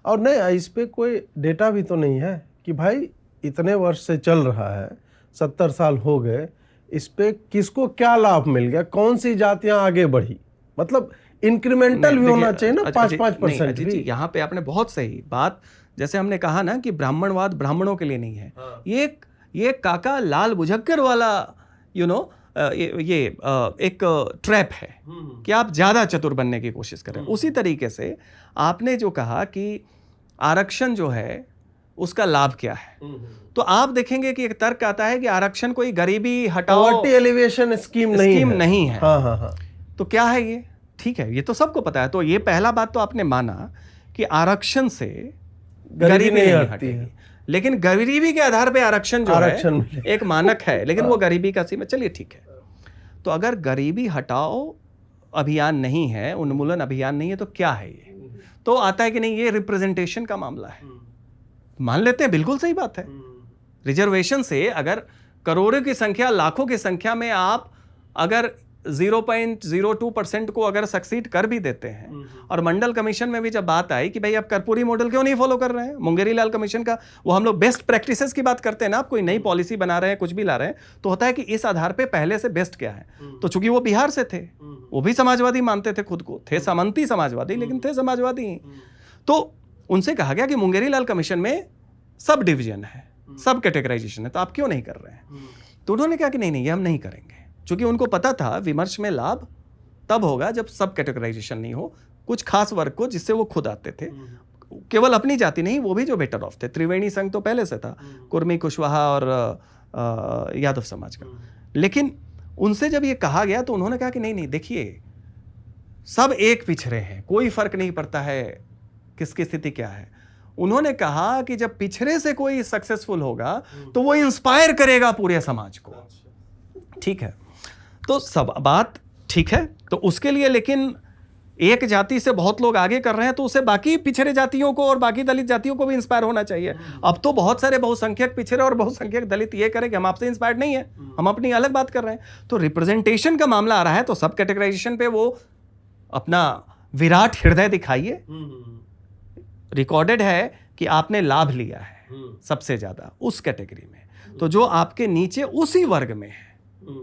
और नहीं, इस पे कोई डेटा भी तो नहीं है कि भाई इतने वर्ष से चल रहा है, 70 साल हो गए, इस पे किसको क्या लाभ मिल गया, कौन सी जातियां आगे बढ़ी। मतलब इंक्रीमेंटल भी होना चाहिए ना, 5-5% भी। यहाँ पे आपने बहुत सही बात, जैसे हमने कहा ना कि ब्राह्मणवाद ब्राह्मणों के लिए नहीं है। ये काका लाल बुझक्कर वाला ये एक ट्रैप है कि आप ज्यादा चतुर बनने की कोशिश करें। उसी तरीके से आपने जो कहा कि आरक्षण जो है उसका लाभ क्या है, तो आप देखेंगे कि एक तर्क आता है कि आरक्षण कोई गरीबी हटाओ, पॉवर्टी एलिवेशन स्कीम नहीं है। हाँ। तो क्या है ये? ठीक है, ये तो सबको पता है। तो ये पहला बात तो आपने माना कि आरक्षण से गरीबी नहीं हटती है, लेकिन गरीबी के आधार पे आरक्षण जो है एक मानक है, लेकिन वो गरीबी का सीमा। चलिए ठीक है, तो अगर गरीबी हटाओ अभियान नहीं है, उन्मूलन अभियान नहीं है, तो क्या है ये? तो आता है कि नहीं, ये रिप्रेजेंटेशन का मामला है। मान लेते हैं, बिल्कुल सही बात है। रिजर्वेशन से अगर करोड़ों की संख्या, लाखों की संख्या में आप अगर 0.02% को अगर सक्सीड कर भी देते हैं, और मंडल कमीशन में भी जब बात आई कि भाई आप कर्पूरी मॉडल क्यों नहीं फॉलो कर रहे हैं, मुंगेरी लाल कमीशन का, वो हम लोग बेस्ट प्रैक्टिसेस की बात करते हैं ना, आप कोई नई पॉलिसी बना रहे हैं, कुछ भी ला रहे हैं, तो होता है कि इस आधार पे पहले से बेस्ट क्या है। तो चूंकि वो बिहार से थे, वो भी समाजवादी मानते थे खुद को, थे सामंती समाजवादी, लेकिन थे समाजवादी। तो उनसे कहा गया कि मुंगेरी लाल कमीशन में सब डिवीजन है, सब कैटेगराइजेशन है, तो आप क्यों नहीं कर रहे हैं? तो उन्होंने कहा कि नहीं नहीं, ये हम नहीं करेंगे, क्योंकि उनको पता था विमर्श में लाभ तब होगा जब सब कैटेगराइजेशन नहीं हो, कुछ खास वर्ग को जिससे वो खुद आते थे, केवल अपनी जाति नहीं, वो भी जो बेटर ऑफ थे। त्रिवेणी संघ तो पहले से था, कुर्मी, कुशवाहा और यादव समाज का। लेकिन उनसे जब ये कहा गया तो उन्होंने कहा कि नहीं नहीं, देखिए सब एक पिछड़े हैं, कोई फर्क नहीं पड़ता है किसकी स्थिति क्या है। उन्होंने कहा कि जब पिछड़े से कोई सक्सेसफुल होगा तो वो इंस्पायर करेगा पूरे समाज को। ठीक है, तो सब बात ठीक है। तो उसके लिए लेकिन एक जाति से बहुत लोग आगे कर रहे हैं, तो उसे बाकी पिछड़े जातियों को और बाकी दलित जातियों को भी इंस्पायर होना चाहिए। अब तो बहुत सारे बहुसंख्यक पिछड़े और बहुसंख्यक दलित ये करें कि हम आपसे इंस्पायर्ड नहीं है, हम अपनी अलग बात कर रहे हैं। तो रिप्रेजेंटेशन का मामला आ रहा है, तो सब कैटेगराइजेशन पे वो अपना विराट हृदय दिखाइए। रिकॉर्डेड है कि आपने लाभ लिया है सबसे ज्यादा उस कैटेगरी में, तो जो आपके नीचे उसी वर्ग में है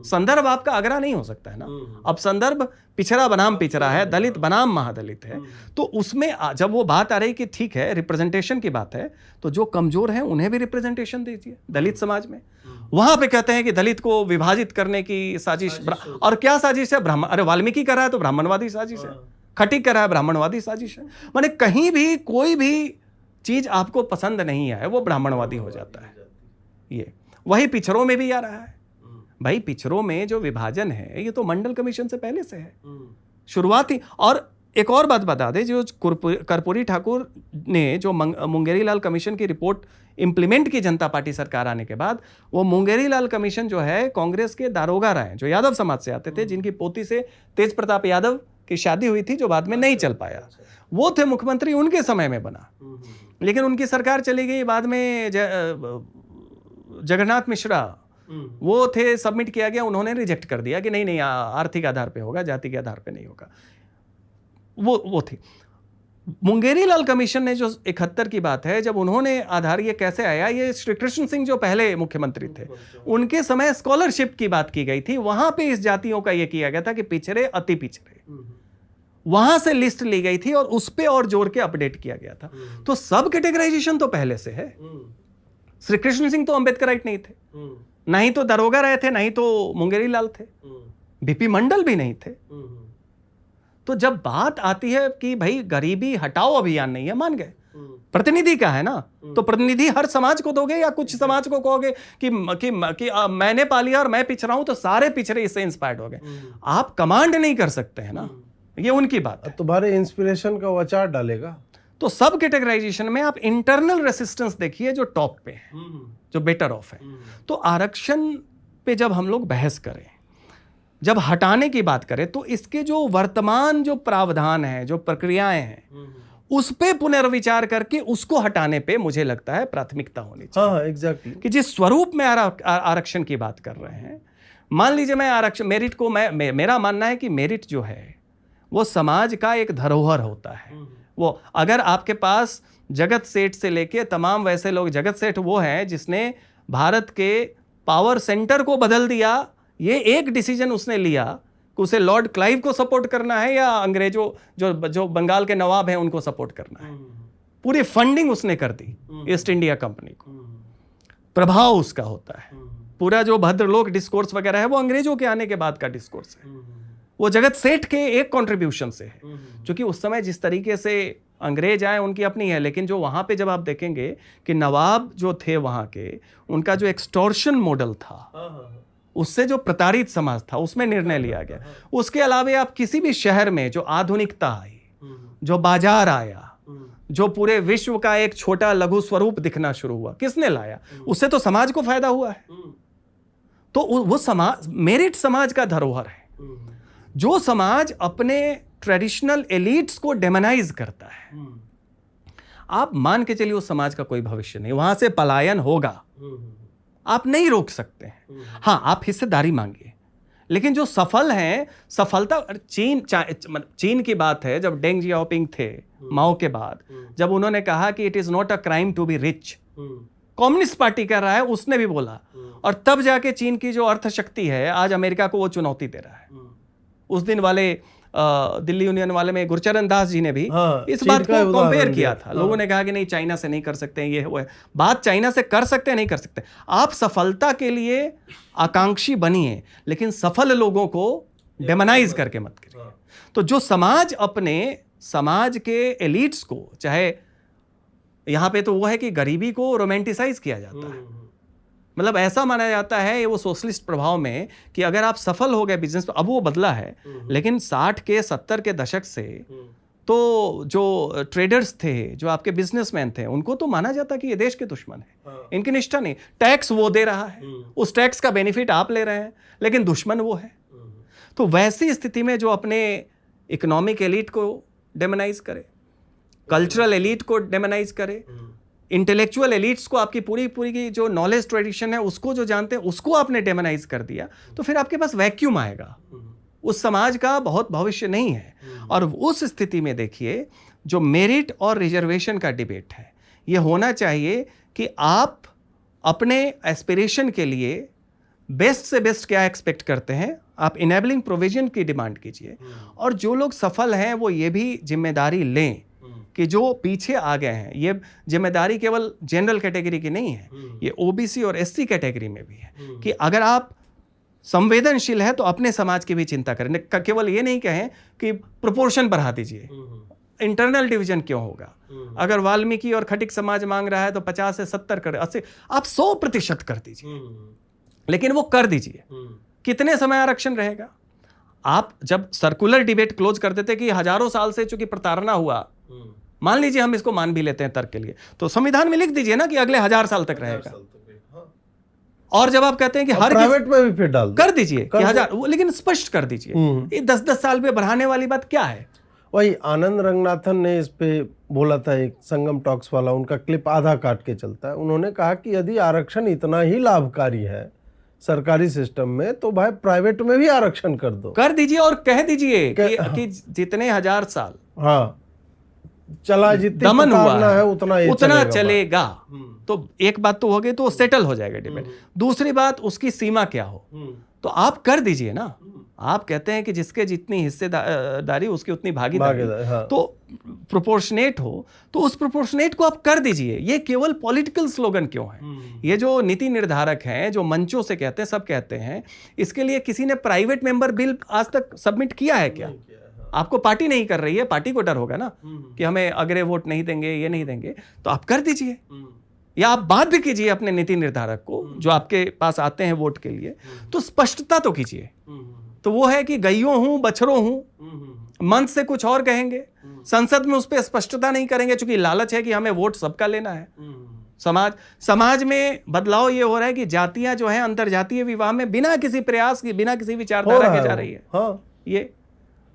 संदर्भ आपका आगरा नहीं हो सकता है ना। अब संदर्भ पिछड़ा बनाम पिछड़ा है, दलित बनाम महादलित है। तो उसमें जब वो बात आ रही कि ठीक है रिप्रेजेंटेशन की बात है, तो जो कमजोर हैं उन्हें भी रिप्रेजेंटेशन दीजिए दलित समाज में। वहां पे कहते हैं कि दलित को विभाजित करने की साजिश, और क्या साजिश है? ब्राह्मण, अरे वाल्मीकि कर रहा है तो ब्राह्मणवादी साजिश है, खटीक कर रहा है ब्राह्मणवादी साजिश है। माने कहीं भी कोई भी चीज आपको पसंद नहीं आए वो ब्राह्मणवादी हो जाता है। ये वही पिछड़ों में भी आ रहा है भाई। पिछड़ों में जो विभाजन है ये तो मंडल कमीशन से पहले से है, शुरुआत ही। और एक और बात बता दें, जो कर्पूरी ठाकुर ने जो मुंगेरी लाल कमीशन की रिपोर्ट इंप्लीमेंट की जनता पार्टी सरकार आने के बाद, वो मुंगेरी लाल कमीशन जो है कांग्रेस के दारोगा रहे जो यादव समाज से आते थे, जिनकी पोती से तेज प्रताप यादव की शादी हुई थी जो बाद में नहीं चल पाया। वो थे मुख्यमंत्री, उनके समय में बना, लेकिन उनकी सरकार चली गई। बाद में जगन्नाथ मिश्रा वो थे, सबमिट किया गया, उन्होंने रिजेक्ट कर दिया कि नहीं आर्थिक आधार पे होगा, जाति के आधार पे नहीं होगा। वो थी मुंगेरी लाल कमीशन ने जो 71 की बात है, जब उन्होंने आधार, ये कैसे आया, ये श्री कृष्ण सिंह जो पहले मुख्यमंत्री थे उनके समय स्कॉलरशिप की बात की गई थी। वहां पे इस जातियों का ये किया गया था कि पिछड़े अति पिछड़े, वहां से लिस्ट ली गई थी और उस पे और जोड़ के अपडेट किया गया था। तो सब कैटेगराइजेशन तो पहले से है। श्री कृष्ण सिंह तो अंबेडकराइट नहीं थे, नहीं तो दरोगा रहे थे, नहीं तो मुंगेरी लाल थे, बीपी मंडल भी नहीं थे। तो जब बात आती है कि भाई गरीबी हटाओ अभियान नहीं है, मान गए प्रतिनिधि का है ना, तो प्रतिनिधि हर समाज को दोगे या कुछ समाज को कहोगे कि मैंने पा लिया और मैं पिछड़ा हूं तो सारे पिछड़े इससे इंस्पायर्ड हो गए। आप कमांड नहीं कर सकते हैं ना, ये उनकी बात है। तुम्हारे इंस्पिरेशन का वचार डालेगा। तो सब कैटेगराइजेशन में आप इंटरनल रेसिस्टेंस देखिए जो टॉप पे है, जो बेटर ऑफ है। तो आरक्षण पे जब हम लोग बहस करें, जब हटाने की बात करें, तो इसके जो वर्तमान जो प्रावधान है, जो प्रक्रियाएं हैं, उस पे पुनर्विचार करके उसको हटाने पे मुझे लगता है प्राथमिकता होनी चाहिए। हाँ, एग्जैक्टली। कि जिस स्वरूप में आरक्षण की बात कर रहे हैं, मान लीजिए मैं आरक्षण मेरिट को मेरा मानना है कि मेरिट जो है वो समाज का एक धरोहर होता है। वो अगर आपके पास जगत सेठ से लेके तमाम वैसे लोग, जगत सेठ वो हैं जिसने भारत के पावर सेंटर को बदल दिया, ये एक डिसीजन उसने लिया कि उसे लॉर्ड क्लाइव को सपोर्ट करना है या अंग्रेजों जो बंगाल के नवाब हैं उनको सपोर्ट करना है। पूरी फंडिंग उसने कर दी ईस्ट इंडिया कंपनी को। प्रभाव उसका होता है। पूरा जो भद्रलोक डिस्कोर्स वगैरह है वो अंग्रेजों के आने के बाद का डिस्कोर्स है, वो जगत सेठ के एक कंट्रीब्यूशन से है। क्योंकि उस समय जिस तरीके से अंग्रेज आए उनकी अपनी है, लेकिन जो वहां पे जब आप देखेंगे कि नवाब जो थे वहां के, उनका जो एक्सटॉर्शन मॉडल था, उससे जो प्रताड़ित समाज था उसमें निर्णय लिया गया। उसके अलावा आप किसी भी शहर में जो आधुनिकता आई, जो बाजार आया, जो पूरे विश्व का एक छोटा लघु स्वरूप दिखना शुरू हुआ, किसने लाया? उससे तो समाज को फायदा हुआ है। तो वो समाज मेरिट समाज का धरोहर है। जो समाज अपने ट्रेडिशनल एलिट्स को डेमोनाइज करता है, आप मान के चलिए उस समाज का कोई भविष्य नहीं, वहां से पलायन होगा, आप नहीं रोक सकते हैं। हाँ, आप हिस्सेदारी मांगिए, लेकिन जो सफल हैं, सफलता चीन की बात है। जब डेंग जियाओपिंग थे माओ के बाद, जब उन्होंने कहा कि it is not a crime to be rich, communist party कह रहा है, उसने भी बोला, और तब जाके चीन की जो अर्थशक्ति है आज अमेरिका को वो चुनौती दे रहा है। उस दिन वाले दिल्ली यूनियन वाले में गुरचरण दास जी ने भी इस बात को कंपेयर किया था। लोगों ने कहा कि नहीं, चाइना से नहीं कर सकते, ये वो है। बात चाइना से कर सकते हैं, नहीं कर सकते। आप सफलता के लिए आकांक्षी बनिए, लेकिन सफल लोगों को डेमोनाइज करके मत करिए। तो जो समाज अपने समाज के एलिट्स को, चाहे यहां पे तो वो है कि गरीबी को रोमांटिसाइज किया जाता है, मतलब ऐसा माना जाता है ये वो सोशलिस्ट प्रभाव में कि अगर आप सफल हो गए बिजनेस, अब वो बदला है, लेकिन 60 के 70 के दशक से तो जो ट्रेडर्स थे, जो आपके बिजनेसमैन थे, उनको तो माना जाता कि ये देश के दुश्मन है, इनकी निष्ठा नहीं। टैक्स वो दे रहा है, उस टैक्स का बेनिफिट आप ले रहे हैं, लेकिन दुश्मन वो है। तो वैसी स्थिति में जो अपने इकोनॉमिक एलिट को डेमोनाइज करे, कल्चरल एलिट को डेमोनाइज करे, इंटेलेक्चुअल एलिट्स को, आपकी पूरी की जो नॉलेज ट्रेडिशन है उसको जो जानते हैं उसको आपने डेमोनाइज कर दिया, तो फिर आपके पास वैक्यूम आएगा, उस समाज का बहुत भविष्य नहीं है। और उस स्थिति में देखिए, जो मेरिट और रिजर्वेशन का डिबेट है, ये होना चाहिए कि आप अपने एस्पिरेशन के लिए बेस्ट से बेस्ट क्या एक्सपेक्ट करते हैं, आप इनेबलिंग प्रोविजन की डिमांड कीजिए। और जो लोग सफल हैं वो ये भी जिम्मेदारी लें कि जो पीछे आ गए हैं, ये जिम्मेदारी केवल जनरल कैटेगरी की नहीं है, ये ओबीसी और एससी कैटेगरी में भी है कि अगर आप संवेदनशील है तो अपने समाज की भी चिंता करें। केवल ये नहीं कहें कि प्रोपोर्शन बढ़ा दीजिए, इंटरनल डिवीजन क्यों होगा। अगर वाल्मीकि और खटिक समाज मांग रहा है तो 50 से 70 कर 80, आप 100% कर दीजिए, लेकिन वो कर दीजिए। कितने समय आरक्षण रहेगा? आप जब सर्कुलर डिबेट क्लोज कर देते कि हजारों साल से चूंकि प्रताड़ना हुआ, मान लीजिए हम इसको मान भी लेते हैं तर्क के लिए, तो संविधान में लिख दीजिए ना कि अगले 1000 साल तक रहेगा। और जब आप कहते हैं कि हर प्राइवेट में भी फिर डाल कर दीजिए कि 1000, लेकिन स्पष्ट कर दीजिए। ये 10-10 साल पे बढ़ाने वाली बात क्या है? वही आनंद रंगनाथन ने इस पे बोला था, एक संगम टॉक्स वाला, उनका क्लिप आधा काट के चलता है। उन्होंने कहा कि यदि आरक्षण इतना ही लाभकारी है सरकारी सिस्टम में तो भाई प्राइवेट में भी आरक्षण कर दो, कर दीजिए और कह दीजिए कि जितने 1000 साल हाँ चला, जितनी दमन हुआ है उतना चलेगा। तो एक बात तो हो गई, तो सेटल हो जाएगा डिबेट। दूसरी बात, उसकी सीमा क्या हो, तो आप कर दीजिए ना। आप कहते हैं कि जिसके जितनी हिस्सेदारी उसकी उतनी भागीदारी, हाँ। तो प्रोपोर्शनेट हो तो उस प्रोपोर्शनेट को आप कर दीजिए। ये केवल पॉलिटिकल स्लोगन क्यों है? ये जो नीति निर्धारक हैं, जो मंचों से कहते हैं, सब कहते हैं, इसके लिए किसी ने प्राइवेट मेंबर बिल आज तक सबमिट किया है क्या? आपको पार्टी नहीं कर रही है, पार्टी को डर होगा ना कि हमें अगले वोट नहीं देंगे, ये नहीं देंगे, तो आप कर दीजिए। या आप बाध्य कीजिए अपने नीति निर्धारक को, जो आपके पास आते हैं वोट के लिए, तो स्पष्टता तो कीजिए। तो वो है कि गईयों हूं, बछड़ों हूं, मंच से कुछ और कहेंगे, संसद में उस पर स्पष्टता नहीं करेंगे, क्योंकि लालच है कि हमें वोट सबका लेना है। समाज में बदलाव ये हो रहा है कि जातियां जो हैं अंतरजातीय विवाह में बिना किसी प्रयास की, बिना किसी विचारधारा के जा रही है। हाँ। ये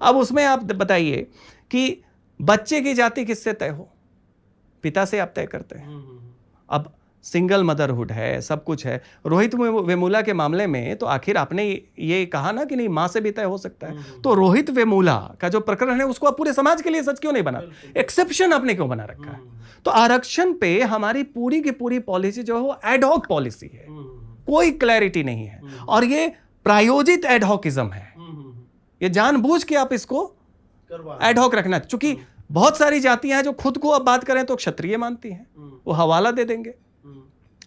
अब उसमें आप बताइए कि बच्चे की जाति किससे तय हो? पिता से आप तय करते हैं। अब सिंगल मदरहुड है, सब कुछ है। रोहित वेमुला के मामले में तो आखिर आपने ये कहा ना कि नहीं, मां से भी तय हो सकता है। तो रोहित वेमुला का जो प्रकरण है उसको आप पूरे समाज के लिए सच क्यों नहीं बना? एक्सेप्शन आपने क्यों बना रखा है? तो आरक्षण पे हमारी पूरी की पूरी पॉलिसी जो है वो एडहॉक पॉलिसी है, कोई क्लैरिटी नहीं है, और ये प्रायोजित एडहॉकिज्म है। ये जानबूझ के आप इसको एडहॉक रखना, चूंकि बहुत सारी जातियां हैं जो खुद को अब बात करें तो क्षत्रिय मानती हैं, वो हवाला दे देंगे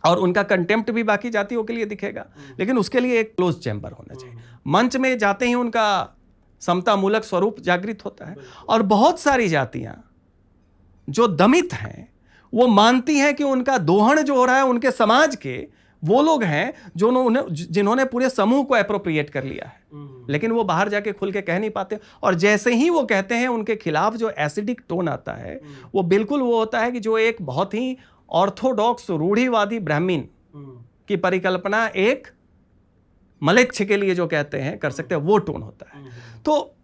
और उनका कंटेम्प्ट भी बाकी जातियों के लिए दिखेगा। लेकिन उसके लिए एक क्लोज चैम्बर होना चाहिए। मंच में जाते ही उनका समतामूलक स्वरूप जागृत होता है। और बहुत सारी जातियां जो दमित हैं वो मानती हैं कि उनका दोहन जो हो रहा है उनके समाज के वो लोग हैं जिन्होंने पूरे समूह को एप्रोप्रिएट कर लिया है, लेकिन वो बाहर जाके खुल के कह नहीं पाते। और जैसे ही वो कहते हैं उनके खिलाफ जो एसिडिक टोन आता है वो बिल्कुल वो होता है कि जो एक बहुत ही ऑर्थोडॉक्स रूढ़िवादी ब्राह्मण की परिकल्पना एक मलेच्छ के लिए जो कहते हैं कर सकते हैं, वो टोन होता है। तो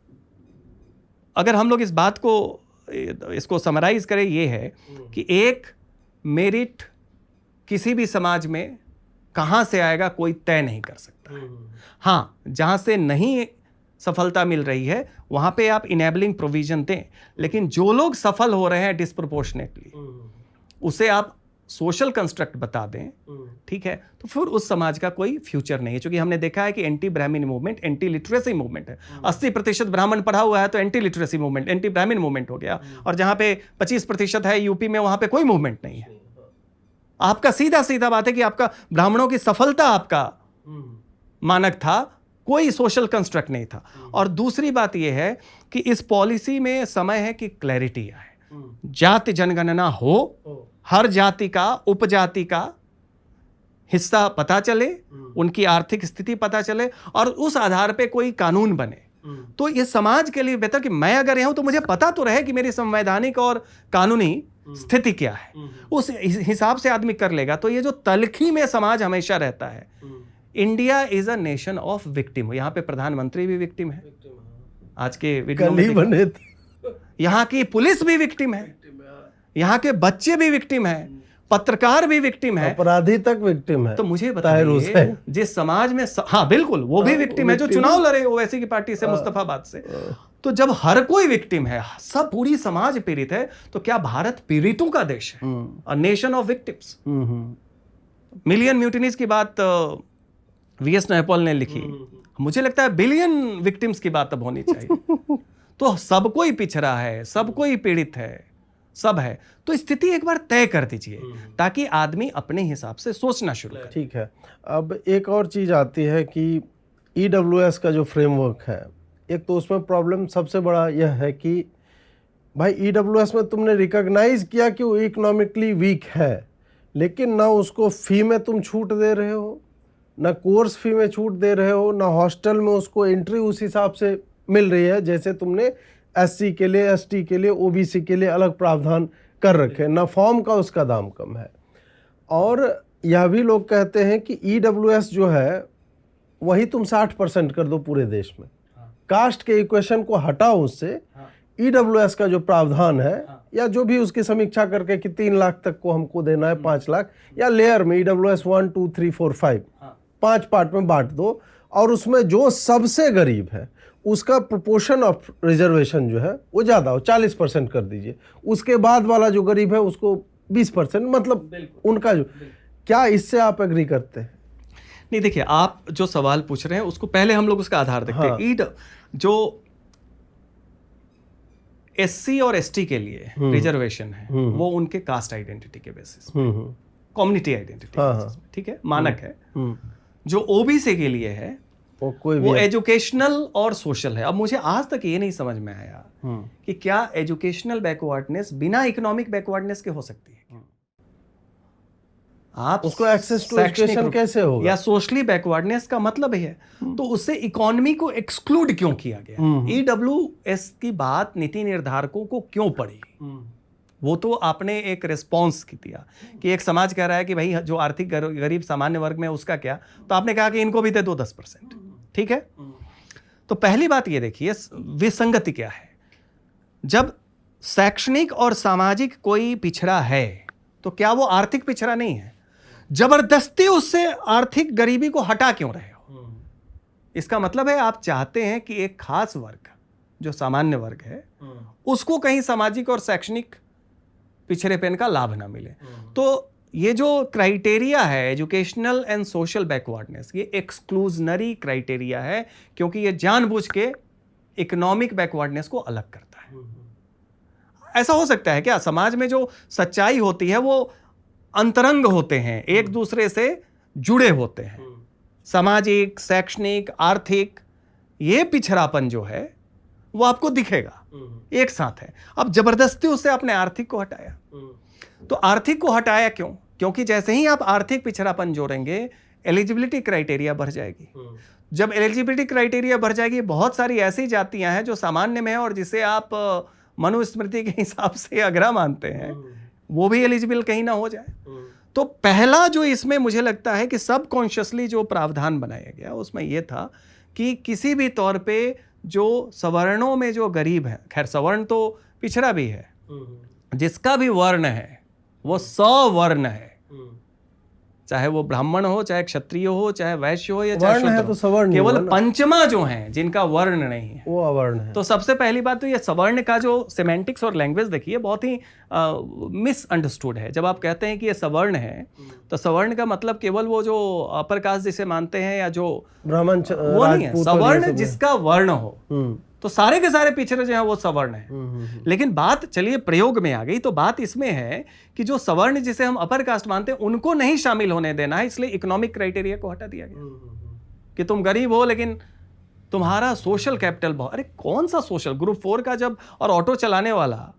अगर हम लोग इस बात को इसको समराइज करें, ये है कि एक मेरिट किसी भी समाज में कहां से आएगा कोई तय नहीं कर सकता है। हाँ, जहां से नहीं सफलता मिल रही है वहां पे आप इनेबलिंग प्रोविजन दें, लेकिन जो लोग सफल हो रहे हैं डिस्प्रोपोर्शनेटली उसे आप सोशल कंस्ट्रक्ट बता दें, ठीक है, तो फिर उस समाज का कोई फ्यूचर नहीं है। क्योंकि हमने देखा है कि एंटी ब्राह्मण मूवमेंट एंटी लिटरेसी मूवमेंट है। 80% ब्राह्मण पढ़ा हुआ है तो एंटी लिटरेसी मूवमेंट, एंटी ब्राह्मण मूवमेंट हो गया। और जहां पे 25% है यूपी में, वहां पे कोई मूवमेंट नहीं है। आपका सीधा सीधा बात है कि आपका ब्राह्मणों की सफलता आपका मानक था, कोई सोशल कंस्ट्रक्ट नहीं था। और दूसरी बात यह है कि इस पॉलिसी में समय है कि क्लैरिटी आए, जाति जनगणना हो, हर जाति का उपजाति का हिस्सा पता चले, उनकी आर्थिक स्थिति पता चले और उस आधार पे कोई कानून बने। तो ये समाज के लिए बेहतर कि मैं अगर यहां हूं तो मुझे पता तो रहे कि मेरी संवैधानिक और कानूनी स्थिति क्या है, उस हिसाब से आदमी कर लेगा। तो ये जो तलखी में समाज हमेशा रहता है, India is a nation of victim. यहां पे प्रधानमंत्री भी विक्टिम है, आज के वीडियो में बने यहां की पुलिस भी विक्टिम है, यहां के बच्चे भी विक्टिम है, पत्रकार भी विक्टिम है, अपराधी तक विक्टिम है। तो मुझे बताइए जिस समाज में हाँ बिल्कुल वो भी विक्टिम है जो चुनाव लड़े ओवैसी की पार्टी से, मुस्तफाबाद से। तो जब हर कोई विक्टिम है, सब पूरी समाज पीड़ित है, तो क्या भारत पीड़ितों का देश है? A nation of victims. Million mutinies की बात वीएस नैयपॉल ने लिखी, मुझे लगता है बिलियन विक्टिम्स की बात अब होनी चाहिए। तो सब कोई पिछड़ा है, सब कोई पीड़ित है, सब है, तो स्थिति एक बार तय कर दीजिए ताकि आदमी अपने हिसाब से सोचना शुरू करे। ठीक है, अब एक और चीज़ आती है कि ईडब्ल्यूएस का जो फ्रेमवर्क है, एक तो उसमें प्रॉब्लम सबसे बड़ा यह है कि भाई ईडब्ल्यूएस में तुमने रिकॉग्नाइज किया कि वो इकोनॉमिकली वीक है, लेकिन ना उसको फ़ी में तुम छूट दे रहे हो, ना कोर्स फी में छूट दे रहे हो, ना हॉस्टल में उसको एंट्री उस हिसाब से मिल रही है जैसे तुमने एससी के लिए, एसटी के लिए, ओबीसी के लिए अलग प्रावधान कर रखे, ना फॉर्म का उसका दाम कम है। और यह भी लोग कहते हैं कि ईडब्ल्यूएस जो है वही तुम 60% कर दो पूरे देश में, कास्ट के इक्वेशन को हटाओ उससे, ईडब्ल्यूएस का जो प्रावधान है या जो भी उसकी समीक्षा करके कि 3 लाख तक को हमको देना है, 5 लाख, या लेयर में ईडब्ल्यूएस 1 2 3 4 5 5 पार्ट में बांट दो, और उसमें जो सबसे गरीब है उसका प्रोपोर्शन ऑफ रिजर्वेशन जो है वो ज़्यादा हो, 40% कर दीजिए, उसके बाद वाला जो गरीब है उसको 20%, मतलब उनका जो, क्या इससे आप एग्री करते हैं? नहीं, देखिए, आप जो सवाल पूछ रहे हैं उसको पहले हम लोग उसका आधार देखते हैं। जो एससी और एसटी के लिए रिजर्वेशन है वो उनके कास्ट आइडेंटिटी के बेसिस पे, कम्युनिटी आइडेंटिटी बेसिस पे, ठीक है, मानक है। जो ओबीसी के लिए है वो एजुकेशनल और सोशल है। अब मुझे आज तक ये नहीं समझ में आया कि क्या एजुकेशनल बैकवर्डनेस बिना इकोनॉमिक बैकवर्डनेस के हो सकती है। आप उसको एक्सेस टू एजुकेशन कैसे होगा? या सोशली बैकवर्डनेस का मतलब है तो उससे इकोनॉमी को एक्सक्लूड क्यों किया गया? ईडब्ल्यूएस की बात नीति निर्धारकों को क्यों पड़ी? वो तो आपने एक रिस्पॉन्स की दिया कि एक समाज कह रहा है कि भाई जो आर्थिक गरीब सामान्य वर्ग में उसका क्या, तो आपने कहा कि इनको भी दे दो 10%, ठीक है। तो पहली बात ये देखिए विसंगति क्या है। जब शैक्षणिक और सामाजिक कोई पिछड़ा है तो क्या वो आर्थिक पिछड़ा नहीं है? जबरदस्ती उससे आर्थिक गरीबी को हटा क्यों रहे हो? इसका मतलब है आप चाहते हैं कि एक खास वर्ग जो सामान्य वर्ग है उसको कहीं सामाजिक और शैक्षणिक पिछड़ेपन का लाभ ना मिले। तो ये जो क्राइटेरिया है एजुकेशनल एंड सोशल बैकवर्डनेस, ये एक्सक्लूजनरी क्राइटेरिया है क्योंकि ये जानबूझ के इकोनॉमिक बैकवर्डनेस को अलग करता है। ऐसा हो सकता है क्या? समाज में जो सच्चाई होती है वो अंतरंग होते हैं, एक दूसरे से जुड़े होते हैं। सामाजिक, शैक्षणिक, आर्थिक, ये पिछड़ापन जो है वो आपको दिखेगा, एक साथ है। अब जबरदस्ती उससे आपने आर्थिक को हटाया, तो आर्थिक को हटाया क्यों? क्योंकि जैसे ही आप आर्थिक पिछड़ापन जोड़ेंगे एलिजिबिलिटी क्राइटेरिया बढ़ जाएगी। जब एलिजिबिलिटी क्राइटेरिया बढ़ जाएगी, बहुत सारी ऐसी जातियां हैं जो सामान्य में है और जिसे आप मनुस्मृति के हिसाब से अग्रा मानते हैं, वो भी एलिजिबल कहीं ना हो जाए। तो पहला जो इसमें मुझे लगता है कि सबकॉन्शियसली जो प्रावधान बनाया गया उसमें यह था कि किसी भी तौर पे जो सवर्णों में जो गरीब है, खैर सवर्ण तो पिछड़ा भी है, जिसका भी वर्ण है वो सवर्ण है, चाहे वो ब्राह्मण हो, चाहे क्षत्रिय हो, चाहे वैश्य हो या चाहे शूद्र हो, तो केवल पंचमा जो हैं जिनका वर्ण नहीं है वो अवर्ण है। तो सबसे पहली बात तो ये सवर्ण का जो सेमेंटिक्स और लैंग्वेज देखिए बहुत ही मिसअंडरस्टूड है। जब आप कहते हैं कि ये सवर्ण है तो सवर्ण का मतलब केवल वो जो अपर कास्ट जिसे मानते हैं या जो ब्राह्मण वो नहीं है। सवर्ण जिसका वर्ण हो, तो सारे के सारे पिछड़े जो हैं वो सवर्ण है। लेकिन बात चलिए प्रयोग में आ गई, तो बात इसमें है कि जो सवर्ण जिसे हम अपर कास्ट मानते हैं उनको नहीं शामिल होने देना है, इसलिए इकोनॉमिक क्राइटेरिया को हटा दिया गया कि तुम गरीब हो लेकिन तुम्हारा सोशल कैपिटल बहुत। अरे कौन सा सोशल? ग्रुप 4 का जब, और ऑटो चलाने वाला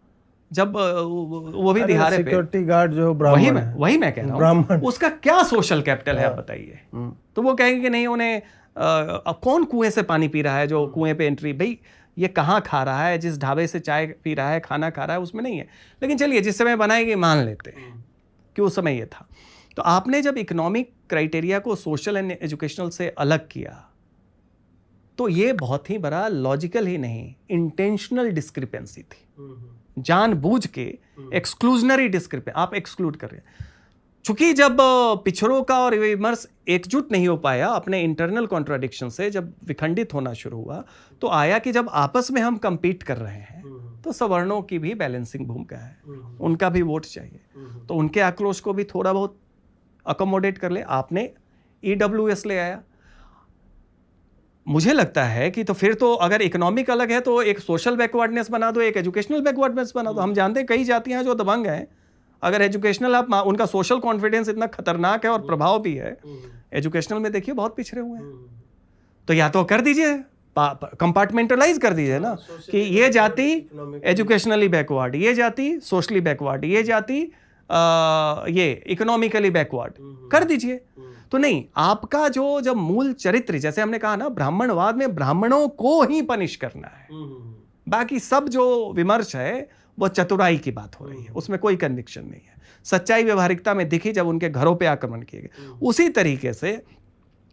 जब, वो भी दिहाड़े पे सिक्योरिटी गार्ड जो ब्राह्मण है, वही मैं कह रहा हूं, उसका क्या सोशल कैपिटल है आप बताइए। तो वो कहेंगे कि नहीं उन्हें अब कौन कुएं से पानी पी रहा है, जो कुएं पे एंट्री, भाई ये कहाँ खा रहा है, जिस ढाबे से चाय पी रहा है, खाना खा रहा है, उसमें नहीं है। लेकिन चलिए जिस समय बनाएगी मान लेते हैं कि उस समय ये था। तो आपने जब इकोनॉमिक क्राइटेरिया को सोशल एंड एजुकेशनल से अलग किया तो ये बहुत ही बड़ा लॉजिकल ही नहीं, इंटेंशनल डिस्क्रिपेंसी थी। जानबूझ के एक्सक्लूजनरी डिस्क्रिपेंसी आप एक्सक्लूड कर रहे हैं। चूंकि जब पिछड़ों का और विमर्श एकजुट नहीं हो पाया अपने इंटरनल कॉन्ट्राडिक्शन से, जब विखंडित होना शुरू हुआ, तो आया कि जब आपस में हम कंपीट कर रहे हैं तो सवर्णों की भी बैलेंसिंग भूमिका है, उनका भी वोट चाहिए, तो उनके आक्रोश को भी थोड़ा बहुत अकोमोडेट कर ले। आपने ईडब्ल्यूएस ले आया। मुझे लगता है कि तो फिर तो अगर इकोनॉमिक अलग है तो एक सोशल बैकवर्डनेस बना दो, एक एजुकेशनल बैकवर्डनेस बना दो। हम जानते हैं कई जातियां हैं जो दबंग हैं, अगर एजुकेशनल आप उनका सोशल कॉन्फिडेंस इतना खतरनाक है और प्रभाव भी है, एजुकेशनल में देखिए बहुत पिछड़े हुए हैं। तो या तो कर दीजिए, कंपार्टमेंटलाइज कर दीजिए ना कि ये जाति एजुकेशनली बैकवर्ड, ये जाति सोशली बैकवर्ड, ये जाति ये इकोनॉमिकली बैकवर्ड कर दीजिए। तो नहीं, आपका जो जब मूल चरित्र, जैसे हमने कहा ना, ब्राह्मणवाद में ब्राह्मणों को ही पनिश करना है, बाकी सब जो विमर्श है वो चतुराई की बात हो रही है, उसमें कोई कन्विक्शन नहीं है। सच्चाई व्यवहारिकता में दिखी जब उनके घरों पे आक्रमण किए गए। उसी तरीके से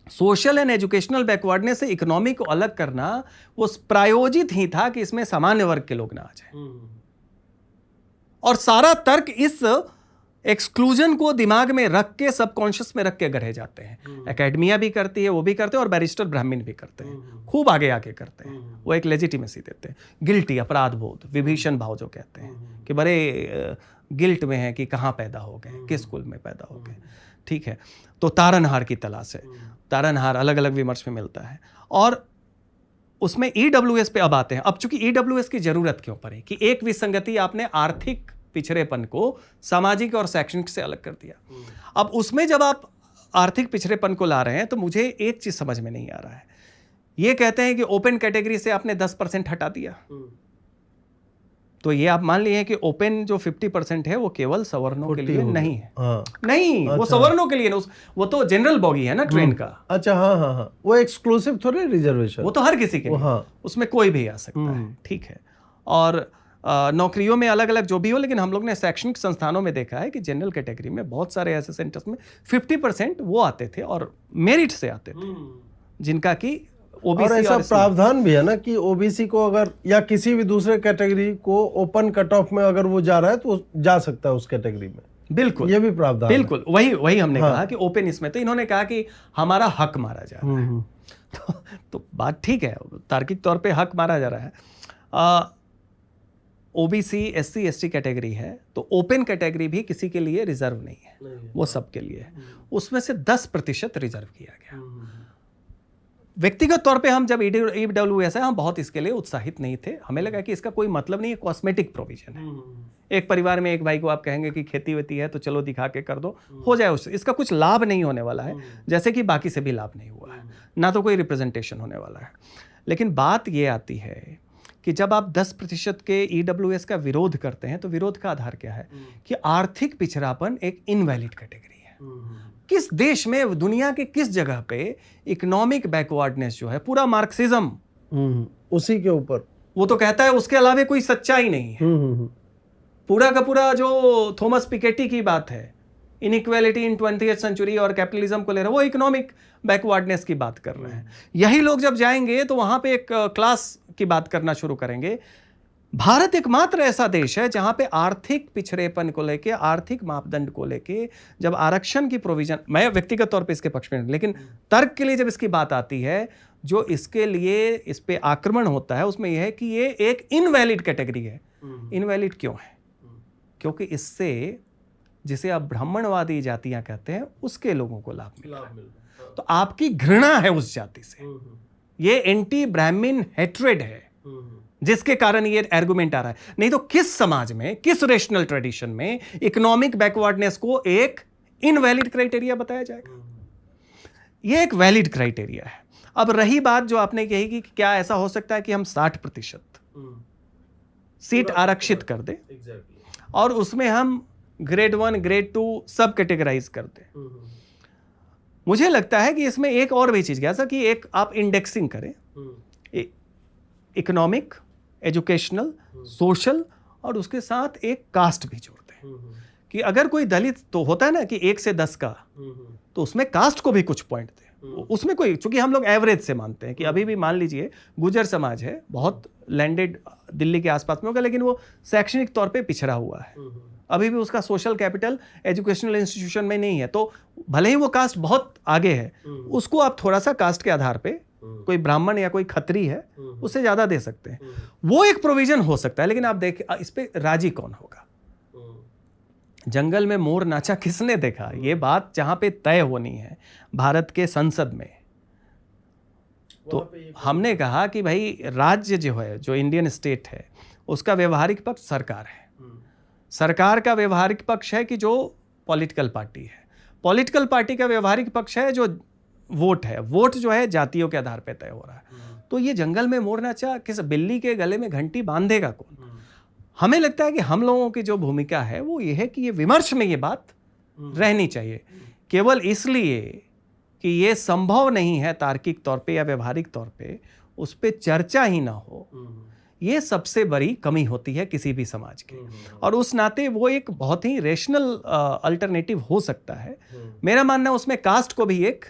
सोशल एंड एजुकेशनल बैकवर्डनेस से इकोनॉमी को अलग करना वो प्रायोजित ही था कि इसमें सामान्य वर्ग के लोग ना आ जाए, और सारा तर्क इस एक्सक्लूजन को दिमाग में रख के, सबकॉन्शियस में रख के गढ़े जाते हैं। एकेडमिया भी करती है, वो भी करते हैं, और बैरिस्टर ब्राह्मण भी करते हैं, खूब आगे आके करते हैं। वो एक लेजिटिमेसी देते हैं, गिल्टी, अपराध बोध, विभीषण भाव जो कहते हैं कि बड़े गिल्ट में है कि कहाँ पैदा हो गए, किस कुल में पैदा हो गए। ठीक है, तो तारनहार की तलाश है, तारनहार अलग अलग विमर्श में मिलता है। और उसमें ईडब्ल्यूएस पे अब आते हैं। अब चूंकि ईडब्ल्यूएस की जरूरत क्यों पड़ी कि एक विसंगति, आपने आर्थिक पिछड़ेपन को सामाजिक और शैक्षणिक से अलग कर दिया। अब उसमें जब आप आर्थिक पिछड़ेपन को ला रहे हैं तो मुझे एक चीज समझ में नहीं आ रहा है। ये कहते हैं कि ओपन कैटेगरी से आपने 10% हटा दिया, तो ये आप मान लिए कि ओपन जो 50% है वो केवल सवर्णों के लिए नहीं है। नहीं, वो सवर्णों के लिए ना, वो तो जनरल बॉगी है ना ट्रेन का। अच्छा, हाँ, वो एक्सक्लूसिव थोड़े रिजर्वेशन, वो तो हर किसी के लिए, उसमें कोई भी आ सकता है। ठीक है, और नौकरियों में अलग अलग जो भी हो, लेकिन हम लोग ने शैक्षणिक संस्थानों में देखा है कि जनरल कैटेगरी में बहुत सारे ऐसे सेंटर्स में 50% वो आते थे और मेरिट से आते थे, जिनका कि ओबीसी, और ऐसा प्रावधान भी है ना कि ओबीसी को अगर या किसी भी दूसरे कैटेगरी को ओपन कट ऑफ में अगर वो जा रहा है तो जा सकता है उस कैटेगरी में। बिल्कुल, ये भी प्रावधान, बिल्कुल वही हमने कहा कि ओपन, इसमें तो इन्होंने कहा कि हमारा हक मारा जा रहा है। तो बात ठीक है, तार्किक तौर पे हक मारा जा रहा है। ओबीसी, एससी, एसटी कैटेगरी है, तो ओपन कैटेगरी भी किसी के लिए रिजर्व नहीं है, वो सबके लिए है। उसमें से 10% रिजर्व किया गया। व्यक्तिगत तौर पे हम जब ईडब्ल्यूएस है, हम बहुत इसके लिए उत्साहित नहीं थे। हमें लगा कि इसका कोई मतलब नहीं है, कॉस्मेटिक प्रोविजन है। एक परिवार में एक भाई को आप कहेंगे कि खेती वेती है तो चलो दिखा के कर दो, हो जाए उससे, इसका कुछ लाभ नहीं होने वाला है, जैसे कि बाकी से भी लाभ नहीं हुआ है, ना तो कोई रिप्रेजेंटेशन होने वाला है। लेकिन बात ये आती है कि जब आप 10% के ईडब्ल्यूएस का विरोध करते हैं तो विरोध का आधार क्या है कि आर्थिक पिछड़ापन एक इनवैलिड कैटेगरी है। किस देश में, दुनिया के किस जगह पे इकोनॉमिक बैकवर्डनेस जो है, पूरा मार्क्सिज्म उसी के ऊपर, वो तो कहता है उसके अलावा कोई सच्चाई नहीं है। पूरा का पूरा जो थॉमस पिकेटी की बात है, इनइक्वालिटी इन 20th सेंचुरी और कैपिटलिज्म को ले रहे हैं, वो इकोनॉमिक बैकवर्डनेस की बात कर रहे हैं। यही लोग जब जाएंगे तो वहां पे एक क्लास की बात करना शुरू करेंगे। भारत एकमात्र ऐसा देश है जहां पे आर्थिक पिछड़ेपन को लेके, आर्थिक मापदंड को लेके जब आरक्षण की प्रोविजन, मैं व्यक्तिगत तौर पे इसके पक्ष में नहीं, लेकिन तर्क के लिए जब इसकी बात आती है, जो इसके लिए इस पे आक्रमण होता है उसमें यह है कि ये एक इनवैलिड कैटेगरी है। इनवैलिड क्यों है? क्योंकि इससे जिसे आप ब्राह्मणवादी जातियां कहते हैं उसके लोगों को लाभ मिल रहा है। तो आपकी घृणा है उस जाति से, ये एंटी ब्राह्मण हेट्रेड है, जिसके कारण ये आर्गुमेंट आ रहा है। नहीं तो किस समाज में, किस रेशनल ट्रेडिशन में इकोनॉमिक बैकवर्डनेस को एक इनवैलिड क्राइटेरिया बताया जाएगा? ये एक वैलिड क्राइटेरिया है। अब रही बात जो आपने कही कि क्या ऐसा हो सकता है कि हम 60% सीट आरक्षित कर दें और उसमें हम ग्रेड 1, ग्रेड 2 सब कैटेगराइज कर दें। मुझे लगता है कि इसमें एक और भी चीज, जैसा कि एक आप इंडेक्सिंग करें, इकोनॉमिक, एजुकेशनल, सोशल, और उसके साथ एक कास्ट भी जोड़ दें कि अगर कोई दलित, तो होता है ना कि 1 से 10 का, तो उसमें कास्ट को भी कुछ पॉइंट दें। उसमें कोई, चूंकि हम लोग एवरेज से मानते हैं कि अभी भी मान लीजिए गुजर समाज है, बहुत लैंडेड दिल्ली के आसपास में होगा, लेकिन वो शैक्षणिक तौर पे पिछड़ा हुआ है, अभी भी उसका सोशल कैपिटल एजुकेशनल इंस्टीट्यूशन में नहीं है। तो भले ही वो कास्ट बहुत आगे है, उसको आप थोड़ा सा कास्ट के आधार पे, कोई ब्राह्मण या कोई खत्री है, उससे ज्यादा दे सकते हैं। वो एक प्रोविजन हो सकता है। लेकिन आप देखें, इस पे राजी कौन होगा? जंगल में मोर नाचा किसने देखा? ये बात जहां पे तय होनी है भारत के संसद में, तो हमने कहा कि भाई राज्य जो है, जो इंडियन स्टेट है, उसका व्यवहारिक पक्ष सरकार है। सरकार का व्यवहारिक पक्ष है कि जो पॉलिटिकल पार्टी है, पॉलिटिकल पार्टी का व्यवहारिक पक्ष है जो वोट है, वोट जो है जातियों के आधार पर तय हो रहा है। तो ये जंगल में मोरना चाह किस बिल्ली के गले में घंटी बांधेगा कौन? हमें लगता है कि हम लोगों की जो भूमिका है वो ये है कि ये विमर्श में ये बात रहनी चाहिए, केवल इसलिए कि ये संभव नहीं है तार्किक तौर पे या व्यवहारिक तौर पे उस पर चर्चा ही ना हो। ये सबसे बड़ी कमी होती है किसी भी समाज की, और उस नाते वो एक बहुत ही रेशनल अल्टरनेटिव हो सकता है। मेरा मानना है उसमें कास्ट को भी एक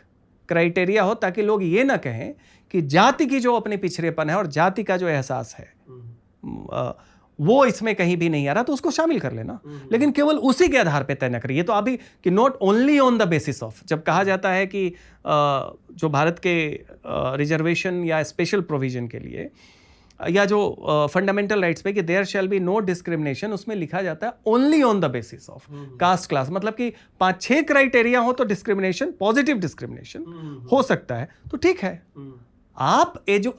क्राइटेरिया हो, ताकि लोग ये ना कहें कि जाति की जो अपने पिछड़ेपन है और जाति का जो एहसास है वो इसमें कहीं भी नहीं आ रहा, तो उसको शामिल कर लेना, लेकिन केवल उसी के आधार पे तय न करिए। तो अभी कि not only on the basis of, जब कहा जाता है कि जो भारत के रिजर्वेशन या स्पेशल प्रोविजन के लिए या जो फंडामेंटल राइट्स पे कि there shall be no discrimination, उसमें लिखा जाता है only on the basis of caste class, मतलब कि 5-6 क्राइटेरिया हो तो डिस्क्रिमिनेशन, पॉजिटिव डिस्क्रिमिनेशन हो सकता है, तो ठीक है। आप ये जो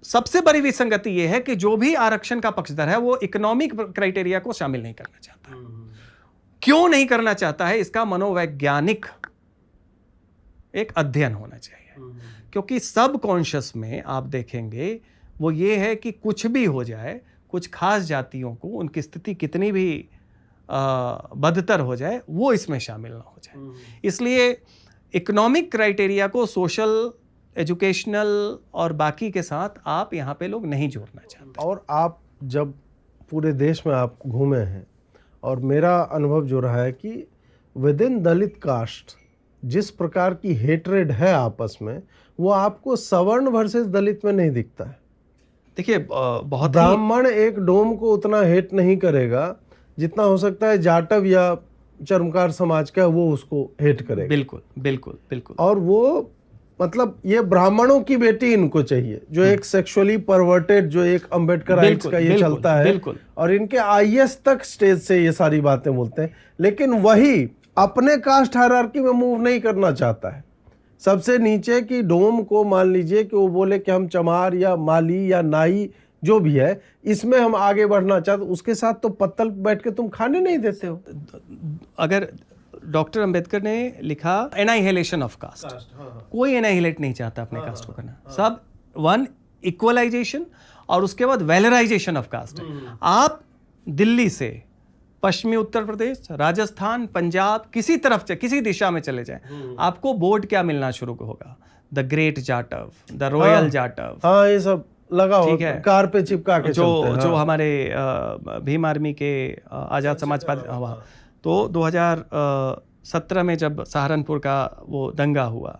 सबसे बड़ी विसंगति यह है कि जो भी आरक्षण का पक्षधर है वो इकोनॉमिक क्राइटेरिया को शामिल नहीं करना चाहता। क्यों नहीं करना चाहता है? इसका मनोवैज्ञानिक एक अध्ययन होना चाहिए, क्योंकि सब कॉन्शियस में आप देखेंगे वो ये है कि कुछ भी हो जाए, कुछ खास जातियों को उनकी स्थिति कितनी भी बदतर हो जाए, वो इसमें शामिल ना हो जाए। इसलिए इकोनॉमिक क्राइटेरिया को सोशल, एजुकेशनल और बाकी के साथ आप यहाँ पे लोग नहीं जोड़ना चाहते। और आप जब पूरे देश में आप घूमे हैं, और मेरा अनुभव जो रहा है कि विद इन दलित कास्ट जिस प्रकार की हेट्रेड है आपस में, वो आपको सवर्ण वर्सेस दलित में नहीं दिखता है। देखिए बहुत ब्राह्मण एक डोम को उतना हेट नहीं करेगा जितना हो सकता है जाटव या चर्मकार समाज का वो उसको हेट करेगा। बिल्कुल बिल्कुल बिल्कुल। और वो मतलब ये ब्राह्मणों की बेटी इनको चाहिए, जो एक सेक्सुअली परवर्टेड, जो एक अम्बेडकराइट्स का ये चलता है, और इनके आईएएस तक स्टेज से ये सारी बातें बोलते हैं, लेकिन वही अपने कास्ट हायरार्की में मूव नहीं करना चाहता है। सबसे नीचे की डोम को मान लीजिए कि वो बोले कि हम चमार या माली या नाई जो भी है, इसमें हम आगे बढ़ना चाहते, उसके साथ तो पत्तल बैठ के तुम खाने नहीं देते हो। अगर डॉक्टर अंबेडकर ने लिखा एनाइहिलेशन ऑफ कास्ट, कोई एनाइहिलेट नहीं चाहता अपने कास्ट को करना, सब वन इक्वलाइजेशन और उसके बाद वेलराइजेशन ऑफ कास्ट है। आप दिल्ली से पश्चिमी उत्तर प्रदेश, राजस्थान, पंजाब, किसी तरफ से किसी दिशा में चले जाएं, आपको बोर्ड क्या मिलना शुरू होगा? The great Jatav, the royal Jatav, हाँ ये सब लगा हो, कार पे चिपका के जो हमारे भीम आर्मी के आजाद समाजवादी हुआ। तो 2017 में जब सहारनपुर का वो दंगा हुआ,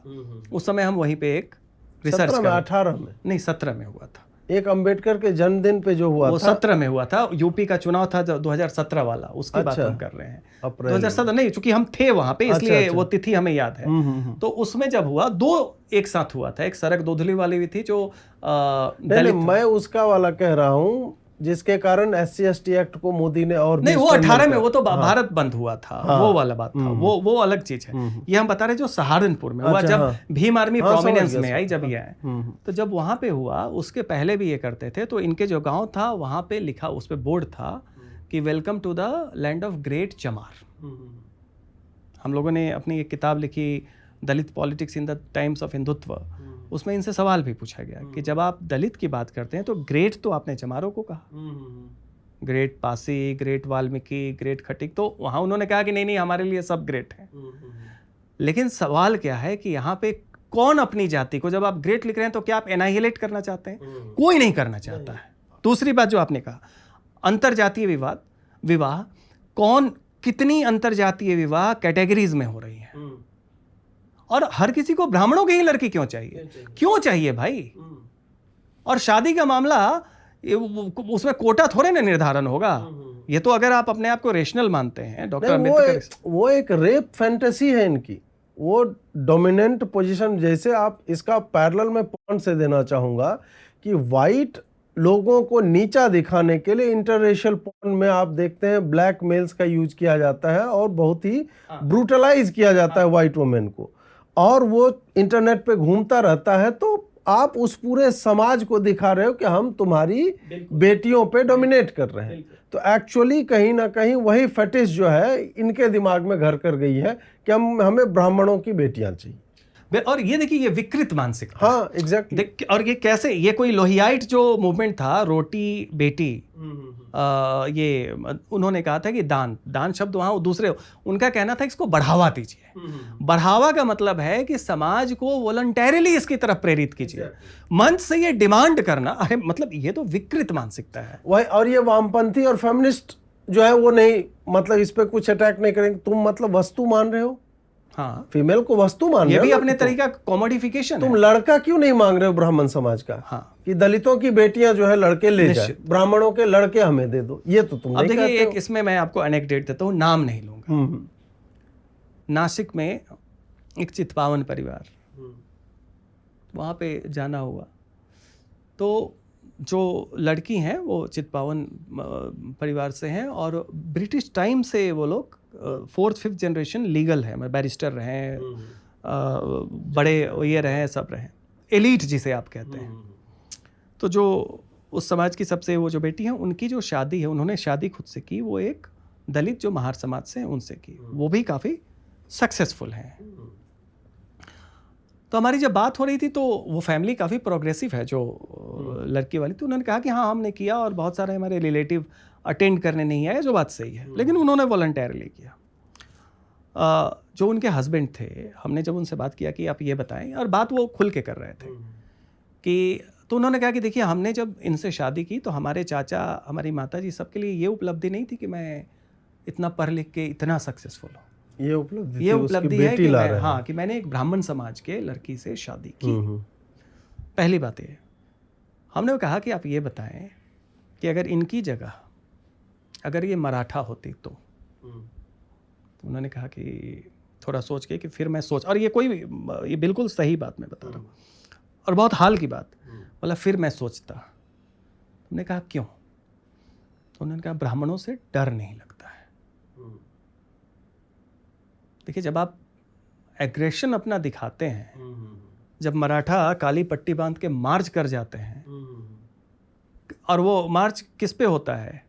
उस समय हम वहीं पे एक रिसर्च 18 में नहीं 17 में हुआ था, एक अंबेडकर के जन्मदिन पे जो हुआ वो था, 17 में हुआ था। यूपी का चुनाव था 2017 वाला, उसकी बात हम कर रहे हैं। 2017 नहीं, चूंकि हम थे वहां पे इसलिए वो तिथि हमें याद है। तो उसमें जब हुआ, दो एक साथ हुआ था, एक सड़क दोधली वाली भी थी जो मैं उसका वाला कह रहा हूँ जिसके कारण SC/ST एक्ट को मोदी ने और नहीं, वो 18 में, वो तो भारत बंद हुआ था, वो वाला बात था, वो अलग चीज है। ये हम बता रहे जो सहारनपुर में हुआ, जब भीम आर्मी प्रोमिनेंस में आई, जब ये आए, तो जब वहां पे हुआ, उसके पहले भी ये करते थे। तो इनके जो गांव था वहां पे लिखा, उस पे बोर्ड था कि welcome to the land of great Chamar. हम लोगों ने अपनी एक किताब लिखी, Dalit politics in the times of Hindutva, उसमें इनसे सवाल भी पूछा गया कि जब आप दलित की बात करते हैं तो ग्रेट तो आपने चमारों को कहा, great Pasi, great Valmiki, great खटिक, तो वहां उन्होंने कहा कि नहीं नहीं, हमारे लिए सब ग्रेट है। लेकिन सवाल क्या है कि यहाँ पे कौन अपनी जाति को, जब आप ग्रेट लिख रहे हैं तो क्या आप एनाहिलेट करना चाहते हैं? कोई नहीं करना चाहता है। दूसरी बात जो आपने कहा, अंतरजातीय विवाह, कौन, कितनी अंतरजातीय विवाह कैटेगरीज में हो रही है, और हर किसी को ब्राह्मणों की ही लड़की क्यों चाहिए? क्यों चाहिए भाई? और शादी का मामला, उसमें कोटा थोड़े ना निर्धारण होगा। ये तो अगर आप अपने आप को रेशनल मानते हैं, डॉक्टर अंबेडकर, वो एक रेप फैंटेसी है इनकी, वो डोमिनेंट पोजीशन। जैसे आप इसका पैरेलल में पॉइंट से देना चाहूंगा कि वाइट लोगों को नीचा दिखाने के लिए इंटररेशियल पॉर्न में आप देखते हैं ब्लैक मेल्स का यूज किया जाता है और बहुत ही ब्रूटलाइज किया जाता है वाइट वुमेन को, और वो इंटरनेट पे घूमता रहता है। तो आप उस पूरे समाज को दिखा रहे हो कि हम तुम्हारी बेटियों पे डोमिनेट कर रहे हैं। तो एक्चुअली कहीं ना कहीं वही फटिश जो है इनके दिमाग में घर कर गई है कि हमें ब्राह्मणों की बेटियां चाहिए। और ये देखिए, ये विकृत मानसिकता। हाँ, एग्जैक्टली। और ये कैसे, ये कोई लोहियाइट जो मूवमेंट था, रोटी बेटी, ये उन्होंने कहा था कि दान शब्द वहाँ दूसरे, उनका कहना था इसको बढ़ावा दीजिए। बढ़ावा का मतलब है कि समाज को वॉलंटरीली इसकी तरफ प्रेरित कीजिए। मंच से ये डिमांड करना, अरे मतलब ये तो विकृत मानसिकता है। वही, और ये वामपंथी और फेमिनिस्ट जो है वो नहीं, मतलब इस पे कुछ अटैक नहीं करेंगे। तुम मतलब वस्तु मान रहे हो, हाँ, फीमेल को वस्तु मान ये रहे भी हो, अपने तरीका कॉमोडिफिकेशन तुम है। लड़का क्यों नहीं मांग रहे हो ब्राह्मण समाज का? हाँ, कि दलितों की बेटियां जो है लड़के ले जाए, ब्राह्मणों के लड़के हमें दे दो, ये तो तुम अब नहीं देखिए, कहते एक इसमें मैं आपको एनेक्डोट देता हूँ, नाम नहीं लूंगा। नासिक में एक चितपावन परिवार, वहाँ पे जाना हुआ, तो जो लड़की हैं वो चितपावन परिवार से हैं और ब्रिटिश टाइम से वो लोग 4th 5th जनरेशन लीगल है, मतलब बैरिस्टर रहे हैं, बड़े ये रहे हैं, सब रहे हैं, एलीट जिसे आप कहते हैं। तो जो उस समाज की सबसे वो जो बेटी हैं, उनकी जो शादी है, उन्होंने शादी खुद से की, वो एक दलित जो महार समाज से हैं उनसे की, वो भी काफ़ी सक्सेसफुल हैं। तो हमारी जब बात हो रही थी तो वो फैमिली काफ़ी प्रोग्रेसिव है जो लड़की वाली, तो उन्होंने कहा कि हाँ हमने किया और बहुत सारे हमारे रिलेटिव अटेंड करने नहीं आए, जो बात सही है, लेकिन उन्होंने वॉलंटरली किया। जो उनके हस्बैंड थे, हमने जब उनसे बात किया कि आप ये बताएं, और बात वो खुल के कर रहे थे कि, तो उन्होंने कहा कि देखिए हमने जब इनसे शादी की तो हमारे चाचा, हमारी माता जी, सबके लिए ये उपलब्धि नहीं थी कि मैं इतना पढ़ लिख के इतना सक्सेसफुल हूँ। ये उपलब्धि है कि मैं, हाँ, कि मैंने एक ब्राह्मण समाज के लड़की से शादी की। पहली बात ये, हमने कहा कि आप ये बताएं कि अगर इनकी जगह अगर ये मराठा होती तो उन्होंने कहा कि थोड़ा सोच के कि फिर मैं सोच, और ये बिल्कुल सही बात मैं बता रहा हूँ और बहुत हाल की बात, बोला फिर मैं सोचता। हमने कहा क्यों? तो उन्होंने कहा ब्राह्मणों से डर नहीं लगता है। देखिए, जब आप एग्रेशन अपना दिखाते हैं, जब मराठा काली पट्टी बांध के मार्च कर जाते हैं, और वो मार्च किस पे होता है?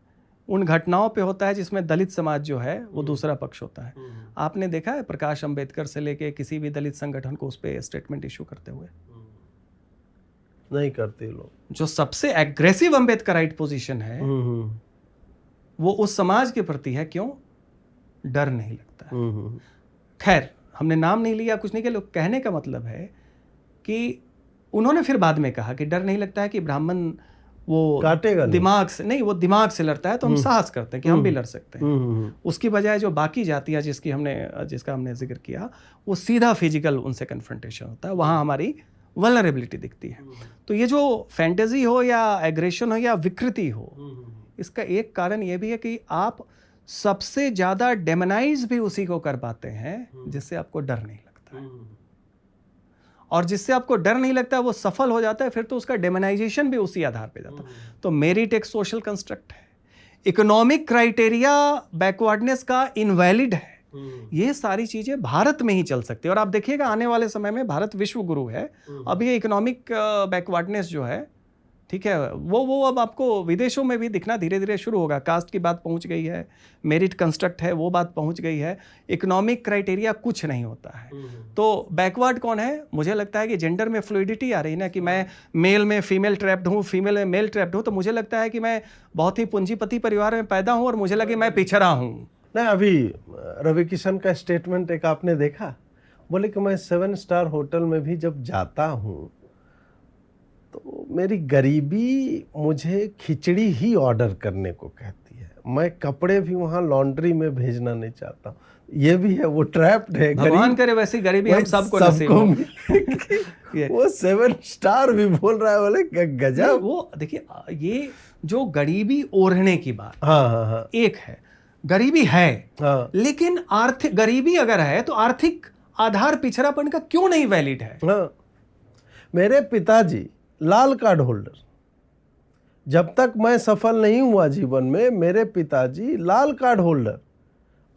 उन घटनाओं पे होता है जिसमें दलित समाज जो है वो दूसरा पक्ष होता है। आपने देखा है प्रकाश अंबेडकर से लेके किसी भी दलित संगठन को उस पे स्टेटमेंट इशू करते हुए? नहीं करते लोग। जो सबसे एग्रेसिव अंबेडकराइट पोजीशन है वो उस समाज के प्रति है। क्यों? डर नहीं लगता है। खैर, हमने नाम नहीं लिया, कुछ नहीं किया, लोग कहने का मतलब है कि उन्होंने फिर बाद में कहा कि डर नहीं लगता है कि ब्राह्मण वो काटेगा दिमाग से नहीं, वो दिमाग से लड़ता है, तो हम साहस करते हैं कि हम भी लड़ सकते हैं। उसकी बजाय जो बाकी जातियां जिसका हमने जिक्र किया, वो सीधा फिजिकल उनसे कन्फ्रंटेशन होता है, वहाँ हमारी वल्नरेबिलिटी दिखती है। तो ये जो फैंटेसी हो या एग्रेशन हो या विकृति हो, इसका एक कारण ये भी है कि आप सबसे ज़्यादा डेमोनाइज भी उसी को कर पाते हैं जिससे आपको डर नहीं लगता है, और जिससे आपको डर नहीं लगता वो सफल हो जाता है, फिर तो उसका डेमोनाइजेशन भी उसी आधार पे जाता है। तो मेरिट एक सोशल कंस्ट्रक्ट है, इकोनॉमिक क्राइटेरिया बैकवर्डनेस का इनवैलिड है। ये सारी चीजें भारत में ही चल सकती है, और आप देखिएगा आने वाले समय में भारत विश्व गुरु है। अब ये इकोनॉमिक बैकवर्डनेस जो है, ठीक है, वो अब आपको विदेशों में भी दिखना धीरे धीरे शुरू होगा। कास्ट की बात पहुंच गई है, मेरिट कंस्ट्रक्ट है, वो बात पहुंच गई है, इकोनॉमिक क्राइटेरिया कुछ नहीं होता है। तो बैकवर्ड कौन है? मुझे लगता है कि जेंडर में फ्लूइडिटी आ रही है ना, कि मैं मेल में फीमेल ट्रैप्ड हूँ, फीमेल में मेल ट्रैप्ड हूँ, तो मुझे लगता है कि मैं बहुत ही पूंजीपति परिवार में पैदा हूँ और मुझे लगे मैं पिछड़ा हूँ। नहीं, अभी रवि किशन का स्टेटमेंट एक आपने देखा, बोले कि मैं 7 स्टार होटल में भी जब जाता हूँ तो मेरी गरीबी मुझे खिचड़ी ही ऑर्डर करने को कहती है, मैं कपड़े भी वहाँ लॉन्ड्री में भेजना नहीं चाहता हूँ। ये भी है, वो ट्रैप्ड है। भगवान करे वैसी गरीबी हम सबको नसीब हो। वो 7 स्टार भी बोल रहा है, बोले गजब। वो देखिए, ये जो गरीबी ओढ़ने की बात, हाँ, एक है, गरीबी है, हाँ, लेकिन आर्थिक गरीबी अगर है तो आर्थिक आधार पिछड़ापन का क्यों नहीं वैलिड है? हाँ। मेरे पिताजी लाल कार्ड होल्डर, जब तक मैं सफल नहीं हुआ जीवन में, मेरे पिताजी लाल कार्ड होल्डर।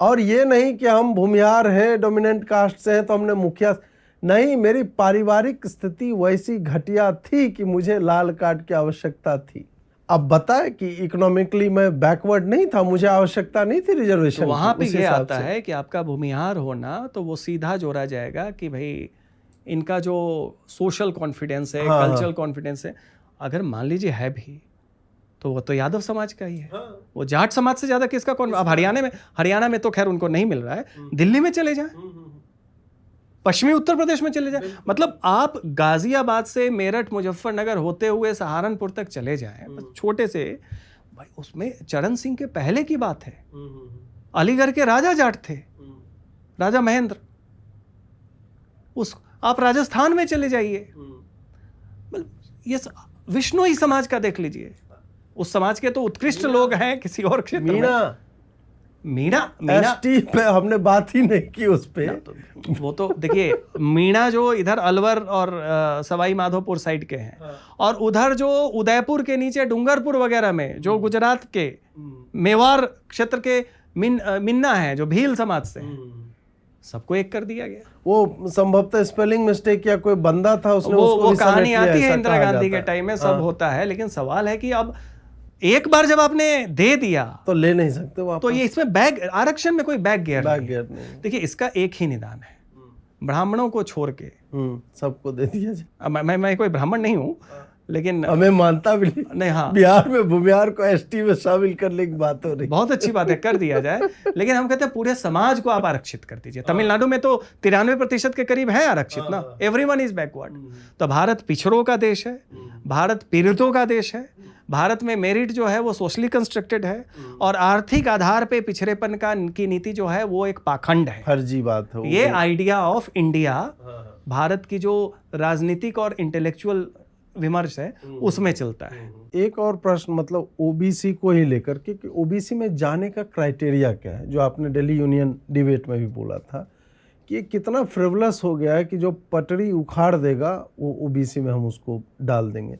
और ये नहीं कि हम भूमिहार हैं, डोमिनेंट कास्ट से हैं तो हमने मुखिया, नहीं, मेरी पारिवारिक स्थिति वैसी घटिया थी कि मुझे लाल कार्ड की आवश्यकता थी। अब बताए कि इकोनॉमिकली मैं बैकवर्ड नहीं था, मुझे आवश्यकता नहीं थी रिजर्वेशन तो वहां पे उस ये हिसाब आता से। है कि आपका भूमिहार होना तो वो सीधा जोड़ा जाएगा कि भाई इनका जो सोशल कॉन्फिडेंस है, हाँ, कल्चरल कॉन्फिडेंस है, अगर मान लीजिए है भी तो वो तो यादव समाज का ही है। वो जाट समाज से ज्यादा किसका कौन। अब हरियाणा में तो खैर उनको नहीं मिल रहा है, दिल्ली में चले जाएं, पश्चिमी उत्तर प्रदेश में चले जाएं, मतलब आप गाजियाबाद से मेरठ मुजफ्फरनगर होते हुए सहारनपुर तक चले जाएं, छोटे से भाई, उसमें चरण सिंह के पहले की बात है। अलीगढ़ के राजा जाट थे, राजा महेंद्र। उस आप राजस्थान में चले जाइए, ये विष्णोई समाज का देख लीजिए, उस समाज के तो उत्कृष्ट लोग हैं किसी और क्षेत्र में। मीणा एसटी पे हमने बात ही नहीं की उस पे। तो वो तो देखिए, मीणा जो इधर अलवर और सवाई माधोपुर साइड के हैं, और उधर जो उदयपुर के नीचे डूंगरपुर वगैरह में जो गुजरात के मेवाड़ क्षेत्र के मिन्ना है, जो भील समाज से हैं, सबको एक कर दिया गया। वो संभवतः स्पेलिंग मिस्टेक या कोई बंदा था, उसने वो कहानी आती है इंदिरा गांधी के टाइम में, सब होता है। लेकिन सवाल है कि अब एक बार जब आपने दे दिया तो ले नहीं सकते वापस। तो ये इसमें बैक आरक्षण में कोई बैक गियर नहीं। देखिए, इसका एक ही निदान है, ब्राह्मणों को छोड़ के सबको दे दिया जाए। मैं कोई ब्राह्मण नहीं हूं, लेकिन हमें मानता भी नहीं। हाँ, बिहार में भूमिहार को एसटी में शामिल करने की बात हो रही, बहुत अच्छी बात है, कर दिया जाए। लेकिन हम कहते हैं पूरे समाज को आप आरक्षित कर दीजिए। तमिलनाडु में तो 93% के करीब है आरक्षित ना, एवरीवन इज बैकवर्ड। तो भारत पिछड़ों का देश है, भारत पीड़ितों का देश है, भारत में मेरिट जो है वो सोशली कंस्ट्रक्टेड है, और आर्थिक आधार पे पिछड़ेपन की नीति जो है वो एक पाखंड है, फर्जी बात है। ये आइडिया ऑफ इंडिया भारत की जो राजनीतिक और इंटेलेक्चुअल विमर्श है उसमें चलता है। एक और प्रश्न, मतलब ओबीसी को ही लेकर के कि ओबीसी में जाने का क्राइटेरिया क्या है, जो आपने दिल्ली यूनियन डिबेट में भी बोला था कि ये कितना फ्रिवलस हो गया है कि जो पटड़ी उखाड़ देगा वो ओबीसी में हम उसको डाल देंगे।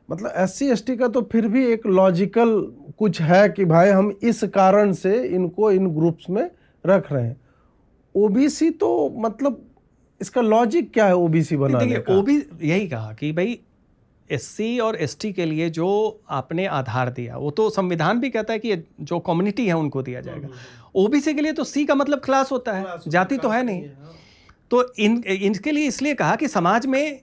मतलब एससी एसटी का तो फिर भी एक लॉजिकल कुछ है कि भाई हम इस कारण से इनको इन ग्रुप्स में रख रहे हैं। ओबीसी तो मतलब इसका लॉजिक क्या है ओबीसी बनाने का? यही कहा कि भाई एससी और एसटी के लिए जो आपने आधार दिया वो तो संविधान भी कहता है कि जो कम्युनिटी है उनको दिया जाएगा। ओबीसी के लिए तो सी का मतलब क्लास होता है, जाति तो है नहीं। तो इनके लिए इसलिए कहा कि समाज में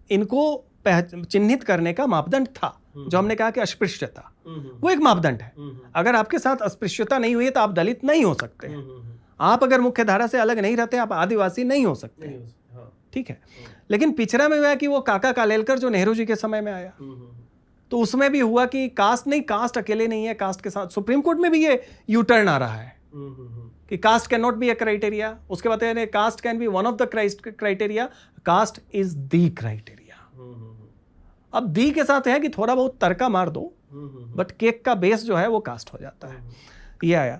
इनको चिन्हित करने का मापदंड था, जो हमने कहा कि अस्पृश्यता, वो एक मापदंड है। अगर आपके साथ अस्पृश्यता नहीं हुई तो आप दलित नहीं हो सकते, आप अगर मुख्य धारा से अलग नहीं रहते आप आदिवासी नहीं हो सकते, ठीक है। लेकिन पिछड़ा में हुआ कि वो काका कालेलकर जो नेहरू जी के समय में आया, तो उसमें भी हुआ कि कास्ट नहीं, कास्ट अकेले नहीं है, कास्ट के साथ सुप्रीम कोर्ट में भी ये यू टर्न आ रहा है कि caste can not be a criteria. उसके बाद caste can be one of the criteria, caste is the criteria. अब दी के साथ है कि थोड़ा बहुत तड़का मार दो, बट केक का बेस जो है वो कास्ट हो जाता है। ये आया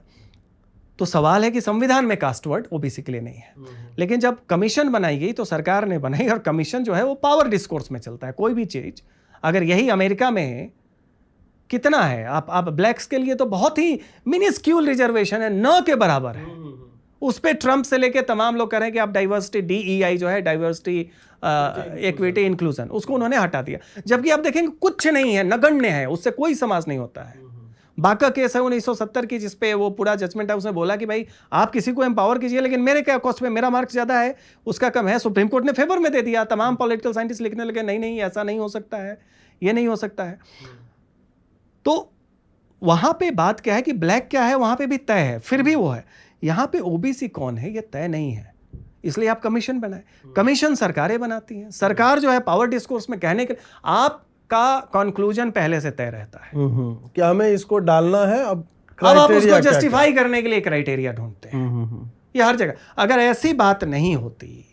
तो सवाल है कि संविधान में कास्ट वर्ड ओबीसी के लिए नहीं है। लेकिन जब कमीशन बनाई गई तो सरकार ने बनाई, और कमीशन जो है वो पावर डिस्कोर्स में चलता है। कोई भी चीज अगर यही अमेरिका में कितना है, आप ब्लैक्स के लिए तो बहुत ही मिनिस्क्यूल रिजर्वेशन है, न के बराबर है। उस पे ट्रंप से लेके तमाम लोग कह रहे हैं कि आप डाइवर्सिटी, DEI जो है डाइवर्सिटी इक्विटी इंक्लूजन, उसको उन्होंने हटा दिया। जबकि आप देखेंगे कुछ नहीं है, नगण्य है, उससे कोई समाज नहीं होता है। बाका केस है 1970 की, जिसपे वो पूरा जजमेंट है, उसने बोला कि भाई आप किसी को एम्पावर कीजिए, लेकिन मेरे क्या कॉस्ट पे, मेरा मार्क्स ज्यादा है उसका कम है। सुप्रीम कोर्ट ने फेवर में दे दिया। तमाम पॉलिटिकल साइंटिस्ट लिखने लगे नहीं ऐसा नहीं हो सकता है, ये नहीं हो सकता है। तो वहां पे बात क्या है कि ब्लैक क्या है वहां पे भी तय है, फिर भी वो है। यहां पे ओबीसी कौन है ये तय नहीं है, इसलिए आप कमीशन बनाए। कमीशन सरकारें बनाती हैं, सरकार जो है पावर डिस्कोर्स में कहने के का कंक्लूजन पहले से तय रहता है कि हमें इसको डालना है। अब आप उसको जस्टिफाई करने के लिए क्राइटेरिया ढूंढते हैं, ये हर जगह। अगर ऐसी बात नहीं होती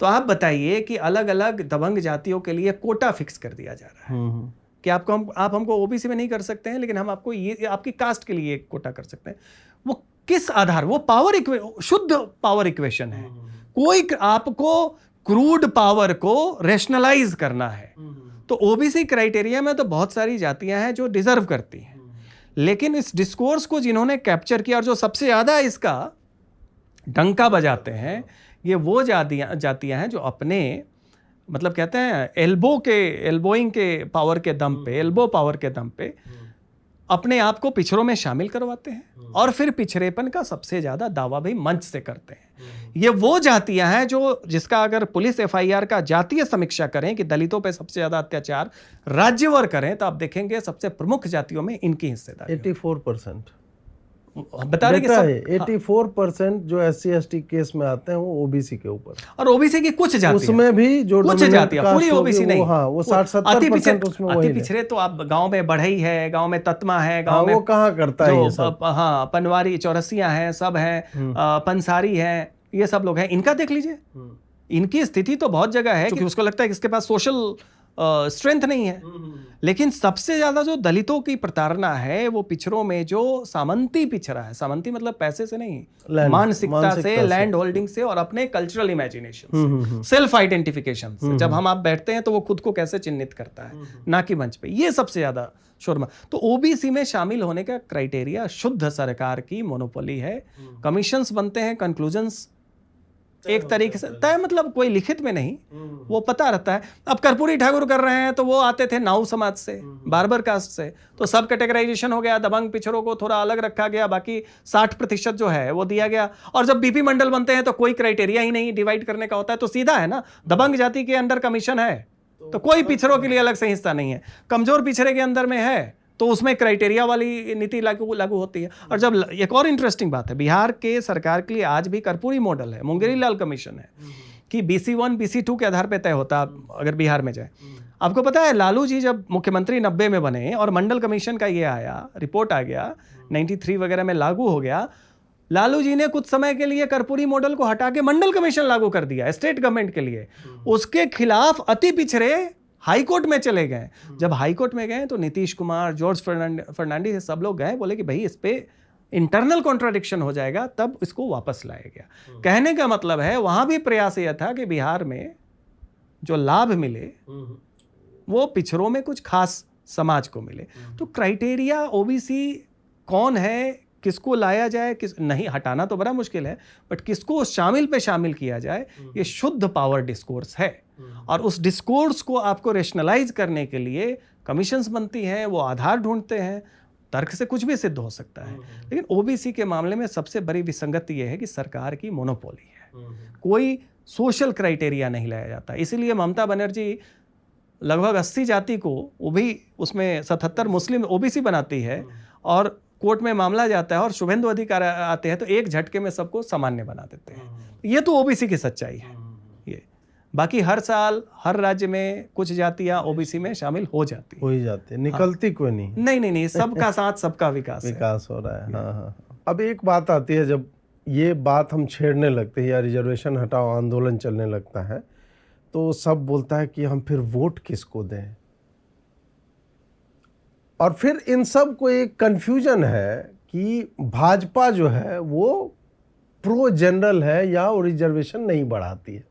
तो आप बताइए कि अलग अलग दबंग जातियों के लिए कोटा फिक्स कर दिया जा रहा है कि आप हमको ओबीसी में नहीं कर सकते हैं, लेकिन हम आपको ये आपकी कास्ट के लिए एक कोटा कर सकते हैं। वो किस आधार, वो पावर शुद्ध पावर इक्वेशन है। कोई आपको क्रूड पावर को रेशनलाइज करना है, तो ओबीसी क्राइटेरिया में तो बहुत सारी जातियां हैं जो डिजर्व करती हैं, लेकिन इस डिस्कोर्स को जिन्होंने कैप्चर किया और जो सबसे ज्यादा इसका डंका बजाते हैं ये वो जातियां हैं जो अपने मतलब कहते हैं एल्बोइंग के पावर के दम पे, एल्बो पावर के दम पे अपने आप को पिछड़ों में शामिल करवाते हैं और फिर पिछड़ेपन का सबसे ज्यादा दावा भी मंच से करते हैं। ये वो जातियां हैं जो जिसका अगर पुलिस एफआईआर का जातीय समीक्षा करें कि दलितों पे सबसे ज्यादा अत्याचार राज्यवार करें तो आप देखेंगे सबसे प्रमुख जातियों में इनकी हिस्सेदारी 84% बता रहे कि डेटा सब है। 84% जो SC/ST केस में आते हैं वो ओबीसी के ऊपर, और ओबीसी की कुछ जातियां, उसमें भी जो कुछ dominant जातियां, caste पूरी होगी, ओबीसी नहीं, हाँ वो 60-70% उसमें वही अति है। पिछड़े तो आप गांव में बढ़ई है, गांव में ततमा है, हाँ गांव में वो कहाँ करता है ये सब। हाँ पनवारी चौरसिया हैं, सब हैं, पंसारी हैं, ये सब लोग हैं। इनका देख लीजिए, इनकी स्थिति तो बहुत जगह है कि उसको लगता है कि इसके पास सोशल स्ट्रेंथ नहीं है। लेकिन सबसे ज्यादा जो दलितों की प्रताड़ना है वो पिछड़ों में जो सामंती पिछड़ा है, सामंती मतलब पैसे से नहीं, मानसिकता से, लैंड होल्डिंग से और अपने कल्चरल इमेजिनेशन से, सेल्फ आइडेंटिफिकेशन से। जब हम आप बैठते हैं तो वो खुद को कैसे चिन्हित करता है, ना कि मंच पे, ये सबसे ज्यादा शोरमा। तो ओबीसी में शामिल होने का क्राइटेरिया शुद्ध सरकार की मोनोपोली है। कमीशंस बनते हैं, कंक्लूजन्स एक तरीके से तय, मतलब कोई लिखित में नहीं, वो पता रहता है। अब कर्पूरी ठाकुर कर रहे हैं तो वो आते थे नाउ समाज से, बार्बर कास्ट से, तो सब कैटेगराइजेशन हो गया, दबंग पिछड़ों को थोड़ा अलग रखा गया, बाकी 60% जो है वो दिया गया। और जब बीपी मंडल बनते हैं तो कोई क्राइटेरिया ही नहीं डिवाइड करने का होता है, तो सीधा है ना, दबंग जाति के अंडर कमीशन है तो कोई पिछड़ों के लिए अलग से हिस्सा नहीं है। कमजोर पिछड़े के अंदर में है तो उसमें क्राइटेरिया वाली नीति लागू होती है। और जब एक और इंटरेस्टिंग बात है, बिहार के सरकार के लिए आज भी कर्पूरी मॉडल है, मुंगेरी लाल कमीशन है कि BC1 BC2 के आधार पर तय होता अगर बिहार में जाए। आपको पता है लालू जी जब मुख्यमंत्री 90 में बने और मंडल कमीशन का ये आया, रिपोर्ट आ गया, 93 वगैरह में लागू हो गया, लालू जी ने कुछ समय के लिए कर्पूरी मॉडल को हटा के मंडल कमीशन लागू कर दिया स्टेट गवर्नमेंट के लिए। उसके खिलाफ अति पिछड़े हाई कोर्ट में चले गए। जब हाई कोर्ट में गए तो नीतीश कुमार, जॉर्ज फर्नांडिस, सब लोग गए, बोले कि भाई इस पे इंटरनल कॉन्ट्राडिक्शन हो जाएगा, तब इसको वापस लाया गया। कहने का मतलब है वहां भी प्रयास यह था कि बिहार में जो लाभ मिले वो पिछड़ों में कुछ खास समाज को मिले। तो क्राइटेरिया ओबीसी कौन है, किसको लाया जाए, किस नहीं, हटाना तो बड़ा मुश्किल है, बट किसको शामिल पे शामिल किया जाए, ये शुद्ध पावर डिस्कोर्स है। और उस डिस्कोर्स को आपको रेशनलाइज करने के लिए कमीशंस बनती हैं, वो आधार ढूंढते हैं, तर्क से कुछ भी सिद्ध हो सकता है। लेकिन ओबीसी के मामले में सबसे बड़ी विसंगति यह है कि सरकार की मोनोपोली है, कोई सोशल क्राइटेरिया नहीं लाया जाता। इसीलिए ममता बनर्जी लगभग 80 जाति को, वो भी उसमें 77 मुस्लिम ओबीसी बनाती है, और कोर्ट में मामला जाता है और शुभेंदु अधिकारी आते हैं तो एक झटके में सबको सामान्य बना देते हैं। ये तो ओबीसी की सच्चाई है। ये बाकी हर साल हर राज्य में कुछ जातियां ओबीसी में शामिल हो जाती है, निकलती कोई नहीं। नहीं, सबका साथ सबका विकास हो रहा है। हाँ। अब एक बात आती है, जब ये बात हम छेड़ने लगते हैं या रिजर्वेशन हटाओ आंदोलन चलने लगता है तो सब बोलता है कि हम फिर वोट किसको दें, और फिर इन सब को एक कंफ्यूजन है कि भाजपा जो है वो प्रो जनरल है या वो रिजर्वेशन नहीं बढ़ाती है।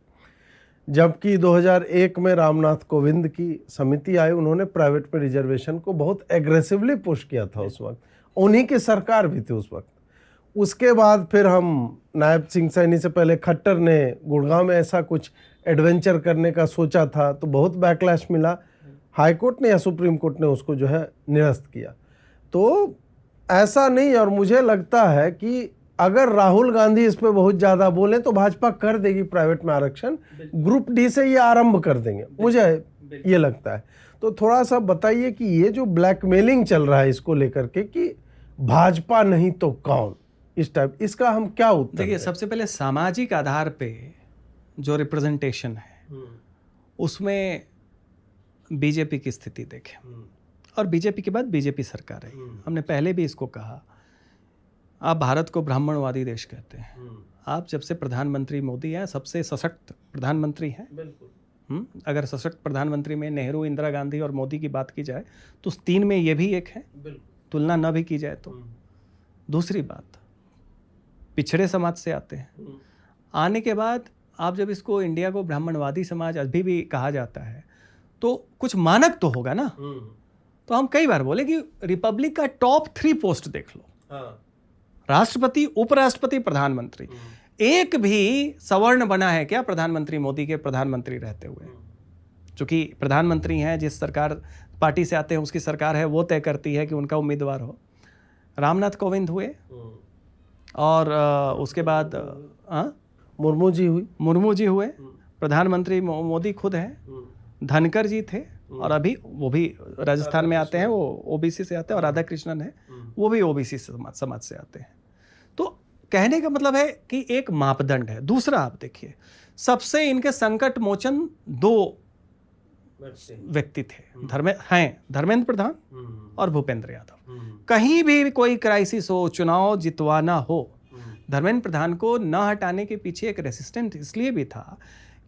जबकि 2001 में रामनाथ कोविंद की समिति आई, उन्होंने प्राइवेट में रिजर्वेशन को बहुत एग्रेसिवली पुश किया था उस वक्त, उन्हीं की सरकार भी थी उस वक्त। उसके बाद फिर हम नायब सिंह सैनी से पहले खट्टर ने गुड़गांव में ऐसा कुछ एडवेंचर करने का सोचा था तो बहुत बैकलैश मिला, हाई कोर्ट ने या सुप्रीम कोर्ट ने उसको जो है निरस्त किया। तो ऐसा नहीं, और मुझे लगता है कि अगर राहुल गांधी इस पे बहुत ज़्यादा बोले तो भाजपा कर देगी प्राइवेट में आरक्षण, ग्रुप डी से ये आरंभ कर देंगे, मुझे ये लगता है। तो थोड़ा सा बताइए कि ये जो ब्लैकमेलिंग चल रहा है इसको लेकर के कि भाजपा नहीं तो कौन, इस टाइप, इसका हम क्या उत्तर देखिए, दें? सबसे पहले सामाजिक आधार पे जो रिप्रेजेंटेशन है उसमें बीजेपी की स्थिति देखें, और बीजेपी के बाद बीजेपी सरकार है। हमने पहले भी इसको कहा, आप भारत को ब्राह्मणवादी देश कहते हैं, आप जब से प्रधानमंत्री मोदी हैं सबसे सशक्त प्रधानमंत्री हैं। अगर सशक्त प्रधानमंत्री में नेहरू, इंदिरा गांधी और मोदी की बात की जाए तो उस तीन में ये भी एक है, तुलना न भी की जाए तो। दूसरी बात, पिछड़े समाज से आते हैं, आने के बाद आप जब इसको इंडिया को ब्राह्मणवादी समाज अभी भी कहा जाता है तो कुछ मानक तो होगा ना। तो हम कई बार बोले कि रिपब्लिक का टॉप 3 पोस्ट देख लो, राष्ट्रपति, उपराष्ट्रपति, प्रधानमंत्री, एक भी सवर्ण बना है क्या प्रधानमंत्री मोदी के प्रधानमंत्री रहते हुए? चूंकि प्रधानमंत्री हैं, जिस सरकार पार्टी से आते हैं उसकी सरकार है, वो तय करती है कि उनका उम्मीदवार हो। रामनाथ कोविंद हुए और उसके बाद मुर्मू जी हुई, मुर्मू जी हुए, प्रधानमंत्री मोदी खुद हैं, धनखड़ जी थे, और अभी वो भी राजस्थान में आते हैं, वो ओबीसी से आते हैं, और राधा कृष्णन है, वो भी ओबीसी समाज से आते हैं। तो कहने का मतलब है कि एक मापदंड है। दूसरा आप देखिए, सबसे इनके संकट मोचन दो व्यक्ति थे, धर्मेंद्र प्रधान और भूपेंद्र यादव। कहीं भी कोई क्राइसिस हो, चुनाव जितवाना हो, धर्मेंद्र प्रधान को न हटाने के पीछे एक रेसिस्टेंट इसलिए भी था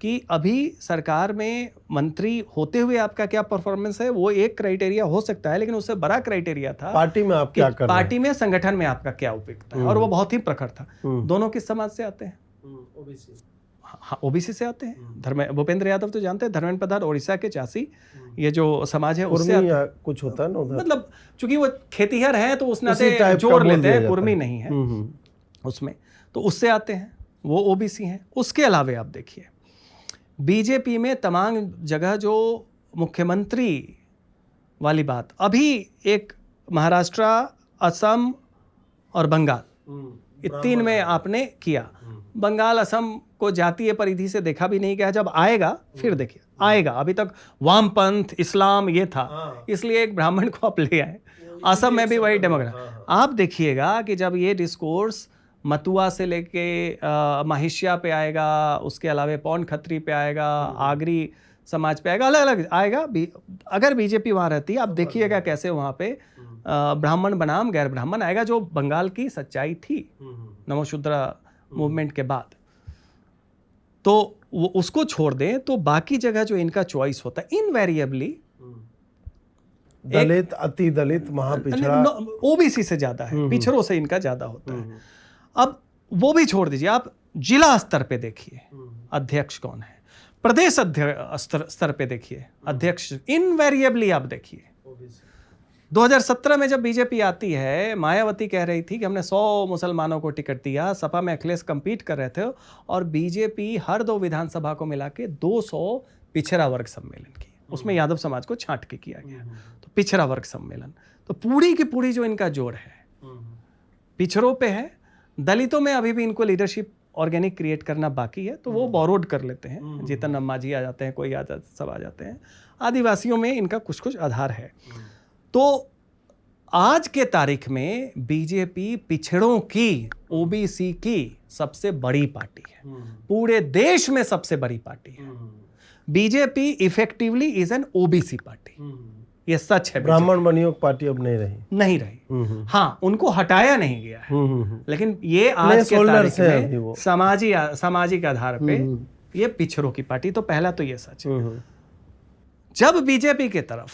कि अभी सरकार में मंत्री होते हुए आपका क्या परफॉर्मेंस है वो एक क्राइटेरिया हो सकता है, लेकिन उससे बड़ा क्राइटेरिया था पार्टी में आप क्या कर रहे हैं, पार्टी में संगठन में आपका क्या उपयुक्तता है, और वो बहुत ही प्रखर था। दोनों किस समाज से आते हैं? ओबीसी। हाँ, ओबीसी से आते हैं। भूपेंद्र यादव तो जानते हैं, धर्मेंद्र प्रधान उड़ीसा के चासी, ये जो समाज है उससे कुछ होता है ना उधर, मतलब चूंकि वो खेतीहर हैं तो उस नाते जोड़ लेते हैं, कुर्मी नहीं है उसमें, तो उससे आते हैं, वो ओबीसी हैं। उसके अलावे आप देखिए बीजेपी में तमाम जगह जो मुख्यमंत्री वाली बात, अभी एक महाराष्ट्र, असम और बंगाल, ये तीन में आपने किया। बंगाल असम को जातीय परिधि से देखा भी नहीं गया, जब आएगा फिर देखिए आएगा। अभी तक वामपंथ, इस्लाम ये था, इसलिए एक ब्राह्मण को आप ले आए। असम में भी वही डेमोक्रेट। आप देखिएगा कि जब ये डिस्कोर्स मतुआ से लेके महिष्या पे आएगा, उसके अलावा पौन खत्री पे आएगा, आगरी समाज पे आएगा, अलग अलग आएगा। अगर बीजेपी वहाँ रहती है, आप देखिएगा कैसे वहाँ पे ब्राह्मण बनाम गैर ब्राह्मण आएगा, जो बंगाल की सच्चाई थी नमोशूद्रा मूवमेंट के बाद। तो वो उसको छोड़ दें तो बाकी जगह जो इनका चॉइस होता है इनवेरिएबली दलित, अति दलित, महापिछड़ा, ओबीसी से ज्यादा है, पिछड़ों से इनका ज्यादा होता है। अब वो भी छोड़ दीजिए, आप जिला स्तर पे देखिए अध्यक्ष कौन है, प्रदेश स्तर पे देखिए अध्यक्ष, इनवेरिएबली आप देखिए 2017 में जब बीजेपी आती है, मायावती कह रही थी कि हमने 100 मुसलमानों को टिकट दिया, सपा में अखिलेश compete कर रहे थे, और बीजेपी हर 2 विधानसभा को मिला के 200 पिछड़ा वर्ग सम्मेलन की, उसमें यादव समाज को छांट के किया गया, तो पिछड़ा वर्ग सम्मेलन। तो पूरी की पूरी जो इनका जोड़ है पिछड़ों पे है। दलितों में अभी भी इनको लीडरशिप ऑर्गेनिक क्रिएट करना बाकी है, तो वो बोरोड कर लेते हैं, जीतन मांझी आ जाते हैं, कोई सब आ जाते हैं। आदिवासियों में इनका कुछ कुछ आधार है। तो आज के तारीख में बीजेपी पिछड़ों की, ओबीसी की सबसे बड़ी पार्टी है, पूरे देश में सबसे बड़ी पार्टी है। BJP effectively is an OBC party, ये सच है। ब्राह्मण बनियोग पार्टी अब नहीं रही। हाँ, उनको हटाया नहीं गया है, लेकिन ये आज के तारीख में सामाजिक आधार पे ये पिछड़ों की पार्टी। तो पहला तो ये सच है। जब बीजेपी के तरफ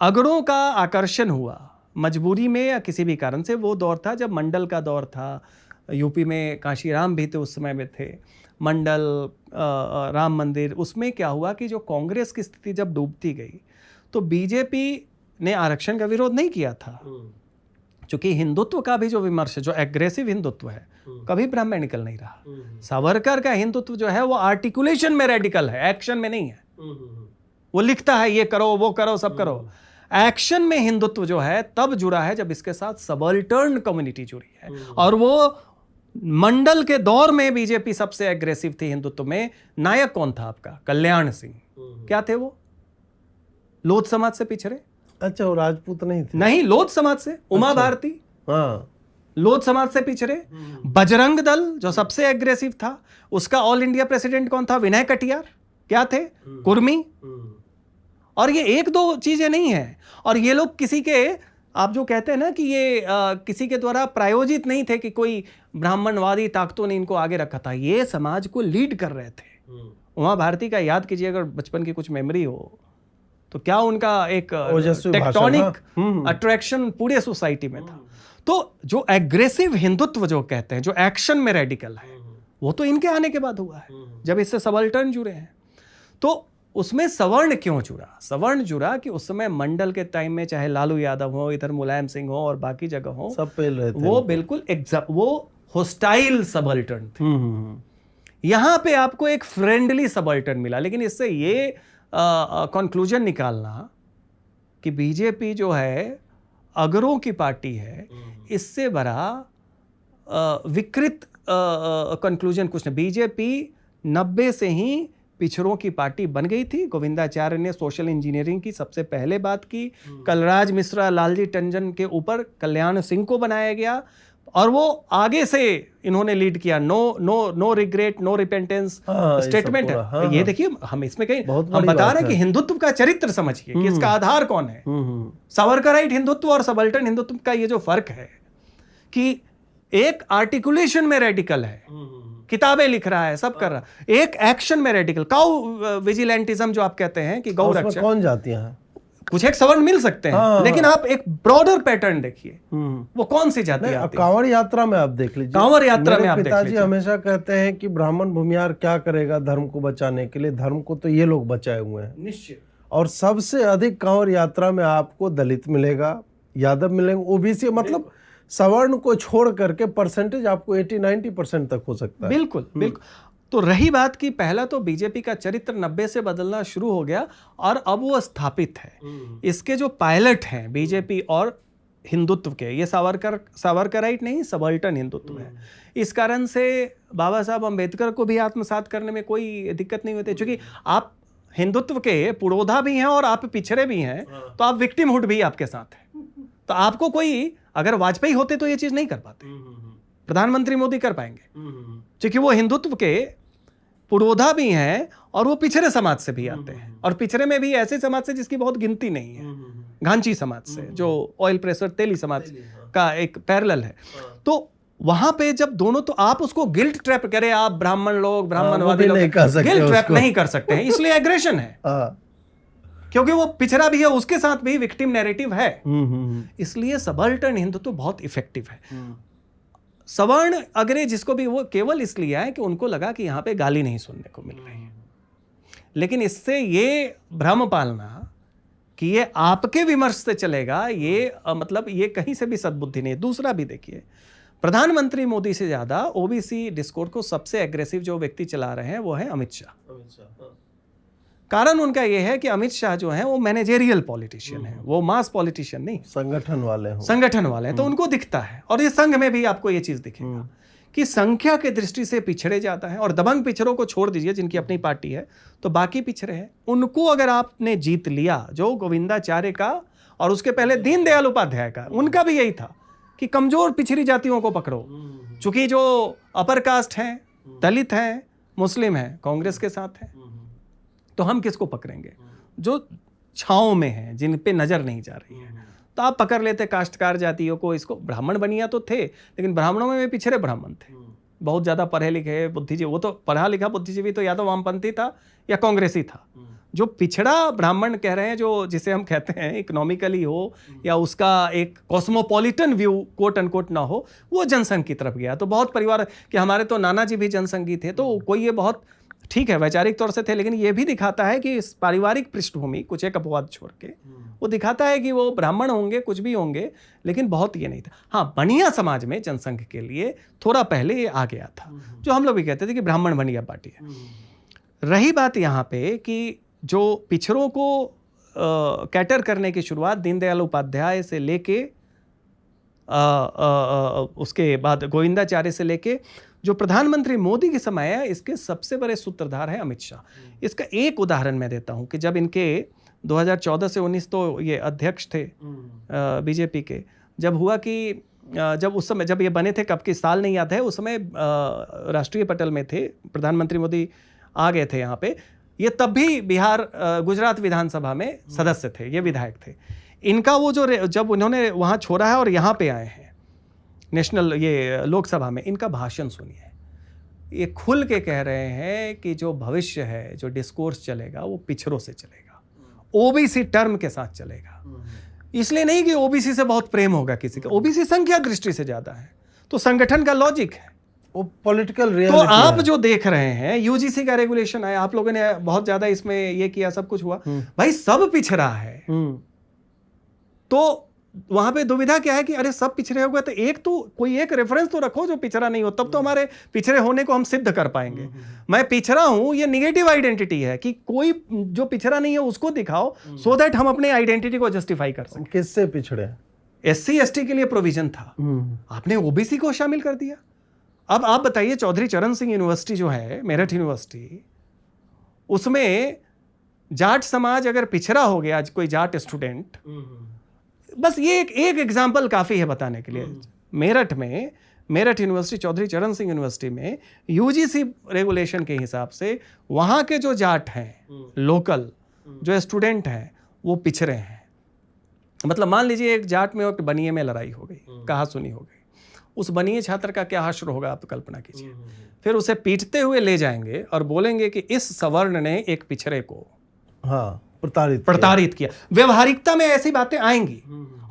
अगड़ों का आकर्षण हुआ, मजबूरी में या किसी भी कारण से, वो दौर था जब मंडल का दौर था, यूपी में काशीराम भी थे उस समय में थे, मंडल, राम मंदिर। उसमें क्या हुआ कि जो कांग्रेस की स्थिति जब डूबती गई तो बीजेपी ने आरक्षण का विरोध नहीं किया था, क्योंकि हिंदुत्व का भी जो विमर्श है, जो एग्रेसिव हिंदुत्व है, कभी ब्राह्मणिकल नहीं रहा। सावरकर का हिंदुत्व जो है वो आर्टिकुलेशन में रेडिकल है, एक्शन में नहीं है। वो लिखता है ये करो, वो करो, सब करो। एक्शन में हिंदुत्व जो है तब जुड़ा है जब इसके साथ सबल्टर्न कम्युनिटी जुड़ी है, और वो मंडल के दौर में बीजेपी सबसे एग्रेसिव थी हिंदुत्व में। नायक कौन था आपका? कल्याण सिंह। क्या थे वो? लोध समाज से पिछड़े। अच्छा, वो राजपूत नहीं थे? नहीं, लोध समाज से। उमा भारती, हाँ, लोध समाज से पिछड़े। बजरंग दल जो सबसे एग्रेसिव था, उसका ऑल इंडिया प्रेसिडेंट कौन था? विनय कटियार। क्या थे? कुर्मी। और ये एक दो चीजें नहीं है, और ये लोग किसी के, आप जो कहते हैं ना कि ये किसी के द्वारा प्रायोजित नहीं थे कि कोई ब्राह्मणवादी ताकतों ने इनको आगे रखा था, ये समाज को लीड कर रहे थे। उमा भारती का याद कीजिए, अगर बचपन की कुछ मेमोरी हो तो क्या उनका एक टेक्टोनिक अट्रैक्शन पूरे सोसाइटी में था। तो जो एग्रेसिव हिंदुत्व जो कहते हैं, जो एक्शन में रेडिकल है, वो तो इनके आने के बाद हुआ है, जब इससे सबल्टर्न जुड़े हैं। तो उसमें सवर्ण क्यों जुड़ा? सवर्ण जुड़ा कि उस समय मंडल के टाइम में चाहे लालू यादव हो, इधर मुलायम सिंह हो और बाकी जगह हो, सब पेल रहे थे। वो बिल्कुल वो होस्टाइल सबल्टन थे। यहां पे आपको एक फ्रेंडली सबल्टन मिला। लेकिन इससे ये कंक्लूजन निकालना कि बीजेपी जो है अगरों की पार्टी है, इससे बड़ा विकृत कंक्लूजन कुछ नहीं। बीजेपी 90 से ही पिछड़ों की पार्टी बन गई थी। गोविंदाचार्य ने सोशल इंजीनियरिंग की सबसे पहले बात की। कलराज मिश्रा, लालजी टंडन के ऊपर कल्याण सिंह को बनाया गया और वो आगे से इन्होंने लीड किया। No regret, no repentance statement है। हाँ, ये देखिए, हम इसमें कहीं बहुत हम बड़ी बता बात रहे हैं कि हिंदुत्व का चरित्र समझिए कि इसका आधार कौन है। सावरकराइट हिंदुत्व और सबल्टन हिंदुत्व का ये जो फर्क है कि एक आर्टिकुलेशन में रेडिकल है, किताबें लिख रहा है, सब कर रहा है, एक एक्शन में रेडिकल। काउ विजिलेंटिज्म जो आप कहते हैं कि गौ उसमें रक्षा, कौन जातियां हैं? कुछ एक सवर्ण मिल सकते हैं, हाँ, लेकिन आप एक ब्रॉडर पैटर्न देखिए, वो कौन सी जाति नहीं, आती है। कांवड़ यात्रा में आप देख लीजिए। कांवड़ यात्रा में आप देख पिताजी लीजिए। हमेशा कहते हैं कि ब्राह्मण भूमिहार क्या करेगा धर्म को बचाने के लिए, धर्म को तो ये लोग बचाए हुए हैं। निश्चित। और सबसे अधिक कांवड़ यात्रा में आपको दलित मिलेगा, यादव मिलेंगे, ओबीसी, मतलब सवर्ण को छोड़ करके परसेंटेज आपको 80-90% तक हो सकता है। बिल्कुल बिल्कुल। तो रही बात कि पहला तो बीजेपी का चरित्र 90 से बदलना शुरू हो गया और अब वो स्थापित है। इसके जो पायलट हैं बीजेपी और हिंदुत्व के, ये सावरकराइट नहीं, सबल्टन हिंदुत्व है। इस कारण से बाबा साहब अम्बेडकर को भी आत्मसात करने में कोई दिक्कत नहीं होती, क्योंकि आप हिंदुत्व के पुरोधा भी हैं और आप पिछड़े भी हैं, तो आप विक्टिमहुड भी आपके साथ है। तो आपको कोई, अगर वाजपेयी होते तो ये चीज नहीं कर पाते, प्रधानमंत्री मोदी कर पाएंगे, क्योंकि वो हिंदुत्व के पुरोधा भी हैं और वो पिछड़े समाज से भी आते हैं, और पिछड़े में भी ऐसे समाज से जिसकी बहुत गिनती नहीं है, घांची समाज से, जो ऑयल प्रेशर तेली समाज का एक पैरेलल है। तो वहां पे जब दोनों, तो आप उसको गिल्ट ट्रैप करें, आप ब्राह्मण लोग, ब्राह्मणवादी लोग गिल्ट ट्रैप नहीं कर सकते हैं, इसलिए एग्रेशन है, क्योंकि वो पिछड़ा भी है, उसके साथ भी विक्टिम नैरेटिव है। इसलिए सबल्टन हिंदुत्व बहुत इफेक्टिव है। सवर्ण अग्रे जिसको भी, वो केवल इसलिए है कि उनको लगा कि यहां पे गाली नहीं सुनने को मिल रही है। लेकिन इससे ये भ्रम पालना कि ये आपके विमर्श से चलेगा, ये मतलब ये कहीं से भी सद्बुद्धि नहीं है। दूसरा भी देखिए, प्रधानमंत्री मोदी से ज्यादा ओबीसी डिस्कोर्स को सबसे एग्रेसिव जो व्यक्ति चला रहे हैं वो है अमित शाह। कारण उनका यह है कि अमित शाह जो है वो मैनेजेरियल पॉलिटिशियन है, वो मास पॉलिटिशियन नहीं, संगठन वाले हैं। तो उनको दिखता है, और ये संघ में भी आपको ये चीज दिखेगा कि संख्या के दृष्टि से पिछड़े जाता है। और दबंग पिछड़ों को छोड़ दीजिए, जिनकी अपनी पार्टी है, तो बाकी पिछड़े हैं, उनको अगर आपने जीत लिया, जो गोविंदाचार्य का और उसके पहले दीनदयाल उपाध्याय का, उनका भी यही था कि कमजोर पिछड़ी जातियों को पकड़ो। चूंकि जो अपर कास्ट हैं, दलित हैं, मुस्लिम हैं, कांग्रेस के साथ हैं, तो हम किसको पकड़ेंगे? जो छांव में है, जिन पे नजर नहीं जा रही है। तो आप पकड़ लेते काश्तकार जातियों को, इसको। ब्राह्मण बनिया तो थे, लेकिन ब्राह्मणों में भी पिछड़े ब्राह्मण थे, बहुत ज्यादा पढ़े लिखे बुद्धिजीवी। वो तो पढ़ा लिखा बुद्धिजीवी तो या तो वामपंथी था या कांग्रेसी था। जो पिछड़ा ब्राह्मण कह रहे हैं, जो जिसे हम कहते हैं इकोनॉमिकली हो या उसका एक कॉस्मोपॉलिटन व्यू कोट अनकोट ना हो, वो जनसंघ की तरफ गया। तो बहुत परिवार कि हमारे तो नाना जी भी जनसंघी थे, तो कोई ये बहुत ठीक है वैचारिक तौर से थे, लेकिन ये भी दिखाता है कि इस पारिवारिक पृष्ठभूमि, कुछ एक अपवाद छोड़ के, वो दिखाता है कि वो ब्राह्मण होंगे, कुछ भी होंगे, लेकिन बहुत ये नहीं था। हाँ, बनिया समाज में जनसंघ के लिए थोड़ा पहले ये आ गया था, जो हम लोग भी कहते थे कि ब्राह्मण बनिया पार्टी है। रही बात यहाँ पे कि जो पिछड़ों को कैटर करने की शुरुआत दीनदयाल उपाध्याय से लेके उसके बाद गोविंदाचार्य से लेके जो प्रधानमंत्री मोदी के समय है, इसके सबसे बड़े सूत्रधार हैं अमित शाह। इसका एक उदाहरण मैं देता हूं कि जब इनके 2014 से 19 तो ये अध्यक्ष थे बीजेपी के, जब हुआ कि जब उस समय जब ये बने थे, कब के साल नहीं याद है, उस समय राष्ट्रीय पटल में थे, प्रधानमंत्री मोदी आ गए थे यहाँ पे। ये तब भी बिहार गुजरात विधानसभा में सदस्य थे, ये विधायक थे। इनका वो जो जब उन्होंने वहाँ छोड़ा है और यहाँ पे आए हैं नेशनल ये लोकसभा में, इनका भाषण सुनिए। ये खुल के कह रहे हैं कि जो भविष्य है, जो डिस्कोर्स चलेगा, वो पिछड़ों से चलेगा, ओबीसी टर्म के साथ चलेगा। इसलिए नहीं कि ओबीसी से बहुत प्रेम होगा किसी का, ओबीसी संख्या दृष्टि से ज्यादा है, तो संगठन का लॉजिक है, वो पॉलिटिकल तो रियलिटी आप जो देख रहे हैं, यूजीसी का रेगुलेशन है, आप लोगों ने बहुत ज्यादा इसमें ये किया, सब कुछ हुआ, भाई सब पिछड़ा है। तो वहां पे दुविधा क्या है कि अरे सब पिछड़े हो गए तो एक तो कोई एक रेफरेंस तो रखो जो पिछड़ा नहीं हो, तब तो हमारे पिछड़े होने को हम सिद्ध कर पाएंगे। मैं पिछड़ा हूं ये निगेटिव आइडेंटिटी है कि कोई जो पिछड़ा नहीं है उसको दिखाओ सो दैट हम अपने आइडेंटिटी को जस्टिफाई कर सकें। किससे पिछड़े? SC ST के लिए प्रोविजन था, आपने OBC को शामिल कर दिया। अब आप बताइए चौधरी चरण सिंह यूनिवर्सिटी जो है, मेरठ यूनिवर्सिटी, उसमें जाट समाज अगर पिछड़ा हो गया, आज कोई जाट स्टूडेंट, बस ये एक एग्जाम्पल काफी है बताने के लिए। मेरठ में, मेरठ यूनिवर्सिटी, चौधरी चरण सिंह यूनिवर्सिटी में UGC रेगुलेशन के हिसाब से वहां के जो जाट हैं, लोकल जो स्टूडेंट हैं, वो पिछड़े हैं। मतलब मान लीजिए एक जाट में और बनिए में लड़ाई हो गई, कहा सुनी हो गई, उस बनिए छात्र का क्या हश्र होगा आप कल्पना कीजिए। फिर उसे पीटते हुए ले जाएंगे और बोलेंगे कि इस सवर्ण ने एक पिछड़े को प्रताड़ित किया। व्यवहारिकता में ऐसी बातें आएंगी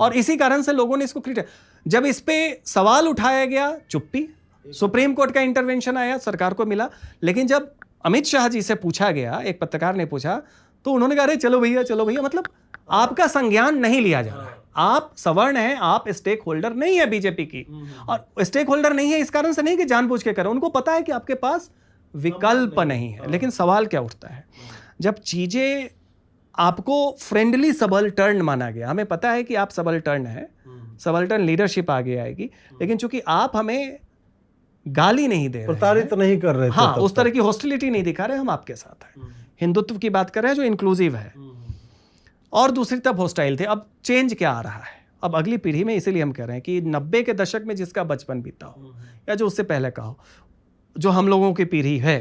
और इसी कारण से लोगों ने इसको क्रिटिक, जब इस पे सवाल उठाया गया चुप्पी, सुप्रीम कोर्ट का इंटरवेंशन आया, सरकार को मिला। लेकिन जब अमित शाह जी से पूछा गया, एक पत्रकार ने पूछा, तो उन्होंने कहा अरे चलो भैया, मतलब आपका संज्ञान नहीं लिया जा रहा है। आप सवर्ण हैं, आप स्टेक होल्डर नहीं है बीजेपी की, और स्टेक होल्डर नहीं है इस कारण से नहीं कि जानबूझ के करें, उनको पता है कि आपके पास विकल्प नहीं है। लेकिन सवाल क्या उठता है, जब चीजें आपको फ्रेंडली सबल्टर्न माना गया, हमें पता है कि आप सबल्टर्न है, सबल्टर्न लीडरशिप आगे आएगी, लेकिन चूंकि आप हमें गाली नहीं दे रहे, प्रताड़ित नहीं कर रहे थे, हाँ, उस तरह की हॉस्टिलिटी नहीं दिखा रहे, हम आपके साथ हैं, हिंदुत्व की बात कर रहे हैं जो इंक्लूसिव है, और दूसरी तरफ हॉस्टाइल थे। अब चेंज क्या आ रहा है, अब अगली पीढ़ी में, इसीलिए हम कह रहे हैं कि 90 के दशक में जिसका बचपन बीता हो या जो उससे पहले का हो, जो हम लोगों की पीढ़ी है,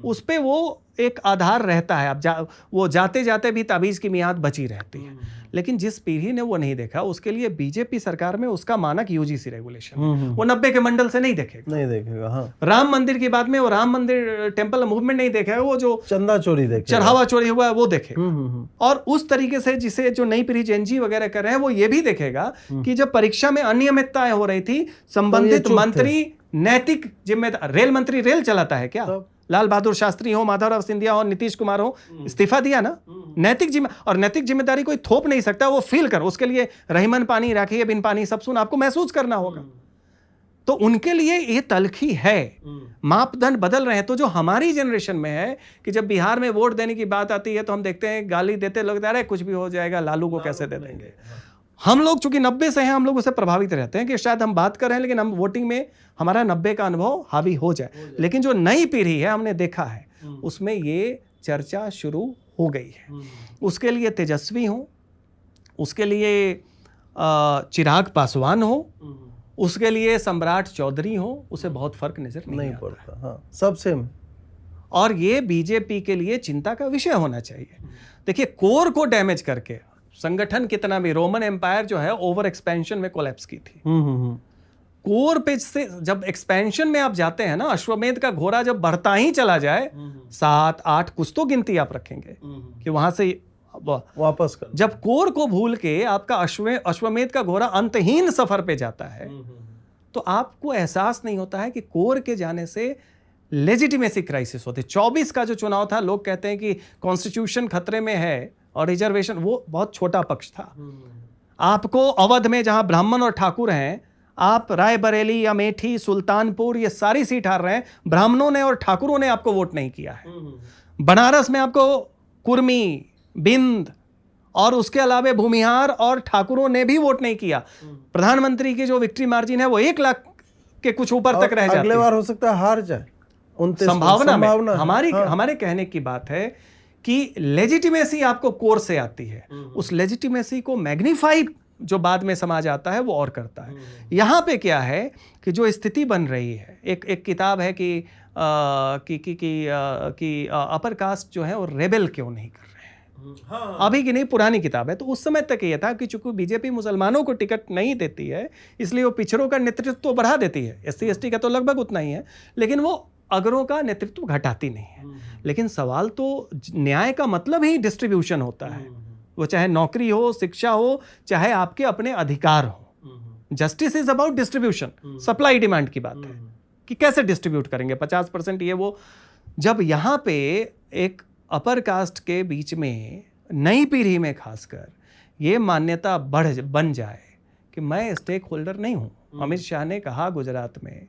उस पे वो एक आधार रहता है। अब वो जाते जाते भी ताबीज की मियाद बची रहती है। लेकिन जिस पीढ़ी ने वो नहीं देखा, उसके लिए बीजेपी सरकार में उसका मानक UGC रेगुलेशन, वो 90 के मंडल से नहीं देखेगा, हाँ। राम मंदिर की बात में वो राम मंदिर टेम्पल मूवमेंट नहीं देखेगा, वो जो चंदा चोरी देखे, चढ़ावा चोरी हुआ है वो देखेगा। और उस तरीके से जिसे जो नई पीढ़ी जेनजी वगैरह कर रहे हैं, वो ये भी देखेगा कि जब परीक्षा में अनियमितताएं हो रही थी, संबंधित मंत्री नैतिक जिम्मेदार, रेल मंत्री रेल चलाता है क्या, लाल बहादुर शास्त्री हो, माधवराव सिंधिया हो, नीतीश कुमार हो, इस्तीफा दिया ना, नैतिक जिम्मेदारी कोई थोप नहीं सकता, वो फील कर, उसके लिए रहीमन पानी राखिए बिन पानी सब सुन, आपको महसूस करना होगा। तो उनके लिए ये तलखी है, मापदंड बदल रहे हैं। तो जो हमारी जनरेशन में है कि जब बिहार में वोट देने की बात आती है तो हम देखते हैं गाली देते लोग, अरे कुछ भी हो जाएगा, लालू को कैसे दे देंगे। हम लोग चूंकि 90 से हैं, हम लोग उससे प्रभावित रहते हैं कि शायद हम बात कर रहे हैं लेकिन हम वोटिंग में हमारा 90 का अनुभव हावी हो जाए। लेकिन जो नई पीढ़ी है, हमने देखा है, उसमें ये चर्चा शुरू हो गई है। उसके लिए तेजस्वी हो, उसके लिए चिराग पासवान हो, उसके लिए सम्राट चौधरी हो, उसे बहुत फर्क नजर नहीं पड़ता, हाँ, सब सेम। और ये बीजेपी के लिए चिंता का विषय होना चाहिए। देखिए, कोर को डैमेज करके संगठन कितना भी, रोमन एम्पायर जो है ओवर एक्सपेंशन में कोलैप्स की थी। कोर पे से जब एक्सपेंशन में आप जाते हैं ना, अश्वमेध का घोड़ा जब बढ़ता ही चला जाए, 7, 8 कुछ तो गिनती आप रखेंगे कि वहां से वापस कर, जब कोर को भूल के आपका अश्वमेध का घोड़ा अंतहीन सफर पे जाता है, तो आपको एहसास नहीं होता है कि कोर के जाने से लेजिटिमेसी क्राइसिस होती है। 24 का जो चुनाव था, लोग कहते हैं कि कॉन्स्टिट्यूशन खतरे में है और रिजर्वेशन, वो बहुत छोटा पक्ष था। आपको अवध में जहां ब्राह्मण और ठाकुर हैं, आप रायबरेली, अमेठी, सुल्तानपुर, ये सारी सीट हार रहे हैं, ब्राह्मणों ने और ठाकुरों ने आपको वोट नहीं किया है। बनारस में आपको कुर्मी, बिंद और उसके अलावा भूमिहार और ठाकुरों ने भी वोट नहीं किया। प्रधानमंत्री की जो विक्ट्री मार्जिन है वो 1 लाख के कुछ ऊपर तक रह जाती है। अगले बार हो सकता है हार जाए, संभावना हमारे कहने की बात है कि लेजिटिमेसी आपको कोर से आती है, उस लेजिटिमेसी को मैग्नीफाई जो बाद में समाज आता है वो और करता है। यहाँ पे क्या है कि जो स्थिति बन रही है, एक किताब है कि अपर कास्ट जो है वो रेबेल क्यों नहीं कर रहे हैं, अभी की नहीं, पुरानी किताब है। तो उस समय तक ये था कि चूंकि बीजेपी मुसलमानों को टिकट नहीं देती है, इसलिए वो पिछड़ों का नेतृत्व तो बढ़ा देती है, SC ST का तो लगभग उतना ही है, लेकिन वो अगरों का नेतृत्व घटाती नहीं है। लेकिन सवाल तो न्याय का मतलब ही डिस्ट्रीब्यूशन होता है, वो चाहे नौकरी हो, शिक्षा हो, चाहे आपके अपने अधिकार हो। Justice is about distribution, supply demand की बात है कि कैसे डिस्ट्रीब्यूट करेंगे, 50% ये वो। जब यहाँ पे एक अपर कास्ट के बीच में, नई पीढ़ी में खासकर, ये मान्यता बन जाए कि मैं स्टेक होल्डर नहीं हूं। अमित शाह ने कहा गुजरात में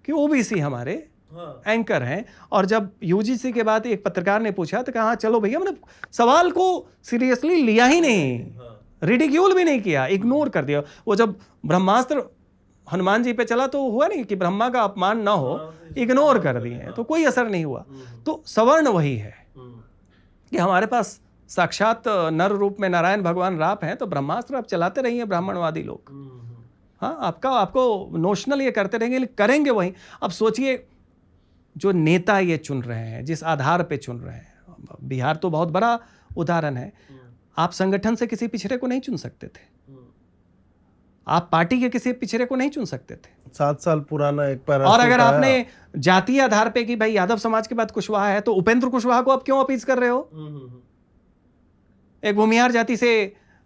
कि ओबीसी हमारे एंकर हैं, और जब यूजीसी के बाद एक पत्रकार ने पूछा तो कहा चलो भैया, मैंने सवाल को सीरियसली लिया ही नहीं, रिडिक्यूल भी नहीं किया, इग्नोर कर दिया। वो जब ब्रह्मास्त्र हनुमान जी पे चला तो हुआ नहीं कि ब्रह्मा का अपमान ना हो, इग्नोर कर दिए, तो कोई असर नहीं हुआ। तो सवर्ण वही है कि हमारे पास साक्षात नर रूप में नारायण भगवान राप हैं, तो ब्रह्मास्त्र आप चलाते रहिए ब्राह्मणवादी लोग। हाँ, आपको नोशनल ये करते रहेंगे, करेंगे वही। अब सोचिए जो नेता ये चुन रहे हैं, जिस आधार पे चुन रहे हैं, बिहार तो बहुत बड़ा उदाहरण है। आप संगठन से किसी पिछड़े को नहीं चुन सकते थे, आप पार्टी के किसी पिछड़े को नहीं चुन सकते थे। 7 साल पुराना एक पैरा। और अगर आपने जातीय आधार पे कि भाई यादव समाज के बाद कुशवाहा है, तो उपेंद्र कुशवाहा को आप क्यों अपीज कर रहे हो? एक भूमिहार जाति से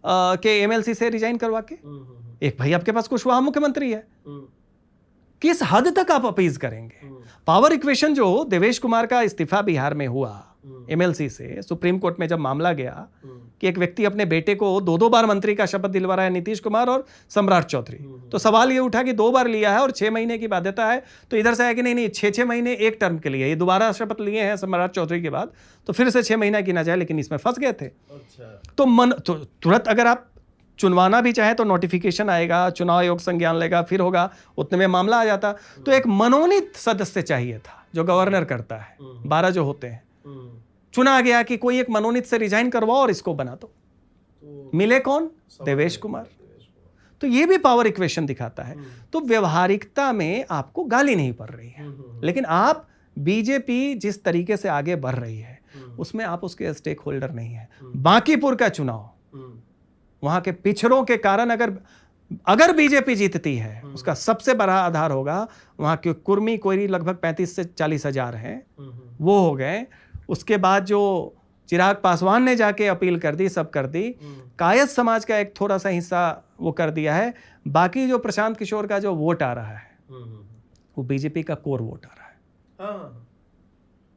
के एमएलसी से रिजाइन करवा के, एक भाई आपके पास कुशवाहा मुख्यमंत्री है, किस हद तक आप अपीज करेंगे? पावर इक्वेशन जो देवेश कुमार का इस्तीफा बिहार में हुआ एमएलसी से, सुप्रीम कोर्ट में जब मामला गया कि एक व्यक्ति अपने बेटे को 2 बार मंत्री का शपथ दिलवा रहा है, नीतीश कुमार और सम्राट चौधरी, तो सवाल ये उठा कि 2 बार लिया है और 6 महीने की बाध्यता है, तो इधर से आया कि नहीं 6 महीने एक टर्म के लिए, ये दोबारा शपथ लिए हैं सम्राट चौधरी के बाद, तो फिर से 6 महीना गिना जाए, लेकिन इसमें फंस गए थे। तो तुरंत अगर आप चुनवाना भी चाहे तो नोटिफिकेशन आएगा, चुनाव आयोग संज्ञान लेगा, फिर होगा, उतने में मामला आ जाता। तो एक मनोनीत सदस्य चाहिए था जो गवर्नर करता है, 12 जो होते हैं, चुना गया कि कोई एक मनोनीत से रिजाइन करवाओ और इसको बना दो। मिले कौन? देवेश कुमार। तो ये भी पावर इक्वेशन दिखाता है। तो व्यवहारिकता में आपको गाली नहीं पड़ रही है, लेकिन आप बीजेपी जिस तरीके से आगे बढ़ रही है उसमें आप उसके स्टेक होल्डर नहीं है। बांकीपुर का चुनाव, वहां के पिछड़ों के कारण अगर बीजेपी जीतती है, उसका सबसे बड़ा आधार होगा वहां के कुर्मी कोयरी लगभग 35 से 40 हजार हैं, वो हो गए। उसके बाद जो चिराग पासवान ने जाके अपील कर दी, सब कर दी, कायस्थ समाज का एक थोड़ा सा हिस्सा वो कर दिया है, बाकी जो प्रशांत किशोर का जो वोट आ रहा है वो बीजेपी का कोर वोट आ रहा है।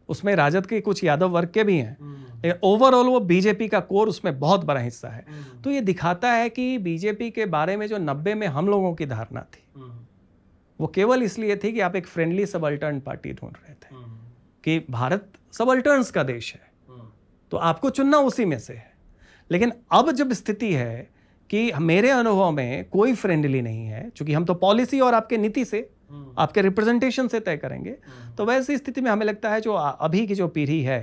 उसमें राजद के कुछ यादव वर्ग के भी हैं, लेकिन ओवरऑल वो बीजेपी का कोर उसमें बहुत बड़ा हिस्सा है। तो ये दिखाता है कि बीजेपी के बारे में जो 90 में हम लोगों की धारणा थी, वो केवल इसलिए थी कि आप एक फ्रेंडली सबअल्टर्न पार्टी ढूंढ रहे थे कि भारत सबअल्टर्न्स का देश है, तो आपको चुनना उसी में से है। लेकिन अब जब स्थिति है कि मेरे अनुभव में कोई फ्रेंडली नहीं है, क्योंकि हम तो पॉलिसी और आपके नीति से, आपके रिप्रेजेंटेशन से तय करेंगे, तो वैसी स्थिति में हमें लगता है जो अभी की जो पीढ़ी है,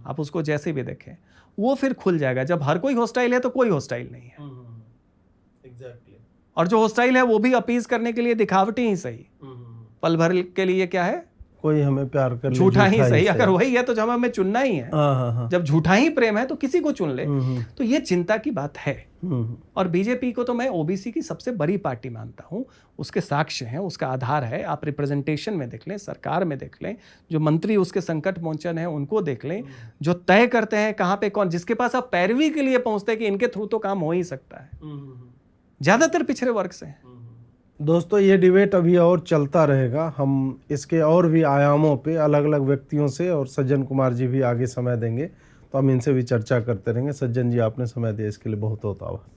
आप उसको जैसे भी देखें, वो फिर खुल जाएगा। जब हर कोई हॉस्टाइल है तो कोई हॉस्टाइल नहीं है। एग्जैक्टली। और जो हॉस्टाइल है वो भी अपीज करने के लिए दिखावटी ही सही, पल भर के लिए क्या है, कोई हमें प्यार कर ले, झूठा ही सही। अगर वही है तो जब हमें चुनना ही है, जब झूठा ही प्रेम है तो किसी को चुन ले। तो ये चिंता की बात है। और बीजेपी को तो मैं ओबीसी की सबसे बड़ी पार्टी मानता हूं, उसके साक्ष्य हैं, उसका आधार है। आप रिप्रेजेंटेशन में देख लें, सरकार में देख लें, जो मंत्री उसके संकट मोचन है उनको देख लें, जो तय करते हैं कहां पे कौन, जिसके पास आप पैरवी के लिए पहुंचते हैं कि इनके थ्रू तो काम हो ही सकता है, ज्यादातर पिछड़े वर्ग से हैं। दोस्तों, ये डिबेट अभी और चलता रहेगा। हम इसके और भी आयामों पे अलग अलग व्यक्तियों से, और सज्जन कुमार जी भी आगे समय देंगे, तो हम इनसे भी चर्चा करते रहेंगे। सज्जन जी, आपने समय दिया इसके लिए बहुत बहुत आभार।